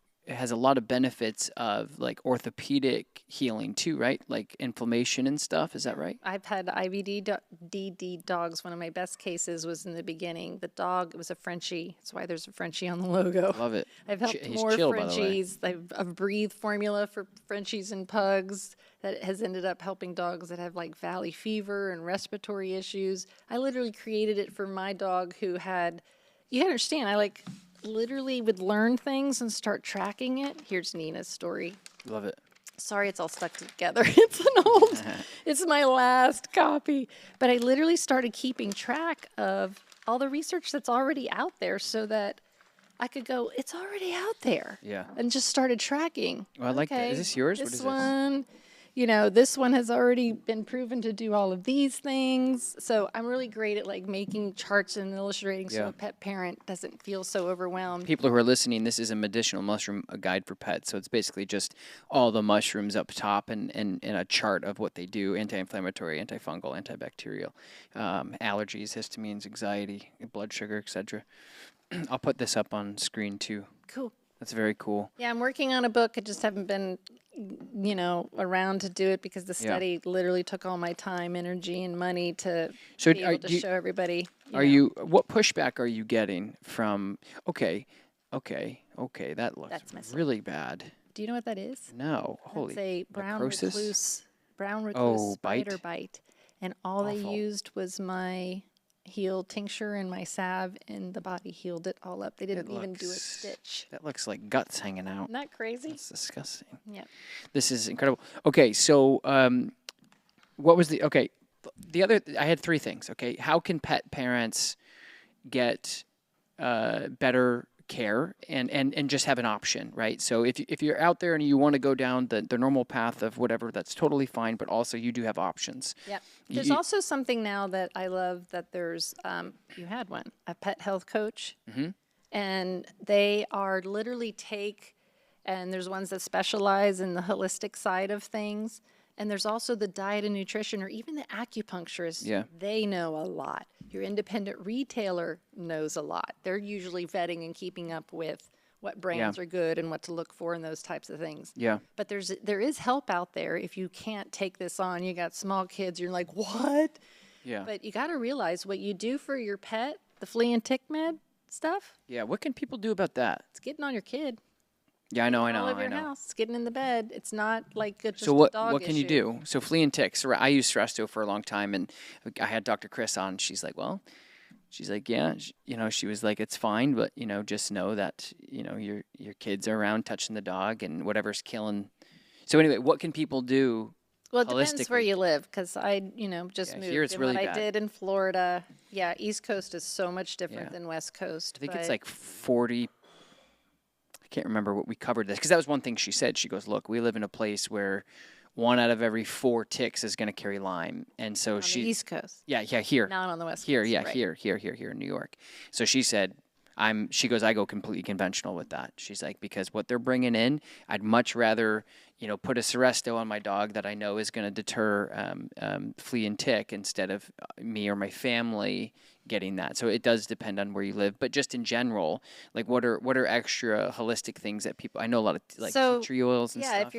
lot of benefits of like orthopedic healing too, right? Like inflammation and stuff. Is that right? I've had IVD dogs. One of my best cases was in the beginning. The dog, it was a Frenchie. That's why there's a Frenchie on the logo. Love it. I've helped He's more chill, by the way. Frenchies. I've breathed formula for Frenchies and pugs that has ended up helping dogs that have like valley fever and respiratory issues. I literally created it for my dog who had, you understand, I literally would learn things and start tracking it. Here's Nina's story. Love it. Sorry, it's all stuck together. It's my last copy. But I literally started keeping track of all the research that's already out there so that I could go, it's already out there. Yeah. And just started tracking. Oh, I like that. Is this yours? What is This this? one, this one has already been proven to do all of these things. So I'm really great at making charts and illustrating so Yeah. a pet parent doesn't feel so overwhelmed. People who are listening, this is a medicinal mushroom, a guide for pets. So it's basically just all the mushrooms up top and a chart of what they do: anti-inflammatory, antifungal, antibacterial, allergies, histamines, anxiety, blood sugar, etc. I'll put this up on screen too. Cool. That's very cool. Yeah, I'm working on a book. I just haven't been, around to do it because the study literally took all my time, energy, and money to be able to show everybody. What pushback are you getting from, okay, that looks really bad. Do you know what that is? No, holy. It's a brown necrosis? recluse spider Bite? bite. And all they Awful. used was my heal tincture and my salve, and the body healed it all up. They didn't even do a stitch. That looks like guts hanging out. Isn't that crazy? That's disgusting. Yeah. This is incredible. Okay, so what was the other? I had three things. Okay, how can pet parents get better care and just have an option, right? So if you're out there and you want to go down the normal path of whatever, that's totally fine. But also you do have options. Yep. There's also something now that I love that there's, you had one, a pet health coach. Mm-hmm. And they are literally and there's ones that specialize in the holistic side of things. And there's also the diet and nutrition, or even the acupuncturist. Yeah. They know a lot. Your independent retailer knows a lot. They're usually vetting and keeping up with what brands are good and what to look for and those types of things. Yeah. But there is help out there if you can't take this on. You got small kids, you're like, what? Yeah. But you got to realize what you do for your pet, the flea and tick med stuff, Yeah. What can people do about that? it's getting on your kid. Yeah, I know. All over your house. It's getting in the bed. It's not like just So a dog what can you issue. do? So flea and ticks. I used Stresto for a long time, and I had Dr. Chris on. She's like, yeah, she was like, it's fine, but just know that your kids are around touching the dog and whatever's killing. So anyway, what can people do? Well, it depends where holistically? you live, because I, just moved. here it's and really what bad. I did in Florida, East Coast is so much different Yeah. than West Coast. I think but it's like 40. I can't remember what we covered this, because that was one thing she said. She goes, look, we live in a place where 1 out of every 4 ticks is going to carry Lyme. And so on the East Coast, here. not on the West Here, Coast. yeah, right. here in New York. So she said, She goes, I go completely conventional with that. She's like, because what they're bringing in, I'd much rather, put a Seresto on my dog that I know is going to deter flea and tick instead of me or my family getting that. So it does depend on where you live, but just in general, like what are extra holistic things that people, I know a lot of like tea tree oils and stuff.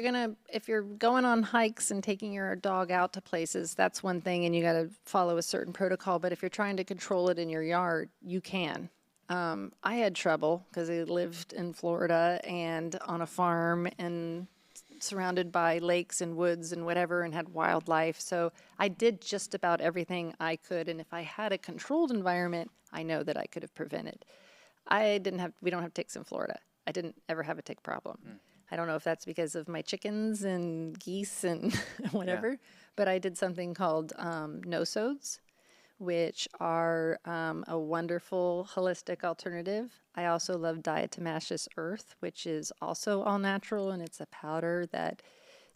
If you're going on hikes and taking your dog out to places, that's one thing, and you got to follow a certain protocol. But if you're trying to control it in your yard, you can. I had trouble because I lived in Florida and on a farm and surrounded by lakes and woods and whatever, and had wildlife. So I did just about everything I could. And if I had a controlled environment, I know that I could have prevented. We don't have ticks in Florida. I didn't ever have a tick problem. I don't know if that's because of my chickens and geese and whatever, but I did something called no-sodes, which are a wonderful holistic alternative. I also love diatomaceous earth, which is also all natural, and it's a powder that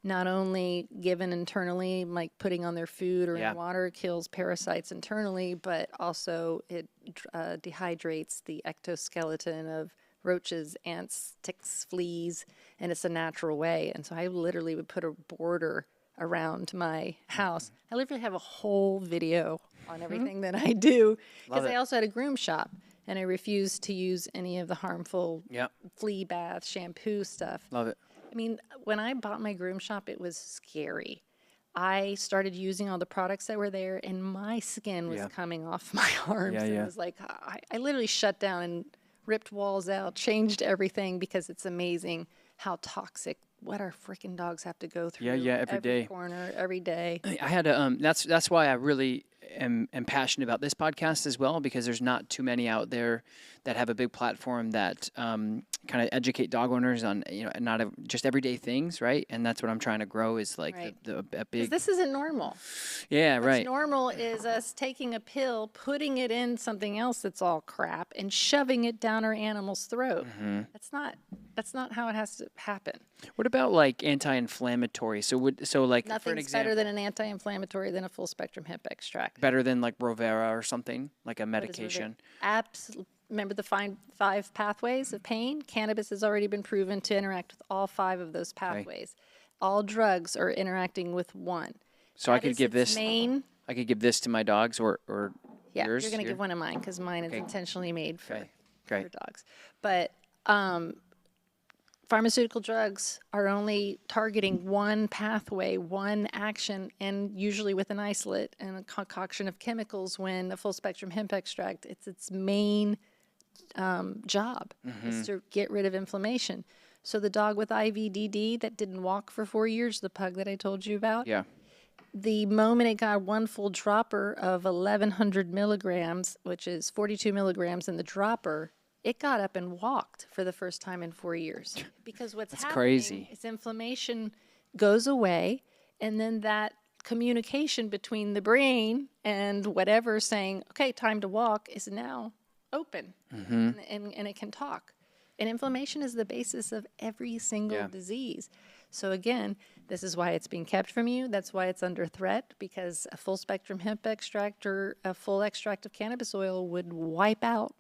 not only given internally, like putting on their food or in water, kills parasites internally, but also it dehydrates the ectoskeleton of roaches, ants, ticks, fleas, and it's a natural way. And so I literally would put a border around my house. I literally have a whole video on everything that I do, because I also had a groom shop, and I refused to use any of the harmful flea bath shampoo stuff. Love it. I mean, when I bought my groom shop, it was scary. I started using all the products that were there, and my skin was coming off my arms. It was like, I literally shut down and ripped walls out, changed everything, because it's amazing how toxic what our freaking dogs have to go through. Every day. Corner, every day. I had a, that's why I really am passionate about this podcast as well, because there's not too many out there that have a big platform that kind of educate dog owners on, not just everyday things, right? And that's what I'm trying to grow is like a big. This isn't normal. Yeah, What's right. normal is us taking a pill, putting it in something else that's all crap, and shoving it down our animal's throat. That's not how it has to happen. What about like anti-inflammatory? So like Nothing's for an example, better than an anti-inflammatory than a full spectrum hemp extract. Better than like Rovera or something, like a medication. Absolutely. Remember the five pathways of pain? Cannabis has already been proven to interact with all 5 of those pathways. All drugs are interacting with one. So I could give this. I could give this to my dogs or yours. You're going to give one of mine, because mine is intentionally made for dogs. But pharmaceutical drugs are only targeting one pathway, one action, and usually with an isolate and a concoction of chemicals. When a full spectrum hemp extract, it's its main job is to get rid of inflammation. So the dog with IVDD that didn't walk for 4 years, the pug that I told you about, the moment it got one full dropper of 1,100 milligrams, which is 42 milligrams in the dropper, it got up and walked for the first time in 4 years. Because what's happening is inflammation goes away, and then that communication between the brain and whatever saying, okay, time to walk, is now open, and it can talk. And inflammation is the basis of every single disease. So again, this is why it's being kept from you. That's why it's under threat, because a full spectrum hemp extract or a full extract of cannabis oil would wipe out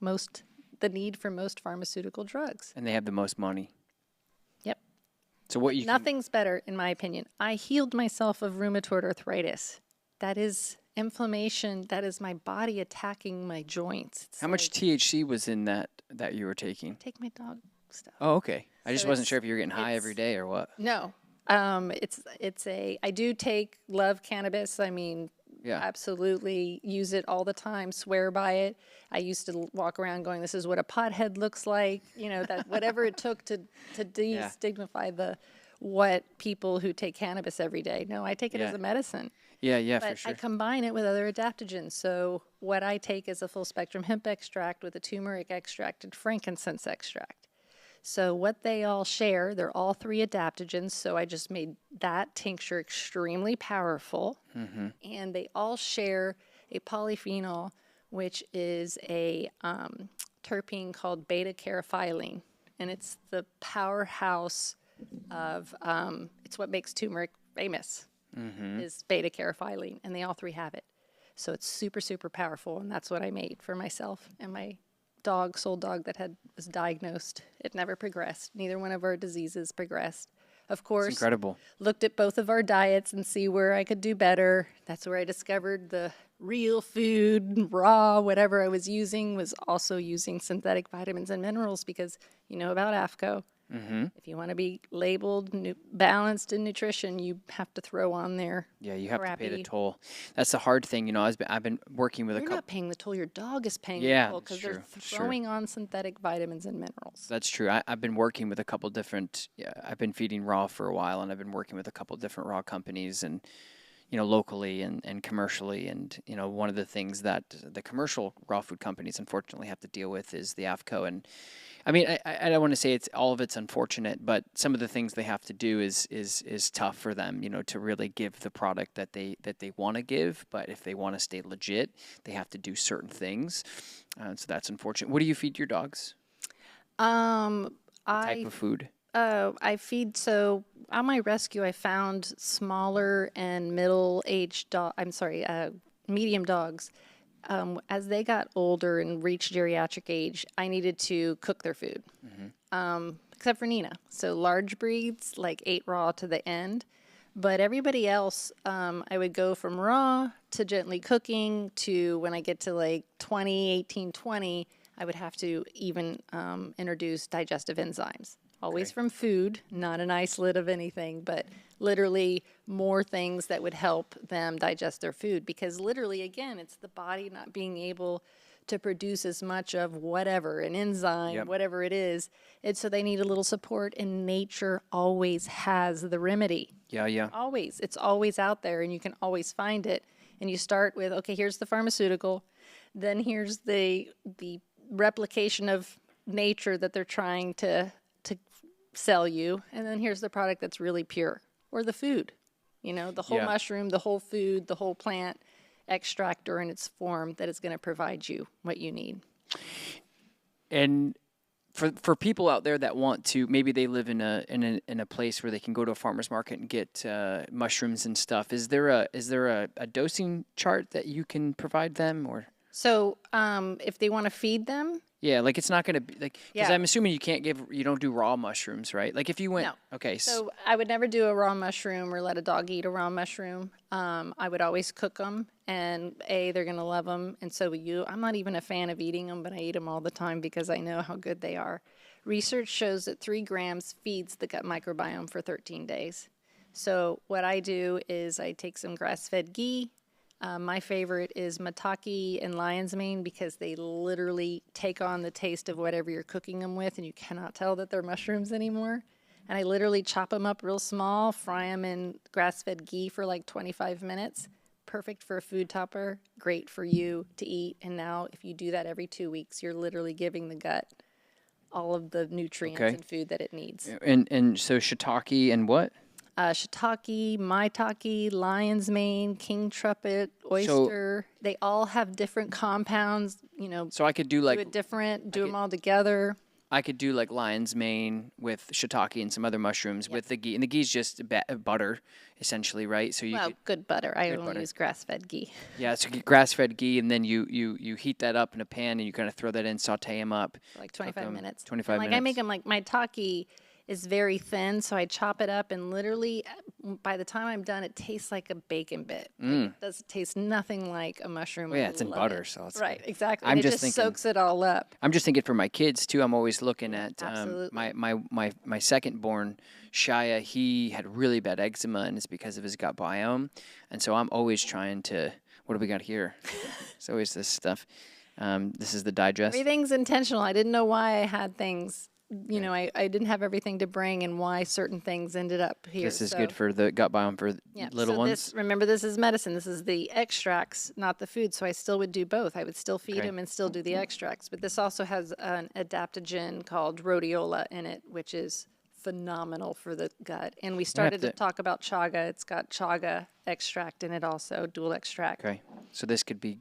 the need for most pharmaceutical drugs. And they have the most money. Yep. So Nothing's better, in my opinion. I healed myself of rheumatoid arthritis. That is inflammation. That is my body attacking my joints. How much THC was in that you were taking? Take my dog stuff. Oh, okay. I just wasn't sure if you were getting high every day or what. No. I do love cannabis. I mean, absolutely use it all the time, swear by it. I used to walk around going, this is what a pothead looks like, that whatever it took to destigmify what people who take cannabis every day. No, I take it as a medicine. But for sure. I combine it with other adaptogens. So what I take is a full spectrum hemp extract with a turmeric extract and frankincense extract. So what they all share, they're all 3 adaptogens. So I just made that tincture extremely powerful. And they all share a polyphenol, which is a terpene called beta-caryophyllene. And it's the powerhouse of, it's what makes turmeric famous, is beta-caryophyllene. And they all 3 have it. So it's super, super powerful. And that's what I made for myself and my sold dog that was diagnosed. It never progressed. Neither one of our diseases progressed. Of course, It's incredible. looked at both of our diets and see where I could do better. That's where I discovered the real food, raw, whatever I was using was also using synthetic vitamins and minerals because you know about AFCO. Mm-hmm. If you want to be labeled balanced in nutrition, you have to throw on there. Yeah, you have to pay the crappy- toll. That's the hard thing. I've been working with a You're couple. not paying the toll. Your dog is paying Yeah, the toll because they're that's true. throwing on synthetic vitamins and minerals. That's true. I've been working with a couple different. Yeah, I've been feeding raw for a while, and I've been working with a couple different raw companies, and locally and commercially. And one of the things that the commercial raw food companies unfortunately have to deal with is the AFCO. And I mean, I don't want to say all of it's unfortunate, but some of the things they have to do is tough for them, to really give the product that they want to give. But if they want to stay legit, they have to do certain things. So that's unfortunate. What do you feed your dogs? What type of food? I feed, so on my rescue, I found smaller and middle-aged medium dogs. As they got older and reached geriatric age, I needed to cook their food, except for Nina. So large breeds, like ate raw to the end. But everybody else, I would go from raw to gently cooking to when I get to like 18, 20, I would have to even introduce digestive enzymes. Always from food, not an isolate of anything, but literally more things that would help them digest their food. Because literally, again, it's the body not being able to produce as much of whatever, an enzyme, whatever it is. And so they need a little support, and nature always has the remedy. Yeah. Always. It's always out there, and you can always find it. And you start with, okay, here's the pharmaceutical. Then here's the replication of nature that they're trying to sell you, and then here's the product that's really pure, or the food, the whole mushroom, the whole food, the whole plant extract or in its form that is going to provide you what you need. And for people out there that want to, maybe they live in a place where they can go to a farmer's market and get mushrooms and stuff. Is there a dosing chart that you can provide them, or? So if they want to feed them. Yeah, like it's not going to be like, because I'm assuming you don't do raw mushrooms, right? Like if you went, No. Okay. So I would never do a raw mushroom or let a dog eat a raw mushroom. I would always cook them, and they're going to love them, and so will you. I'm not even a fan of eating them, but I eat them all the time because I know how good they are. Research shows that 3 grams feeds the gut microbiome for 13 days. So what I do is I take some grass-fed ghee. My favorite is maitake and lion's mane because they literally take on the taste of whatever you're cooking them with, and you cannot tell that they're mushrooms anymore. And I literally chop them up real small, fry them in grass-fed ghee for like 25 minutes. Perfect for a food topper, great for you to eat. And now if you do that every 2 weeks, you're literally giving the gut all of the nutrients and food that it needs. And so shiitake and what? Shiitake, maitake, lion's mane, king trumpet, oyster. They all have different compounds, So I could do like. Do it different, do them all together. I could do like lion's mane with shiitake and some other mushrooms with the ghee. And the ghee is just butter, essentially, right? So Good butter. I only use grass-fed ghee. Yeah, so grass-fed ghee, and then you heat that up in a pan, and you kind of throw that in, saute them up. For like 25 minutes. 25 minutes. I make them like maitake is very thin, so I chop it up, and literally by the time I'm done, it tastes like a bacon bit. It does taste nothing like a mushroom. Well, yeah, it's in butter, so it's right, exactly. I'm and just it just soaks it all up. I'm just thinking for my kids too. I'm always looking at Absolutely. my second born, Shia. He had really bad eczema, and it's because of his gut biome. And so I'm always trying to. What do we got here? It's always this stuff. This is the digest. Everything's intentional. I didn't know why I had things. I didn't have everything to bring, and why certain things ended up here. This is good for the gut biome for little ones. Remember, this is medicine. This is the extracts, not the food. So I still would do both. I would still feed them and still do the extracts. But this also has an adaptogen called rhodiola in it, which is phenomenal for the gut. And we started to talk about chaga. It's got chaga extract in it also, dual extract. Okay, so this could be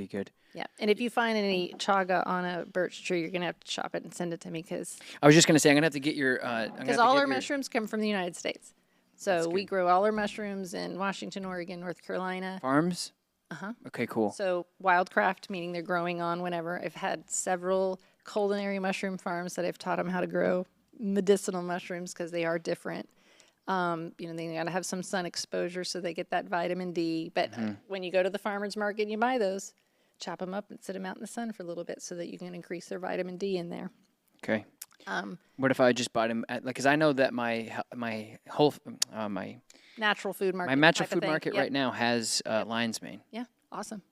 good. Yeah, and if you find any chaga on a birch tree, you're going to have to chop it and send it to me because I was just going to say, I'm going to have to get your... Because all our mushrooms come from the United States. So we grow all our mushrooms in Washington, Oregon, North Carolina. Farms? Okay, cool. So wildcraft, meaning they're growing on whenever. I've had several culinary mushroom farms that I've taught them how to grow medicinal mushrooms because they are different. They got to have some sun exposure so they get that vitamin D. But when you go to the farmer's market and you buy those, chop them up and sit them out in the sun for a little bit so that you can increase their vitamin D in there. Okay. What if I just bought them at, like, because I know that my Natural food market. natural food market right now has lion's mane. Yeah, awesome.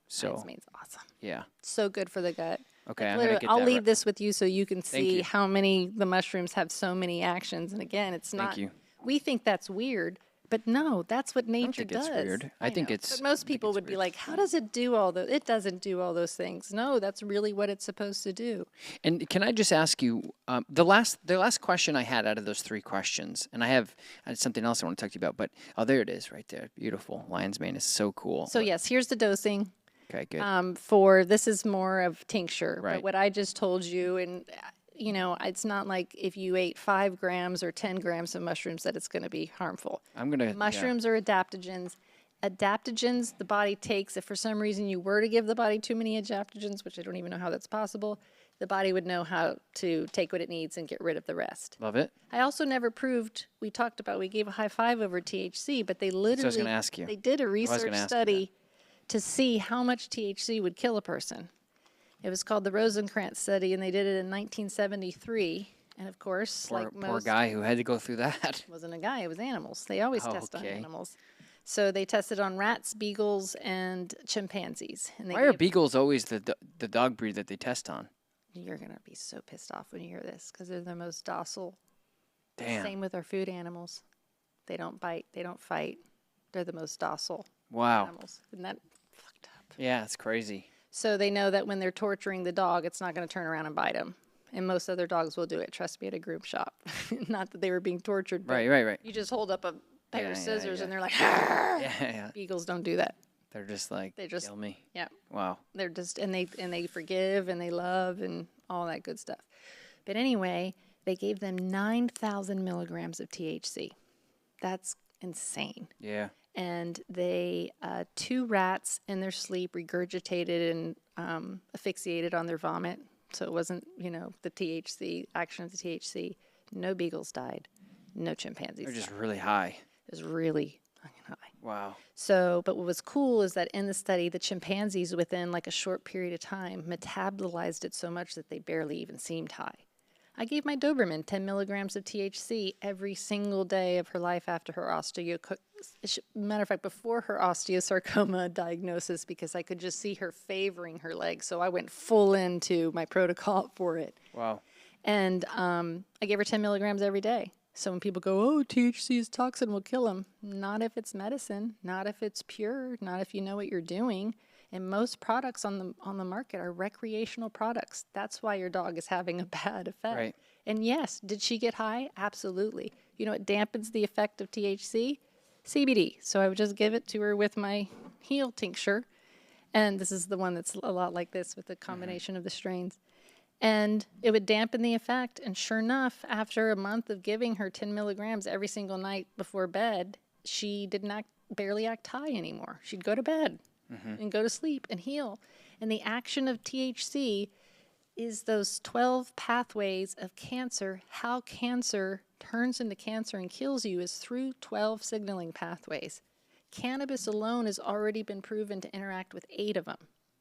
So Lion's mane's awesome. yeah. So good for the gut. Okay, Like, I'm gonna get I'll that leave this with you so you can see you. how many the mushrooms have so many actions. And again, it's not. Thank you. We think that's weird, but no, that's what nature think it's does. weird. I think know. it's- But most I think people it's would be weird. like, "How does it do all those?" It doesn't do all those things. No, that's really what it's supposed to do. And can I just ask you, the last question I had out of those 3 questions, and I have something else I want to talk to you about, but there it is right there. Beautiful. Lion's mane is so cool. So yes, here's the dosing. Okay, good. For this is more of tincture, Right. but what I just told you, and it's not like if you ate 5 grams or 10 grams of mushrooms that it's going to be harmful. I'm going to Mushrooms are adaptogens. Adaptogens the body takes. If for some reason you were to give the body too many adaptogens, which I don't even know how that's possible, the body would know how to take what it needs and get rid of the rest. Love it. I also never proved, we gave a high 5 over THC, but they literally, I was gonna ask you. they did a gonna research ask you study to see how much THC would kill a person. It was called the Rosenkrantz study, and they did it in 1973. And of course, Poor guy who had to go through that. wasn't a guy, it was animals. They always test on okay. animals. So they tested on rats, beagles, and chimpanzees. And they Why are beagles always the dog breed that they test on? You're going to be so pissed off when you hear this because they're the most docile. Damn. Same with our food animals. They don't bite, they don't fight. They're the most docile Wow. animals. Isn't that fucked up? Yeah, it's crazy. So they know that when they're torturing the dog, it's not going to turn around and bite them. And most other dogs will do it. Trust me, at a groom shop. Not that they were being tortured, but Right. you just hold up a pair of scissors and they're like, Yeah. Beagles don't do that. They're just like, kill me. Yeah. Wow. They're just, and they forgive and they love and all that good stuff. But anyway, they gave them 9,000 milligrams of THC. That's insane. Yeah. And they, 2 rats in their sleep regurgitated and asphyxiated on their vomit. So it wasn't, the THC, action of the THC. No beagles died. No chimpanzees They're just died. really high. It was really fucking high. Wow. So, but what was cool is that in the study, the chimpanzees within like a short period of time metabolized it so much that they barely even seemed high. I gave my Doberman 10 milligrams of THC every single day of her life after her matter of fact, before her osteosarcoma diagnosis, because I could just see her favoring her legs. So I went full into my protocol for it. Wow. And I gave her 10 milligrams every day. So when people go, oh, THC is toxin, will kill them. Not if it's medicine, not if it's pure, not if you know what you're doing. And most products on the market are recreational products. That's why your dog is having a bad effect. Right. And yes, did she get high? Absolutely. You know what dampens the effect of THC? CBD. So I would just give it to her with my heel tincture. And this is the one that's a lot like this with the combination of the strains. And it would dampen the effect. And sure enough, after a month of giving her 10 milligrams every single night before bed, she didn't barely act high anymore. She'd go to bed and go to sleep and heal. And the action of THC is those 12 pathways of cancer. How cancer turns into cancer and kills you is through 12 signaling pathways. Cannabis alone has already been proven to interact with 8 of them.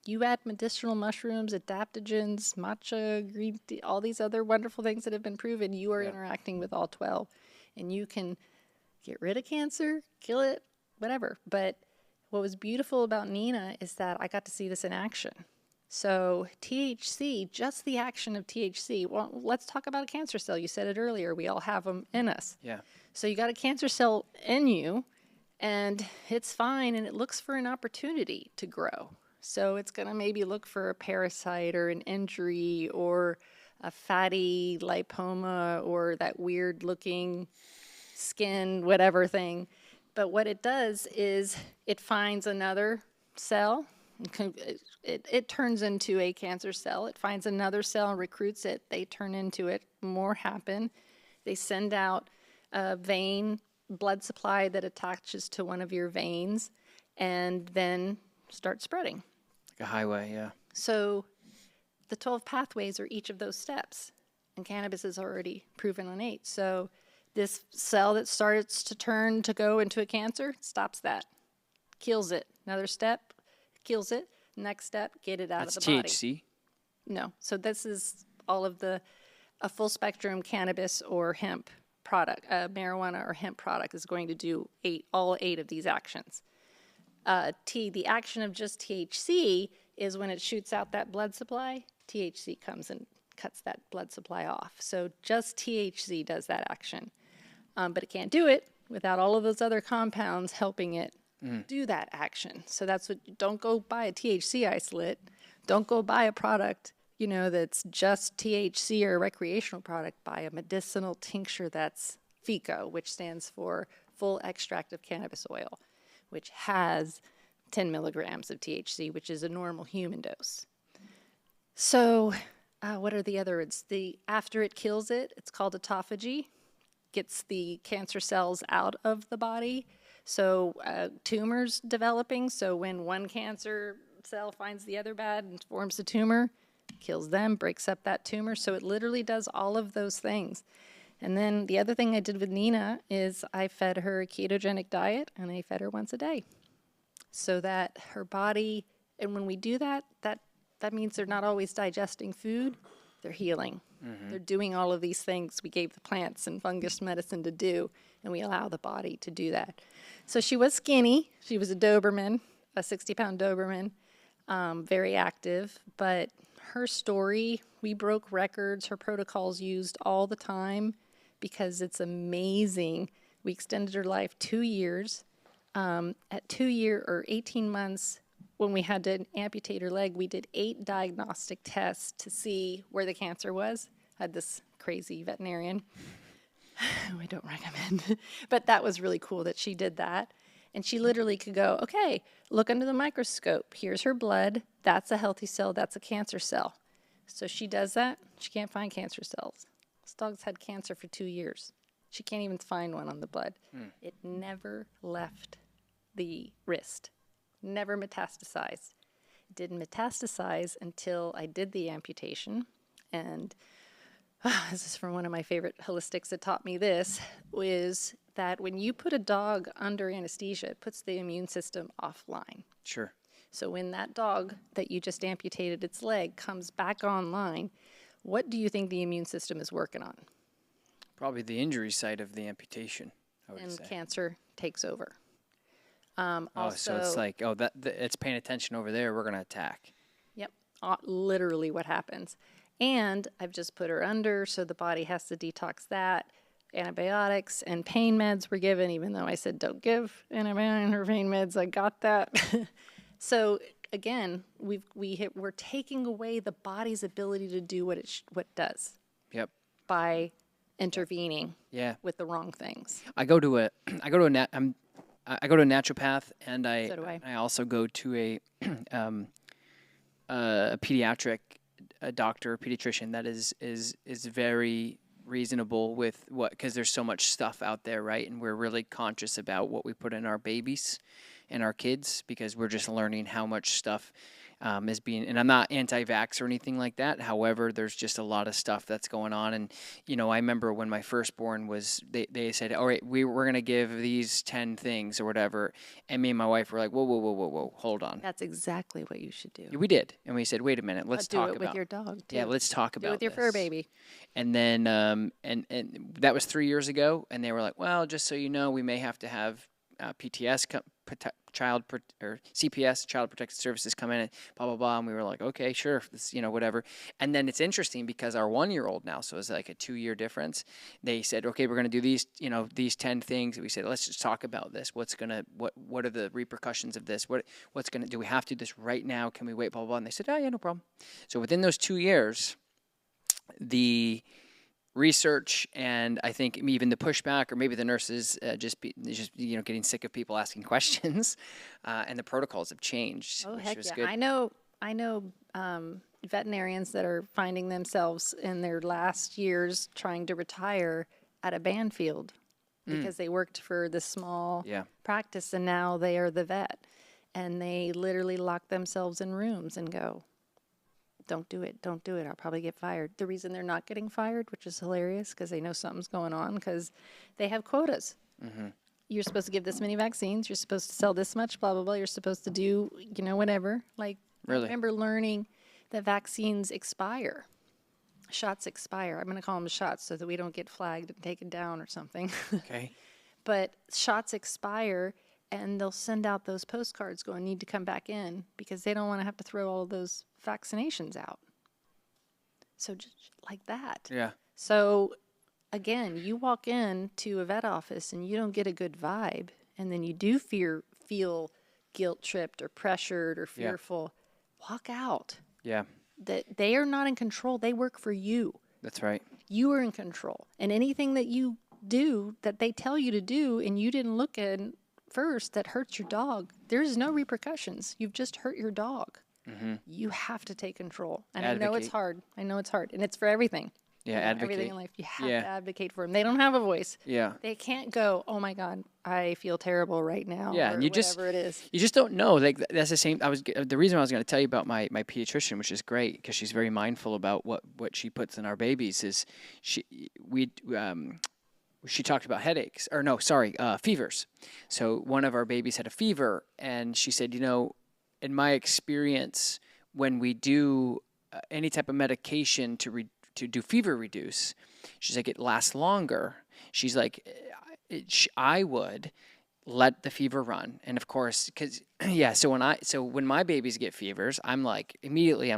You add medicinal mushrooms, adaptogens, matcha, green tea, all these other wonderful things that have been proven, you are interacting with all 12. And you can get rid of cancer, kill it, whatever. But what was beautiful about Nina is that I got to see this in action. So THC, just the action of THC. Well, let's talk about a cancer cell. You said it earlier. We all have them in us. Yeah. So you got a cancer cell in you, and it's fine, and it looks for an opportunity to grow. So it's going to maybe look for a parasite or an injury or a fatty lipoma or that weird-looking skin, whatever thing. But what it does is it finds another cell. It turns into a cancer cell. It finds another cell and recruits it. They turn into it. More happen. They send out a vein blood supply that attaches to one of your veins. And then start spreading. Like a highway, yeah. So the 12 pathways are each of those steps, and cannabis is already proven innate. So this cell that starts to turn to go into a cancer stops that, kills it. Another step, kills it. Next step, get it out of the body. That's THC? No. So this is all of a full spectrum cannabis or hemp product, marijuana or hemp product is going to do all 8 of these actions. The action of just THC is when it shoots out that blood supply, THC comes and cuts that blood supply off. So just THC does that action. But it can't do it without all of those other compounds helping it do that action. So don't go buy a THC isolate. Don't go buy a product, that's just THC or a recreational product. Buy a medicinal tincture that's FICO, which stands for full extract of cannabis oil, which has 10 milligrams of THC, which is a normal human dose. So what are the other? After it kills it, it's called autophagy, gets the cancer cells out of the body. So tumors developing. So when one cancer cell finds the other bad and forms a tumor, kills them, breaks up that tumor. So it literally does all of those things. And then the other thing I did with Nina is I fed her a ketogenic diet, and I fed her once a day. So that her body, and when we do that, that means they're not always digesting food, they're healing. They're doing all of these things we gave the plants and fungus medicine to do, and we allow the body to do that. So she was skinny. She was a Doberman, a 60-pound Doberman, very active. But her story, we broke records. Her protocol's used all the time because it's amazing. We extended her life 2 years. At 2 years or 18 months, when we had to amputate her leg, we did 8 diagnostic tests to see where the cancer was. I had this crazy veterinarian, who I don't recommend, but that was really cool that she did that. And she literally could go, okay, look under the microscope. Here's her blood. That's a healthy cell. That's a cancer cell. So she does that. She can't find cancer cells. This dog's had cancer for 2 years. She can't even find one on the blood. It never left the wrist. Never metastasized. It didn't metastasize until I did the amputation. And this is from one of my favorite holistics that taught me this, is that when you put a dog under anesthesia, it puts the immune system offline. Sure. So when that dog that you just amputated its leg comes back online, what do you think the immune system is working on? Probably the injury site of the amputation, I would say. And cancer takes over. So it's like, it's paying attention over there, we're going to attack. Yep, literally what happens. And I've just put her under, so the body has to detox that. Antibiotics and pain meds were given, even though I said don't give antibiotics or pain meds. I got that. So again, we're taking away the body's ability to do what it does. Yep. By intervening. Yeah. With the wrong things. I go to a naturopath, and So do I. I also go to a pediatric doctor, pediatrician that is very reasonable with because there's so much stuff out there, right? And we're really conscious about what we put in our babies and our kids, because we're just learning how much stuff is being, and I'm not anti-vax or anything like that. However, there's just a lot of stuff that's going on. And, I remember when my firstborn was, they said, all right, we're going to give these 10 things or whatever. And me and my wife were like, whoa, hold on. That's exactly what you should do. We did. And we said, wait a minute, let's talk about it. Do it with your dog, too. Yeah, let's talk about it with your fur baby. And then, and that was 3 years ago. And they were like, well, just so you know, we may have to have PTS CPS, Child Protective Services, come in and blah, blah, blah. And we were like, okay, sure, this, whatever. And then it's interesting because our 1-year-old now, so it's like a 2-year difference. They said, okay, we're going to do these, these 10 things. We said, let's just talk about this. What are the repercussions of this? Do we have to do this right now? Can we wait, blah, blah, blah. And they said, oh, yeah, no problem. So within those 2 years, the research, and I think even the pushback, or maybe the nurses just getting sick of people asking questions, and the protocols have changed. Oh, which heck was yeah! good. I know veterinarians that are finding themselves in their last years trying to retire at a band field because they worked for this small practice, and now they are the vet. and they literally lock themselves in rooms and go, don't do it, don't do it, I'll probably get fired. The reason they're not getting fired, which is hilarious because they know something's going on, because they have quotas. You're supposed to give this many vaccines, you're supposed to sell this much, blah, blah, blah, you're supposed to do, whatever. Like, Really? I remember learning that vaccines expire. Shots expire. I'm going to call them shots so that we don't get flagged and taken down or something. Okay. But shots expire, and they'll send out those postcards going, need to come back in, because they don't want to have to throw all of those vaccinations out. So just like that. Yeah. So again, you walk into a vet office and you don't get a good vibe, and then you do feel guilt tripped or pressured or fearful, walk out. Yeah. That they are not in control. They work for you. That's right. You are in control. And anything that you do that they tell you to do and you didn't look at first that hurts your dog, there's no repercussions. You've just hurt your dog. You have to take control. And I know it's hard. And it's for everything. Yeah, advocate. Everything in life, you have to advocate for them. They don't have a voice. Yeah. They can't go, oh my God, I feel terrible right now. Yeah, or and you whatever it is. You just don't know. Like that's the same. The reason I was going to tell you about my pediatrician, which is great because she's very mindful about what she puts in our babies. Is she talked about headaches fevers. So one of our babies had a fever, and she said, in my experience, when we do any type of medication to do fever reduce, she's like, it lasts longer. She's like, I would let the fever run. And of course, because, so when my babies get fevers, I'm like, immediately,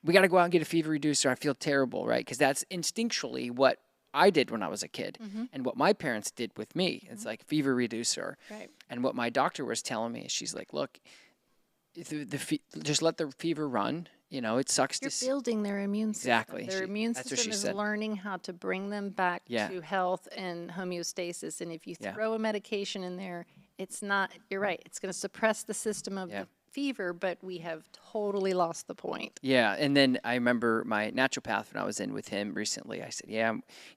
we got to go out and get a fever reducer. I feel terrible, right? Because that's instinctually what I did when I was a kid and what my parents did with me. It's like fever reducer. Right. And what my doctor was telling me, she's like, look, just let the fever run. It sucks You're to building their immune system. Exactly. Their immune system is learning how to bring them back to health and homeostasis. And if you throw a medication in there, it's not, you're right, it's going to suppress the system of the fever, but we have totally lost the point. Yeah, and then I remember my naturopath when I was in with him recently. I said,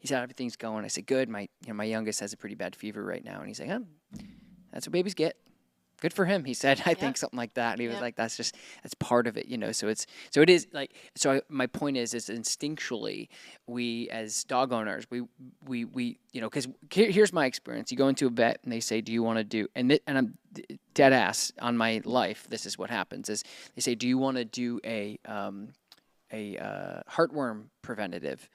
he said, everything's going. I said, good. My youngest has a pretty bad fever right now. And he's like, that's what babies get. Good for him, he said. I think something like that. And he was like, that's part of it, So it is like, my point is instinctually, we as dog owners, we because here's my experience. You go into a vet and they say, do you want to do, and I'm dead ass on my life. This is what happens is they say, do you want to do a heartworm preventative?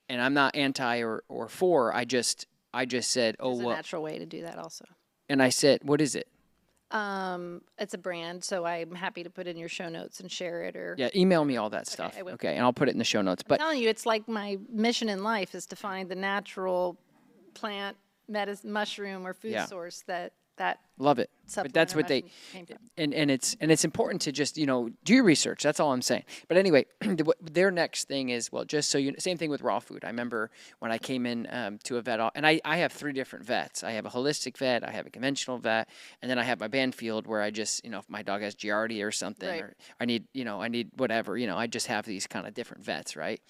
And I'm not anti or for. I just said, There's a natural way to do that also. And I said, what is it? It's a brand, so I'm happy to put it in your show notes and share it. Or email me all that stuff. Okay, and I'll put it in the show notes. I'm telling you, it's like my mission in life is to find the natural plant, mushroom, or food source that love it. But that's what they and it's important to just do your research. That's all I'm saying. But anyway, their next thing is just so same thing with raw food. I remember when I came in to a vet, and I have 3 different vets. I have a holistic vet, I have a conventional vet, and then I have my Banfield where I just if my dog has Giardia or something, or I need whatever, I just have these kind of different vets, right?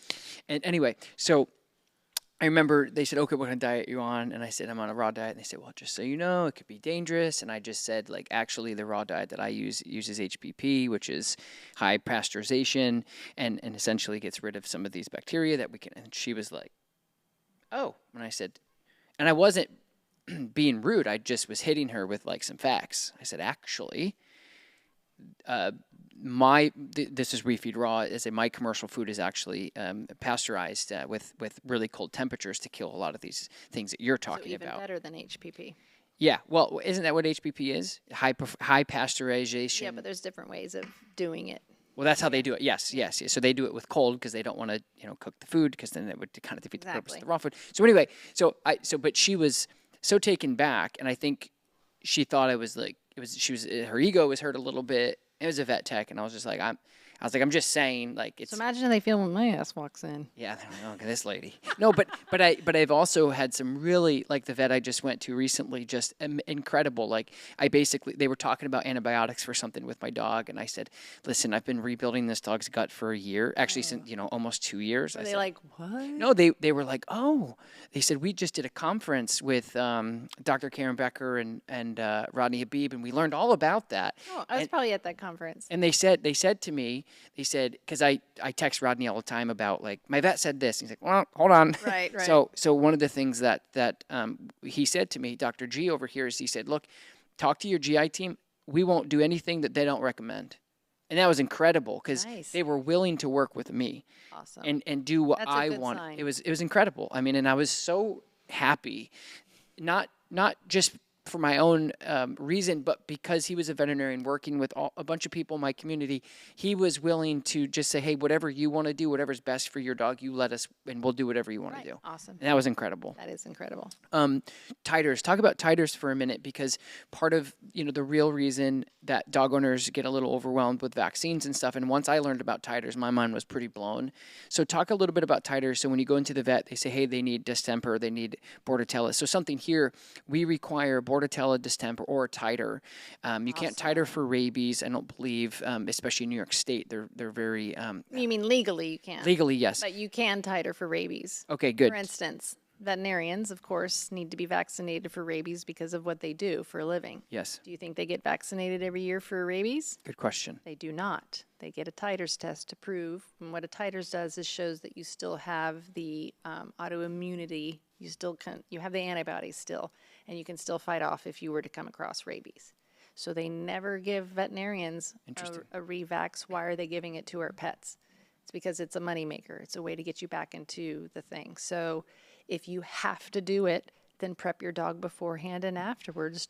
And anyway, so I remember they said, okay, what kind of diet are you on? And I said, I'm on a raw diet. And they said, well, just so you know, it could be dangerous. And I just said, actually, the raw diet that I uses HPP, which is high pasteurization, and essentially gets rid of some of these bacteria that we can. And she was like, oh. And I said, and I wasn't being rude. I just was hitting her with some facts. I said, actually, this is refeed raw. My commercial food is actually pasteurized with really cold temperatures to kill a lot of these things that you're talking even about. Better than HPP. Yeah, well, isn't that what HPP is? High pasteurization. Yeah, but there's different ways of doing it. Well, that's how they do it. Yes. So they do it with cold because they don't want to cook the food because then it would kind of defeat the purpose of the raw food. So anyway, but she was so taken back, and I think she thought her ego was hurt a little bit. It was a vet tech, and I was just like, I was like, I'm just saying, like, So it's imagine they feel when my ass walks in. yeah, look at this lady. No, but I've also had some really, like the vet I just went to recently, just incredible. Like they were talking about antibiotics for something with my dog, and I said, listen, I've been rebuilding this dog's gut for a year, actually since almost 2 years. Are I they said, like, what? no, they were like, oh, they said we just did a conference with Dr. Karen Becker and Rodney Habib, and we learned all about that. Oh, I was probably at that conference. And they said to me, because I text Rodney all the time about like my vet said this. And he's like, well, hold on. Right. So one of the things that he said to me, Dr. G over here, is he said, look, talk to your GI team. We won't do anything that they don't recommend. And that was incredible because they were willing to work with me. Awesome. And do what That's I a good want. sign. It was incredible. I mean, and I was so happy, not just for my own reason, but because he was a veterinarian working with a bunch of people in my community, he was willing to just say, hey, whatever you want to do, whatever's best for your dog, you let us, and we'll do whatever you want to do. Awesome. And that was incredible. That is incredible. Titers. Talk about titers for a minute, because part of the real reason that dog owners get a little overwhelmed with vaccines and stuff, and once I learned about titers, my mind was pretty blown. So talk a little bit about titers. So when you go into the vet, they say, hey, they need distemper, they need bordetella. So something here, we require bordetella, distemper, or a titer. You can't titer for rabies, I don't believe, especially in New York State. They're very You mean legally you can't? legally, yes. But you can titer for rabies. Okay, good. For instance, veterinarians, of course, need to be vaccinated for rabies because of what they do for a living. Yes. Do you think they get vaccinated every year for rabies? Good question. They do not. They get a titers test to prove. And what a titers does is shows that you still have the autoimmunity. You have the antibodies still, and you can still fight off if you were to come across rabies. So they never give veterinarians a revax. Why are they giving it to our pets? It's because it's a moneymaker. It's a way to get you back into the thing. So if you have to do it, then prep your dog beforehand and afterwards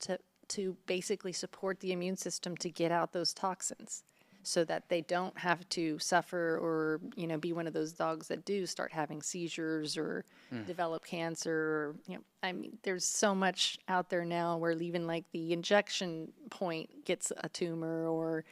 to basically support the immune system to get out those toxins so that they don't have to suffer or, be one of those dogs that do start having seizures or develop cancer. Or, I mean, there's so much out there now where even like the injection point gets a tumor, or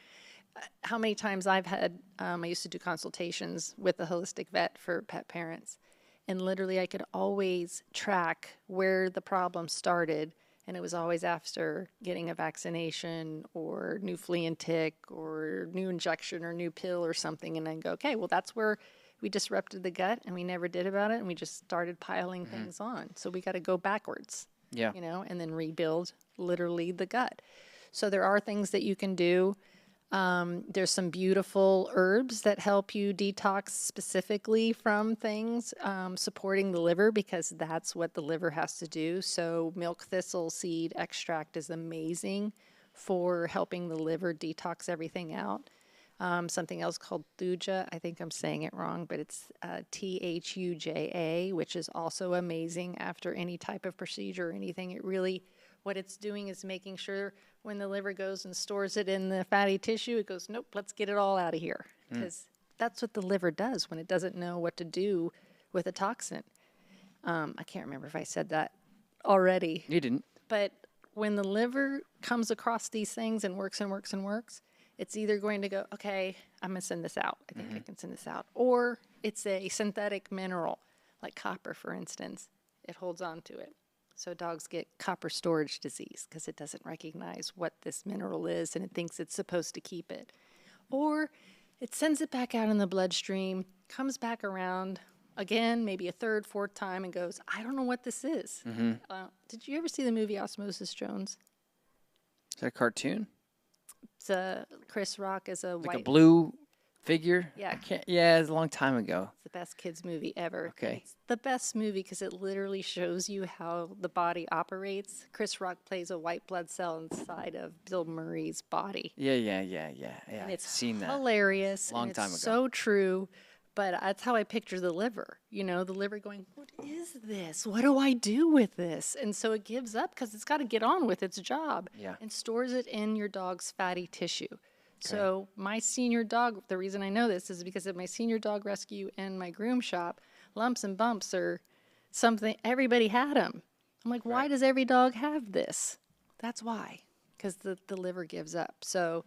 how many times I've had, I used to do consultations with a holistic vet for pet parents. And literally I could always track where the problem started. And it was always after getting a vaccination or new flea and tick or new injection or new pill or something. And I'd go, okay, well, that's where we disrupted the gut and we never did about it. And we just started piling things on. So we got to go backwards, and then rebuild literally the gut. So there are things that you can do. There's some beautiful herbs that help you detox specifically from things, supporting the liver, because that's what the liver has to do. So milk thistle seed extract is amazing for helping the liver detox everything out. Something else called thuja, I think I'm saying it wrong, but it's Thuja, which is also amazing after any type of procedure or anything. What it's doing is making sure when the liver goes and stores it in the fatty tissue, it goes, nope, let's get it all out of here. Because that's what the liver does when it doesn't know what to do with a toxin. I can't remember if I said that already. You didn't. But when the liver comes across these things and works and works and works, it's either going to go, okay, I'm going to send this out. I think I can send this out. Or it's a synthetic mineral, like copper, for instance. It holds on to it. So dogs get copper storage disease because it doesn't recognize what this mineral is and it thinks it's supposed to keep it. Or it sends it back out in the bloodstream, comes back around again, maybe a third, fourth time, and goes, I don't know what this is. Did you ever see the movie Osmosis Jones? Is that a cartoon? It's Chris Rock as a like a blue figure? Yeah. Yeah, it's a long time ago. It's the best kids movie ever. Okay. It's the best movie because it literally shows you how the body operates. Chris Rock plays a white blood cell inside of Bill Murray's body. Yeah. And it's seen that. Hilarious. Long and time ago. It's so true. But that's how I picture the liver. The liver going, what is this? What do I do with this? And so it gives up because it's got to get on with its job. Yeah. And stores it in your dog's fatty tissue. So my senior dog, the reason I know this is because of my senior dog rescue and my groom shop, lumps and bumps are something, everybody had them. I'm like, why does every dog have this? That's why, because the liver gives up. So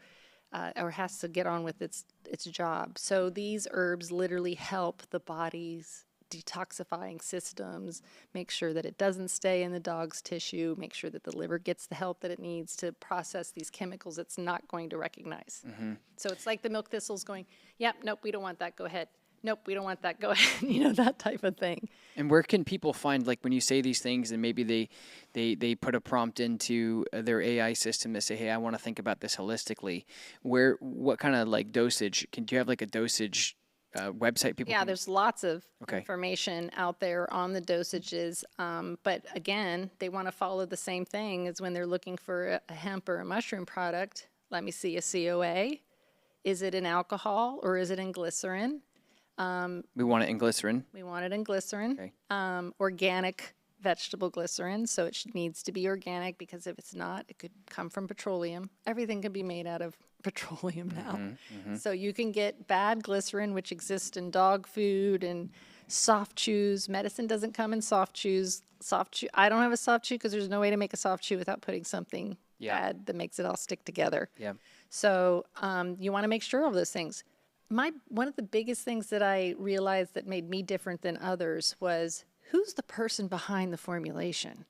or has to get on with its job. So these herbs literally help the body's detoxifying systems, make sure that it doesn't stay in the dog's tissue, make sure that the liver gets the help that it needs to process these chemicals it's not going to recognize. So it's like the milk thistles going, yep, nope, we don't want that, go ahead. Nope, we don't want that, go ahead. That type of thing. And where can people find, like when you say these things and maybe they put a prompt into their AI system to say, hey, I want to think about this holistically. What kind of like dosage, do you have like a dosage website people Yeah, can... there's lots of information out there on the dosages. But again, they want to follow the same thing as when they're looking for a hemp or a mushroom product. Let me see a COA. Is it in alcohol or is it in glycerin? We want it in glycerin. We want it in glycerin. Okay. Organic vegetable glycerin, so it needs to be organic, because if it's not, it could come from petroleum. Everything can be made out of petroleum now. So you can get bad glycerin, which exists in dog food and soft chews. Medicine doesn't come in soft chews. I don't have a soft chew because there's no way to make a soft chew without putting something bad that makes it all stick together. Yeah. So you want to make sure of those things. One of the biggest things that I realized that made me different than others was, who's the person behind the formulation?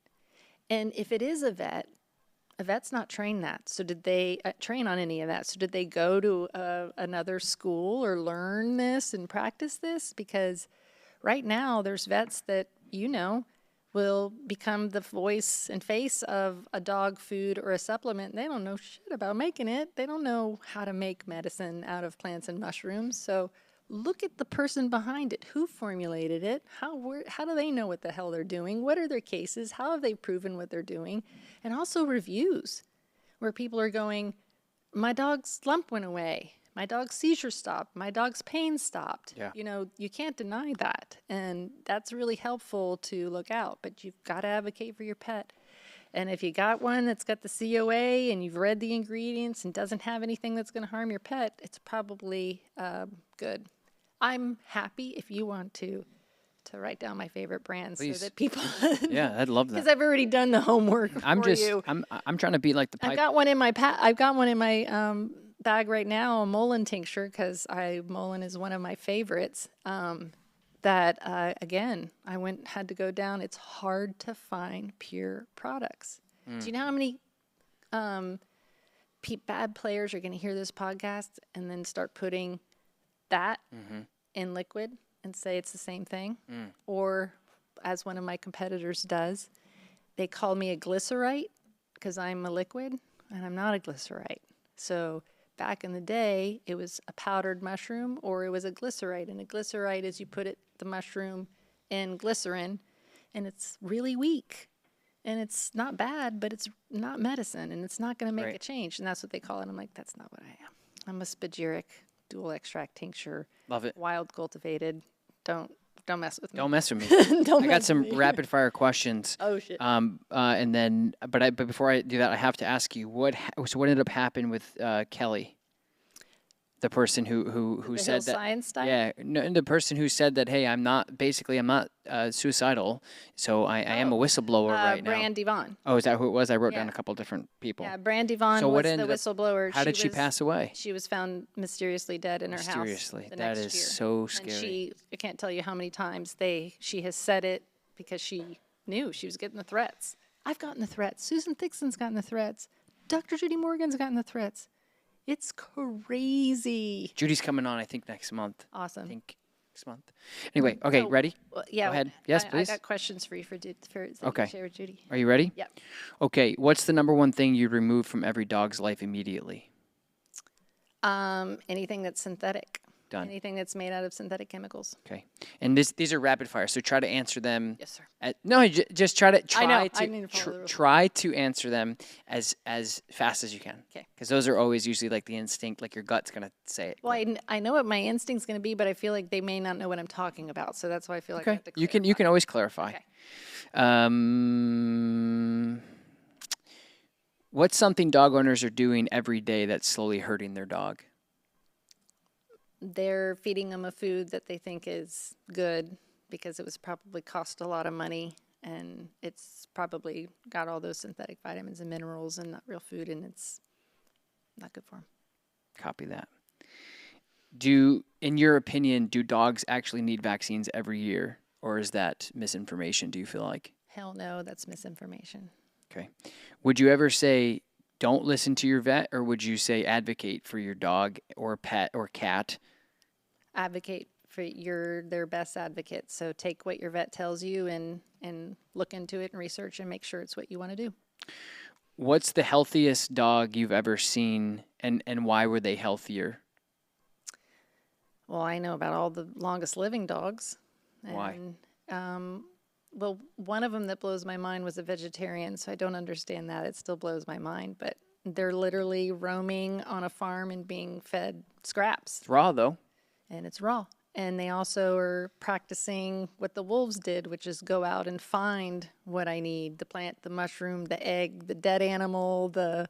And if it is a vet's not trained that. So did they train on any of that? So did they go to another school or learn this and practice this? Because right now there's vets that, will become the voice and face of a dog food or a supplement. They don't know shit about making it. They don't know how to make medicine out of plants and mushrooms. So look at the person behind it. Who formulated it? How do they know what the hell they're doing? What are their cases? How have they proven what they're doing? And also reviews where people are going, my dog's lump went away. My dog's seizure stopped. My dog's pain stopped. Yeah. You can't deny that. And that's really helpful to look out. But you've got to advocate for your pet. And if you got one that's got the COA and you've read the ingredients and doesn't have anything that's going to harm your pet, it's probably good. I'm happy if you want to write down my favorite brands. Please. So that people... Yeah, I'd love that. Because I've already done the homework for you. I'm trying to beat like the pipe. I've got one in my bag right now, a Mullen tincture, because Mullen is one of my favorites. Again, had to go down. It's hard to find pure products. Do you know how many bad players are going to hear this podcast and then start putting that in liquid and say it's the same thing? Or, as one of my competitors does, they call me a glycerite because I'm a liquid, and I'm not a glycerite. So back in the day, it was a powdered mushroom or it was a glycerite. And a glycerite is you put the mushroom in glycerin, and it's really weak. And it's not bad, but it's not medicine, and it's not going to make a change. And that's what they call it. I'm like, that's not what I am. I'm a spagyric dual extract tincture. Love it. Wild cultivated. Don't mess with me. Don't mess with me. I got some rapid fire questions. Oh shit. And then, but before I do that, I have to ask you what ended up happening with Kelly, the person who the said that. Science diet? Yeah, no, the person who said that. Hey, I'm not suicidal, so I am a whistleblower right now. Brandy Vaughn. Oh, is that who it was? I wrote down a couple different people. Yeah, Brandy Vaughn So was what the ended up- whistleblower. How did she pass away? She was found mysteriously dead in her house. Mysteriously. The That next is year. so scary. And I can't tell you how many times she has said it because she knew she was getting the threats. I've gotten the threats. Susan Thixton's gotten the threats. Dr. Judy Morgan's gotten the threats. It's crazy. Judy's coming on, I think, next month. Awesome. I think next month. Anyway, okay, ready? Well, yeah. Go ahead. Yes, please. I got questions for you that you Okay. share with Judy. Are you ready? Yep. Okay, what's the number one thing you'd remove from every dog's life immediately? Anything that's synthetic. Done. Anything that's made out of synthetic chemicals. Okay. And these are rapid fire, so try to answer them. Yes, sir. Just try to I need to follow the rules. try to answer them as fast as you can. Okay. Because those are always usually like the instinct, like your gut's gonna say it. Well, I know what my instinct's going to be, but I feel like they may not know what I'm talking about, so that's why I feel like I Okay. have to You clarify. can always clarify. Okay. What's something dog owners are doing every day that's slowly hurting their dog? They're feeding them a food that they think is good because it was probably cost a lot of money, and it's probably got all those synthetic vitamins and minerals and not real food, and it's not good for them. Copy that. In your opinion, do dogs actually need vaccines every year, or is that misinformation, do you feel like? Hell no, that's misinformation. Okay. Would you ever say don't listen to your vet, or would you say advocate for your dog or pet or cat? Advocate for you're their best advocate. So take what your vet tells you and look into it and research and make sure it's what you want to do. What's the healthiest dog you've ever seen, and why were they healthier? Well, I know about all the longest living dogs. Why? And, well, one of them that blows my mind was a vegetarian, so I don't understand that. It still blows my mind, but they're literally roaming on a farm and being fed scraps. It's raw, though. And it's raw. And they also are practicing what the wolves did, which is go out and find what I need, the plant, the mushroom, the egg, the dead animal, the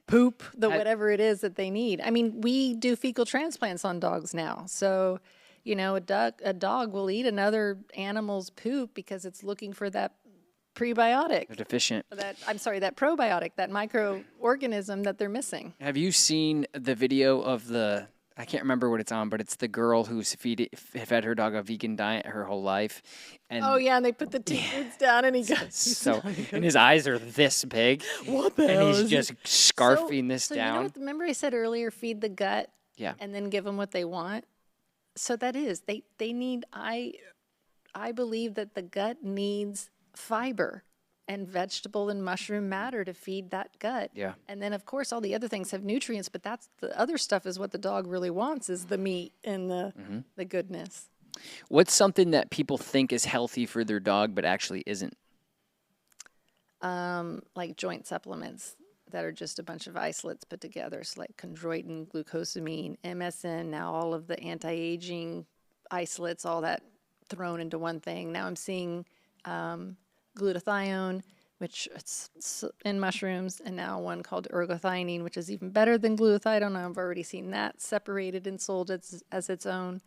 poop, whatever it is that they need. I mean, we do fecal transplants on dogs now. So, you know, a dog will eat another animal's poop because it's looking for that prebiotic. They're deficient. That probiotic, that microorganism that they're missing. Have you seen the video of I can't remember what it's on, but it's the girl who's fed her dog a vegan diet her whole life. And oh yeah, and they put the teeth down, and he goes and his eyes are this big. What the hell? And he's just scarfing this down. You know what, remember I said earlier, feed the gut, yeah, and then give them what they want. So that is they need. I believe that the gut needs fiber and vegetable and mushroom matter to feed that gut. Yeah. And then, of course, all the other things have nutrients, but that's the other stuff is what the dog really wants is the meat and the goodness. What's something that people think is healthy for their dog but actually isn't? Like joint supplements that are just a bunch of isolates put together. So like chondroitin, glucosamine, MSM, now all of the anti-aging isolates, all that thrown into one thing. Now I'm seeing glutathione, which it's in mushrooms, and now one called ergothioneine, which is even better than glutathione. I've already seen that separated and sold as its own,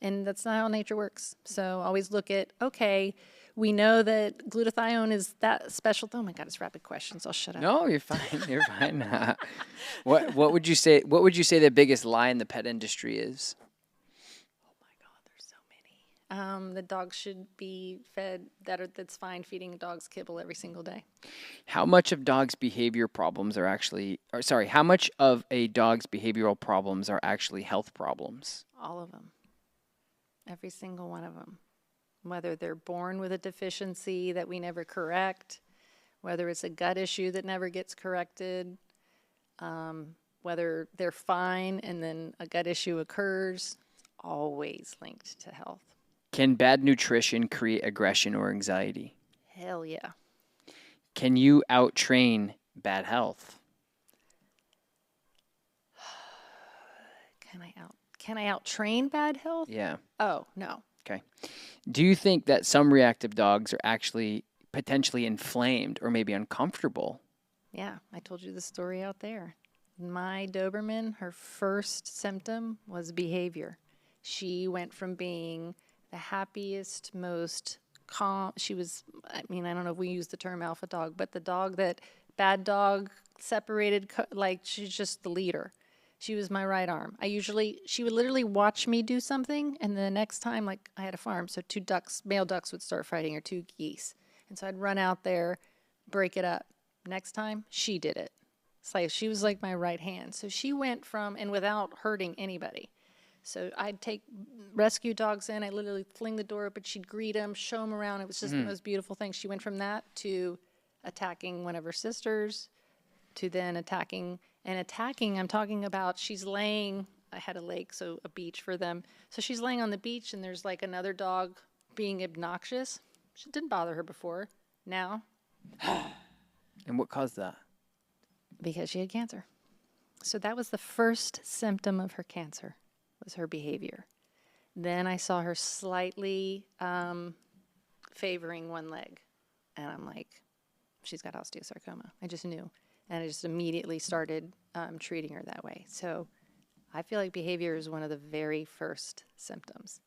and that's not how nature works. So always look at, okay, we know that glutathione is that special. Oh my God, it's rapid questions. I'll shut up. No, you're fine. You're fine. What would you say? What would you say the biggest lie in the pet industry is? The dogs should be fed that's fine feeding dogs kibble every single day. How much of dogs' behavior problems are actually, how much of a dog's behavioral problems are actually health problems? All of them. Every single one of them. Whether they're born with a deficiency that we never correct, whether it's a gut issue that never gets corrected, whether they're fine and then a gut issue occurs, always linked to health. Can bad nutrition create aggression or anxiety? Hell yeah. Can you out-train bad health? Can I out-train bad health? Yeah. Oh, no. Okay. Do you think that some reactive dogs are actually potentially inflamed or maybe uncomfortable? Yeah, I told you the story out there. My Doberman, her first symptom was behavior. She went from being the happiest, most calm. She was, I don't know if we use the term alpha dog, but the dog that, bad dog, separated, like she's just the leader. She was my right arm. She would literally watch me do something, and the next time, like I had a farm, so two ducks, male ducks would start fighting, or two geese. And so I'd run out there, break it up. Next time, she did it. It's like she was like my right hand. So she went from, and without hurting anybody. So I'd take rescue dogs in. I literally fling the door open. She'd greet them, show them around. It was just the most beautiful thing. She went from that to attacking one of her sisters, to then attacking. And attacking, I'm talking about she's laying, I had a lake, so a beach for them. So she's laying on the beach, and there's like another dog being obnoxious. She didn't bother her before. Now. And what caused that? Because she had cancer. So that was the first symptom of her cancer, was her behavior. Then I saw her slightly favoring one leg. And I'm like, she's got osteosarcoma. I just knew. And I just immediately started treating her that way. So I feel like behavior is one of the very first symptoms.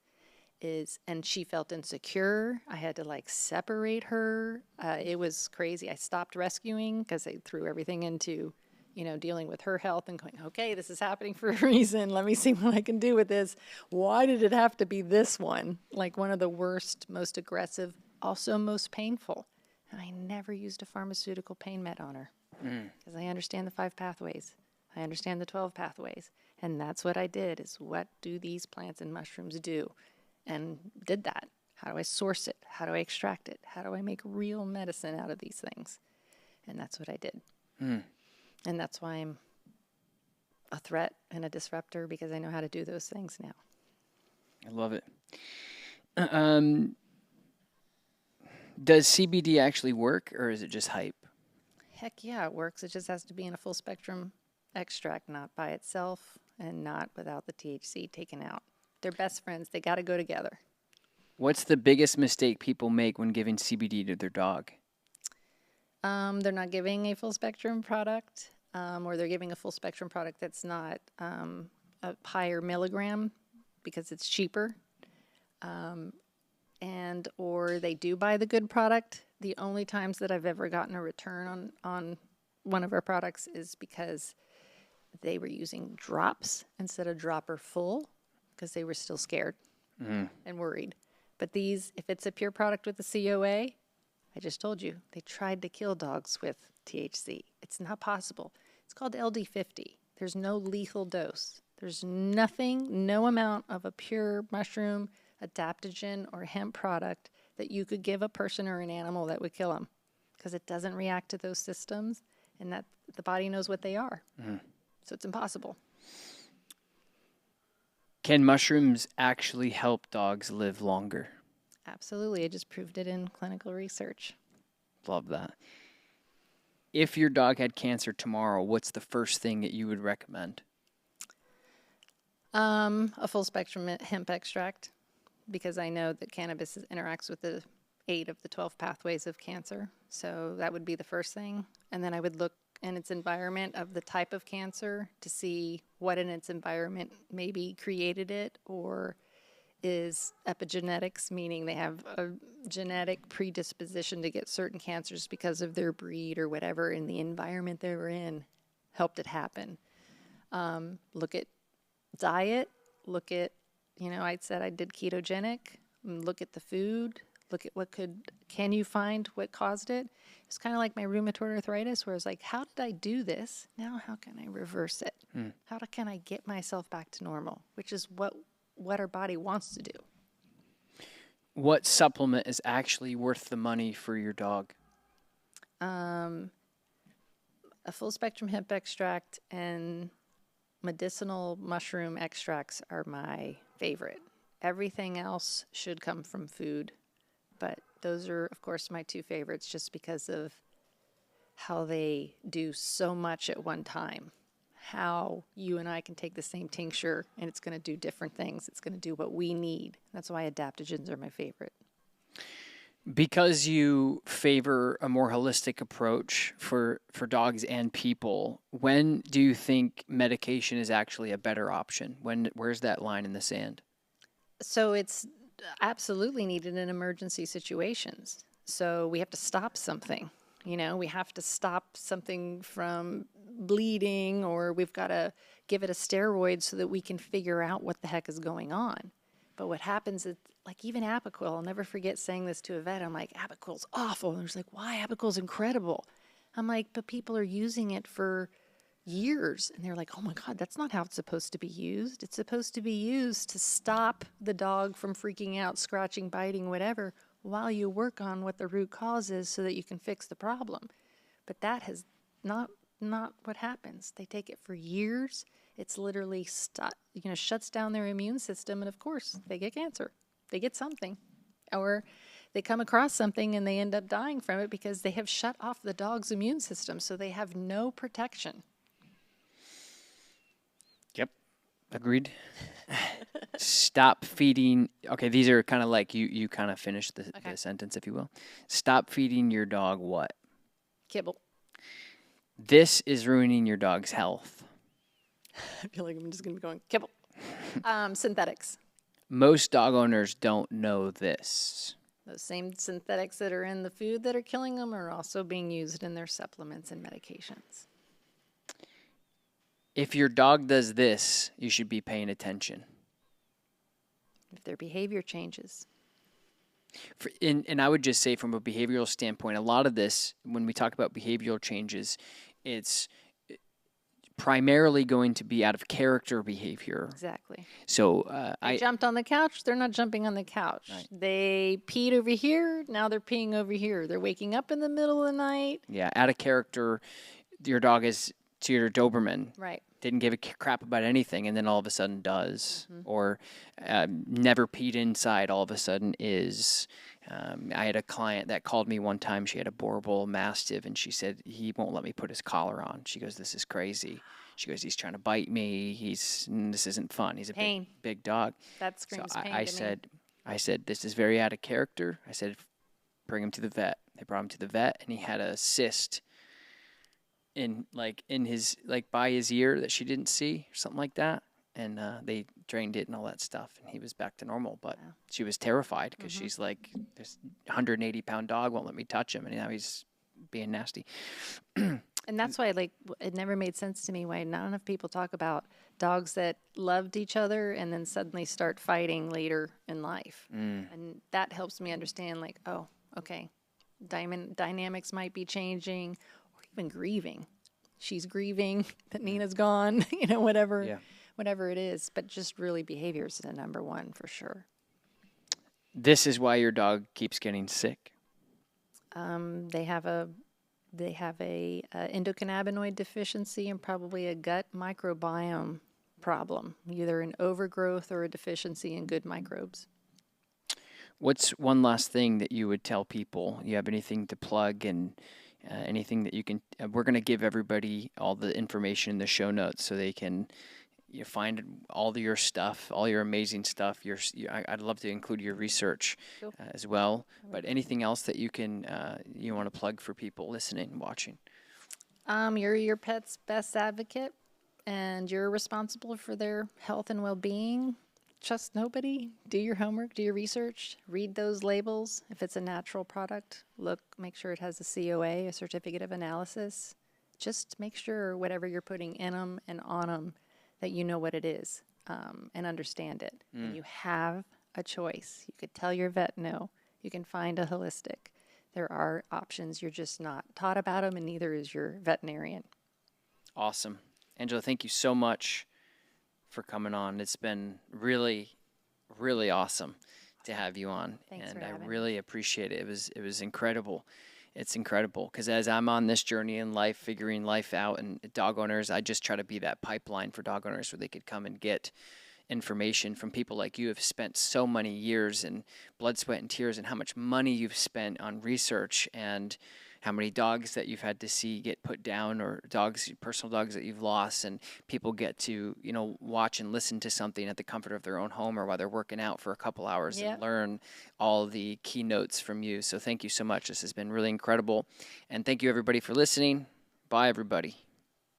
And she felt insecure. I had to like separate her. It was crazy. I stopped rescuing because I threw everything into, dealing with her health and going, okay, this is happening for a reason. Let me see what I can do with this. Why did it have to be this one? Like one of the worst, most aggressive, also most painful. And I never used a pharmaceutical pain med on her because I understand the 5 pathways. I understand the 12 pathways. And that's what I did, is what do these plants and mushrooms do? And did that. How do I source it? How do I extract it? How do I make real medicine out of these things? And that's what I did. And that's why I'm a threat and a disruptor, because I know how to do those things now. I love it. Does CBD actually work, or is it just hype? Heck yeah, it works. It just has to be in a full spectrum extract, not by itself and not without the THC taken out. They're best friends. They got to go together. What's the biggest mistake people make when giving CBD to their dog? They're not giving a full spectrum product, or they're giving a full spectrum product that's not a higher milligram because it's cheaper. Or they do buy the good product. The only times that I've ever gotten a return on one of our products is because they were using drops instead of dropper full, because they were still scared and worried. But these, if it's a pure product with the COA, I just told you, they tried to kill dogs with THC. It's not possible. It's called LD50. There's no lethal dose. There's nothing, no amount of a pure mushroom, adaptogen, or hemp product that you could give a person or an animal that would kill them, because it doesn't react to those systems, and that the body knows what they are. So it's impossible. Can mushrooms actually help dogs live longer? Absolutely. I just proved it in clinical research. Love that. If your dog had cancer tomorrow, what's the first thing that you would recommend? A full spectrum hemp extract, because I know that cannabis interacts with the 8 of the 12 pathways of cancer. So that would be the first thing. And then I would look in its environment of the type of cancer to see what in its environment maybe created it, or is epigenetics, meaning they have a genetic predisposition to get certain cancers because of their breed or whatever in the environment they were in helped it happen. Look at diet, look at, I said I did ketogenic, look at the food, look at can you find what caused it? It's kind of like my rheumatoid arthritis, where it's like, how did I do this? Now how can I reverse it? How can I get myself back to normal, which is what our body wants to do. What supplement is actually worth the money for your dog? A full spectrum hemp extract and medicinal mushroom extracts are my favorite. Everything else should come from food, but those are, of course, my 2 favorites, just because of how they do so much at one time. How you and I can take the same tincture and it's going to do different things. It's going to do what we need. That's why adaptogens are my favorite. Because you favor a more holistic approach for dogs and people, when do you think medication is actually a better option? Where's that line in the sand? So it's absolutely needed in emergency situations. So we have to stop something. We have to stop something from bleeding, or we've got to give it a steroid so that we can figure out what the heck is going on. But what happens is, like even Apoquel, I'll never forget saying this to a vet. I'm like, Apoquel's awful. And they're like, why? Apoquel's incredible. I'm like, but people are using it for years. And they're like, oh my God, that's not how it's supposed to be used. It's supposed to be used to stop the dog from freaking out, scratching, biting, whatever, while you work on what the root cause is so that you can fix the problem. But that has not what happens. They take it for years. It's literally shuts down their immune system, and of course they get cancer. They get something, or they come across something and they end up dying from it because they have shut off the dog's immune system, so they have no protection. Yep. Agreed. Stop feeding. Okay, these are kind of like you kind of finished the sentence, if you will. Stop feeding your dog what? Kibble. This is ruining your dog's health. I feel like I'm just going to be going, kibble. Synthetics. Most dog owners don't know this. Those same synthetics that are in the food that are killing them are also being used in their supplements and medications. If your dog does this, you should be paying attention. If their behavior changes. And I would just say from a behavioral standpoint, a lot of this, when we talk about behavioral changes, it's primarily going to be out of character behavior. Exactly. So they jumped on the couch. They're not jumping on the couch. Right. They peed over here. Now they're peeing over here. They're waking up in the middle of the night. Yeah, out of character, your dog is to your Doberman. Right. Didn't give a crap about anything, and then all of a sudden does. Or never peed inside, all of a sudden is. I had a client that called me one time. She had a Boerboel Mastiff, and she said, he won't let me put his collar on. She goes, this is crazy. She goes, he's trying to bite me. This isn't fun. He's a big dog. That screams so pain I to said, me. I said, this is very out of character. I said, bring him to the vet. They brought him to the vet, and he had a cyst in his by his ear that she didn't see, or something like that, and they drained it and all that stuff, and he was back to normal. But she was terrified because she's like, this 180-pound dog won't let me touch him, and now he's being nasty. And that's why, it never made sense to me why not enough people talk about dogs that loved each other and then suddenly start fighting later in life. And that helps me understand, oh, okay, dynamics might be changing, or even grieving. She's grieving that Nina's gone, whatever it is. But just really behavior is the number one for sure. This is why your dog keeps getting sick. They have a endocannabinoid deficiency and probably a gut microbiome problem, either an overgrowth or a deficiency in good microbes. What's one last thing that you would tell people? You have anything to plug and anything that you can? We're going to give everybody all the information in the show notes so they can find all your stuff, all your amazing stuff. I'd love to include your research as well. But anything else that you can you want to plug for people listening and watching? You're your pet's best advocate, and you're responsible for their health and well-being. Trust nobody. Do your homework. Do your research. Read those labels. If it's a natural product, make sure it has a COA, a certificate of analysis. Just make sure whatever you're putting in them and on them, that you know what it is and understand it. And you have a choice. You could tell your vet no. You can find a holistic. There are options. You're just not taught about them, and neither is your veterinarian. Awesome. Angela, thank you so much for coming on. It's been really, really awesome to have you on. Thanks and for I having really appreciate it. It was incredible. It's incredible because as I'm on this journey in life, figuring life out, and dog owners, I just try to be that pipeline for dog owners where they could come and get information from people like you who have spent so many years and blood, sweat, and tears, and how much money you've spent on research, and how many dogs that you've had to see get put down, or personal dogs that you've lost, and people get to, watch and listen to something at the comfort of their own home or while they're working out for a couple hours and learn all the keynotes from you. So thank you so much. This has been really incredible. And thank you everybody for listening. Bye everybody.